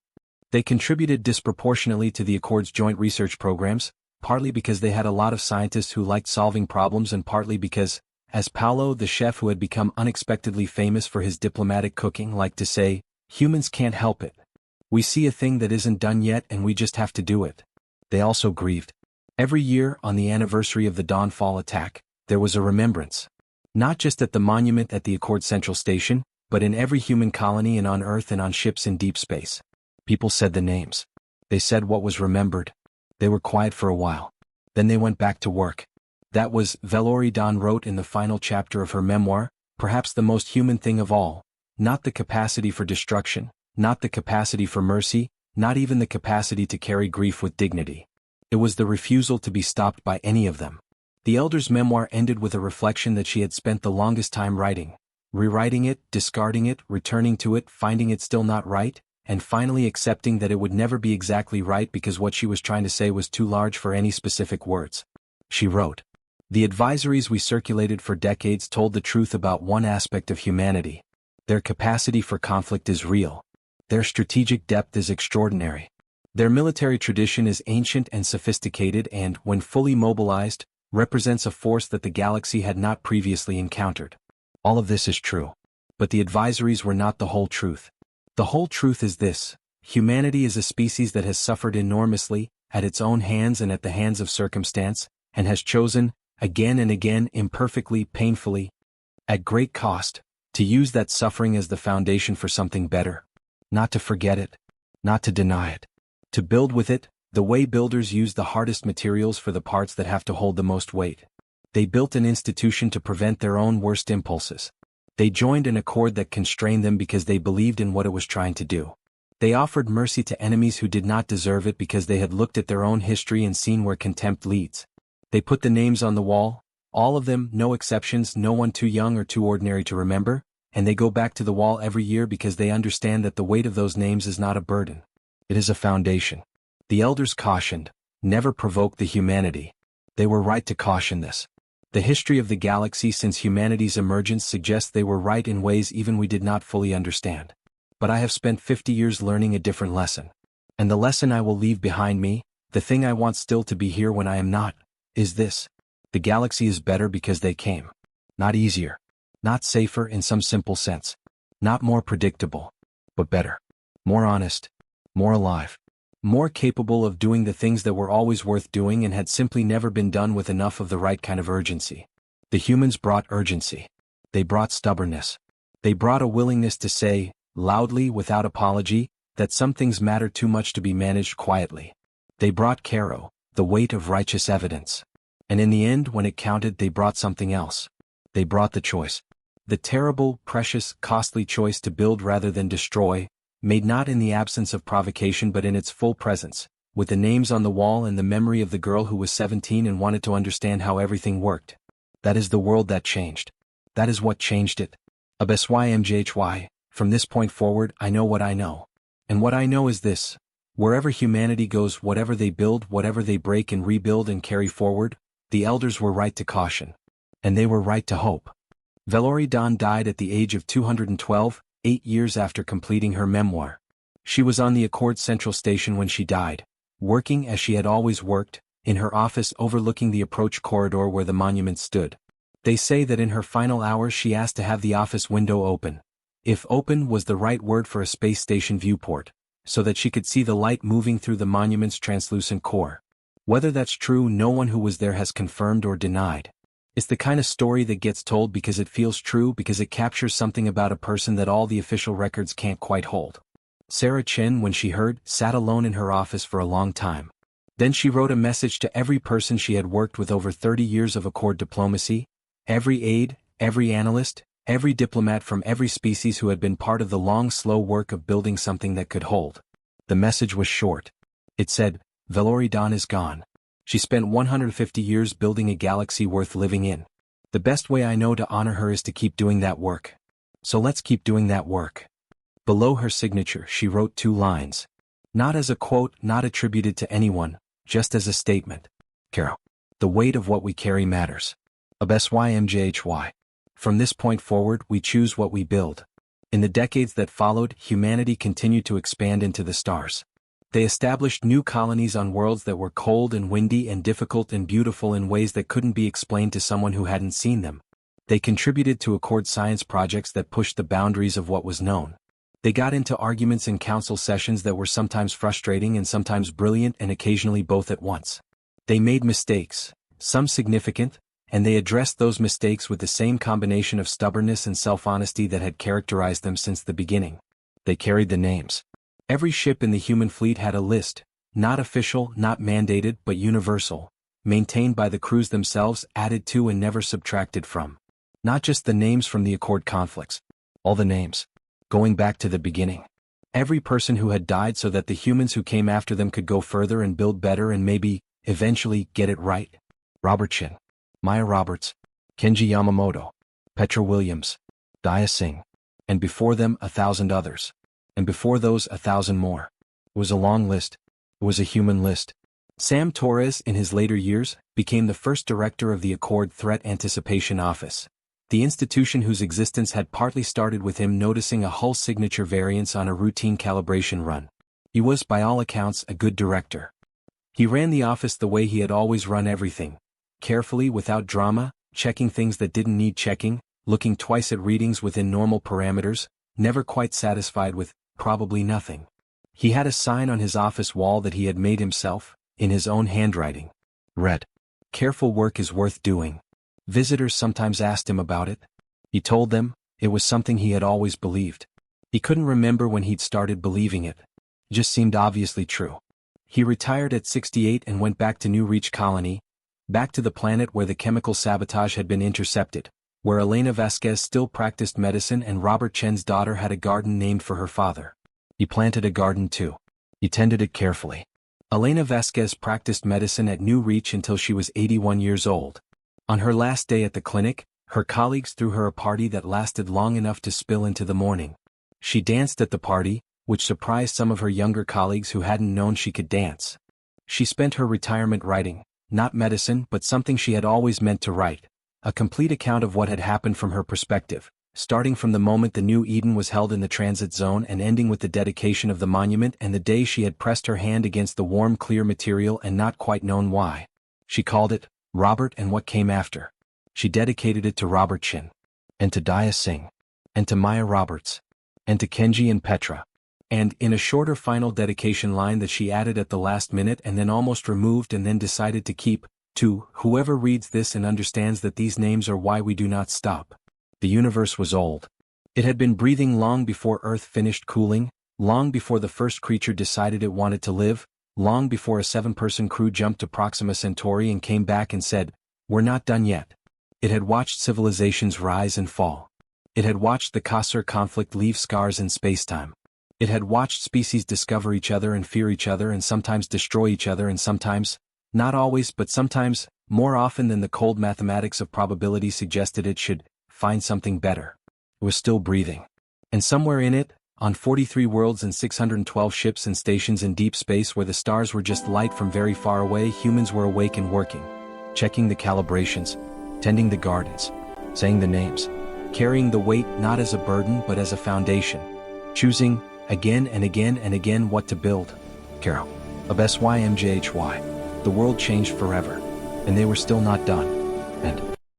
They contributed disproportionately to the Accord's joint research programs, partly because they had a lot of scientists who liked solving problems and partly because, as Paolo, the chef who had become unexpectedly famous for his diplomatic cooking, liked to say, "Humans can't help it. We see a thing that isn't done yet and we just have to do it." They also grieved. Every year, on the anniversary of the Dawnfall attack, there was a remembrance. Not just at the monument at the Accord Central Station, but in every human colony and on Earth and on ships in deep space. People said the names. They said what was remembered. They were quiet for a while. Then they went back to work. That was, Vthari Dawn wrote in the final chapter of her memoir, perhaps the most human thing of all. Not the capacity for destruction, not the capacity for mercy, not even the capacity to carry grief with dignity. It was the refusal to be stopped by any of them. The elder's memoir ended with a reflection that she had spent the longest time writing, rewriting it, discarding it, returning to it, finding it still not right, and finally accepting that it would never be exactly right because what she was trying to say was too large for any specific words. She wrote, "The advisories we circulated for decades told the truth about one aspect of humanity. Their capacity for conflict is real. Their strategic depth is extraordinary. Their military tradition is ancient and sophisticated and, when fully mobilized, represents a force that the galaxy had not previously encountered. All of this is true. But the advisories were not the whole truth. The whole truth is this: humanity is a species that has suffered enormously, at its own hands and at the hands of circumstance, and has chosen, again and again, imperfectly, painfully, at great cost, to use that suffering as the foundation for something better. Not to forget it. Not to deny it. To build with it, the way builders use the hardest materials for the parts that have to hold the most weight. They built an institution to prevent their own worst impulses. They joined an accord that constrained them because they believed in what it was trying to do. They offered mercy to enemies who did not deserve it because they had looked at their own history and seen where contempt leads. They put the names on the wall, all of them, no exceptions, no one too young or too ordinary to remember, and they go back to the wall every year because they understand that the weight of those names is not a burden. It is a foundation. The elders cautioned, never provoke the humanity. They were right to caution this. The history of the galaxy since humanity's emergence suggests they were right in ways even we did not fully understand. But I have spent 50 years learning a different lesson. And the lesson I will leave behind me, the thing I want still to be here when I am not, is this: the galaxy is better because they came. Not easier. Not safer in some simple sense. Not more predictable. But better. More honest. More alive. More capable of doing the things that were always worth doing and had simply never been done with enough of the right kind of urgency. The humans brought urgency. They brought stubbornness. They brought a willingness to say, loudly without apology, that some things matter too much to be managed quietly. They brought Caro, the weight of righteous evidence. And in the end, when it counted, they brought something else. They brought the choice. The terrible, precious, costly choice to build rather than destroy, made not in the absence of provocation but in its full presence, with the names on the wall and the memory of the girl who was 17 and wanted to understand how everything worked. That is the world that changed. That is what changed it. HFY, from this point forward, I know what I know. And what I know is this: wherever humanity goes, whatever they build, whatever they break and rebuild and carry forward, the elders were right to caution. And they were right to hope. Vthari Dawn died at the age of 212, 8 years after completing her memoir. She was on the Accord Central Station when she died, working as she had always worked, in her office overlooking the approach corridor where the monument stood. They say that in her final hours she asked to have the office window open, if open was the right word for a space station viewport, so that she could see the light moving through the monument's translucent core. Whether that's true, no one who was there has confirmed or denied. It's the kind of story that gets told because it feels true, because it captures something about a person that all the official records can't quite hold. Sarah Chin, when she heard, sat alone in her office for a long time. Then she wrote a message to every person she had worked with over 30 years of Accord diplomacy, every aide, every analyst, every diplomat from every species who had been part of the long, slow work of building something that could hold. The message was short. It said, Vthari Dawn is gone. She spent 150 years building a galaxy worth living in. The best way I know to honor her is to keep doing that work. So let's keep doing that work. Below her signature, she wrote 2 lines. Not as a quote, not attributed to anyone, just as a statement. Caro. The weight of what we carry matters. HFY. From this point forward, we choose what we build. In the decades that followed, humanity continued to expand into the stars. They established new colonies on worlds that were cold and windy and difficult and beautiful in ways that couldn't be explained to someone who hadn't seen them. They contributed to Accord science projects that pushed the boundaries of what was known. They got into arguments in council sessions that were sometimes frustrating and sometimes brilliant, and occasionally both at once. They made mistakes, some significant, and they addressed those mistakes with the same combination of stubbornness and self-honesty that had characterized them since the beginning. They carried the names. Every ship in the human fleet had a list, not official, not mandated, but universal, maintained by the crews themselves, added to and never subtracted from. Not just the names from the Accord conflicts. All the names. Going back to the beginning. Every person who had died so that the humans who came after them could go further and build better and maybe, eventually, get it right. Robert Chin. Maya Roberts. Kenji Yamamoto. Petra Williams. Daya Singh. And before them 1,000 others. And before those 1,000 more. It was a long list. It was a human list. Sam Torres, in his later years, became the first director of the Accord Threat Anticipation Office, the institution whose existence had partly started with him noticing a hull signature variance on a routine calibration run. He was, by all accounts, a good director. He ran the office the way he had always run everything, carefully, without drama, checking things that didn't need checking, looking twice at readings within normal parameters, never quite satisfied with probably nothing. He had a sign on his office wall that he had made himself, in his own handwriting. Read, "Careful work is worth doing." Visitors sometimes asked him about it. He told them, it was something he had always believed. He couldn't remember when he'd started believing it. It just seemed obviously true. He retired at 68 and went back to New Reach Colony, back to the planet where the chemical sabotage had been intercepted, where Elena Vasquez still practiced medicine and Robert Chen's daughter had a garden named for her father. He planted a garden too. He tended it carefully. Elena Vasquez practiced medicine at New Reach until she was 81 years old. On her last day at the clinic, her colleagues threw her a party that lasted long enough to spill into the morning. She danced at the party, which surprised some of her younger colleagues who hadn't known she could dance. She spent her retirement writing, not medicine but something she had always meant to write, a complete account of what had happened from her perspective, starting from the moment the new Eden was held in the transit zone and ending with the dedication of the monument and the day she had pressed her hand against the warm, clear material and not quite known why. She called it, Robert and What Came After. She dedicated it to Robert Chin, and to Daya Singh, and to Maya Roberts, and to Kenji and Petra, and, in a shorter final dedication line that she added at the last minute and then almost removed and then decided to keep, to whoever reads this and understands that these names are why we do not stop. The universe was old. It had been breathing long before Earth finished cooling, long before the first creature decided it wanted to live, long before a 7-person crew jumped to Proxima Centauri and came back and said, "We're not done yet." It had watched civilizations rise and fall. It had watched the Khosr conflict leave scars in spacetime. It had watched species discover each other and fear each other and sometimes destroy each other and sometimes, not always but sometimes, more often than the cold mathematics of probability suggested it should, find something better. It was still breathing. And somewhere in it, on 43 worlds and 612 ships and stations in deep space where the stars were just light from very far away, humans were awake and working, checking the calibrations, tending the gardens, saying the names, carrying the weight not as a burden but as a foundation, choosing, again and again and again what to build. Carol. HFY. The world changed forever. And they were still not done. And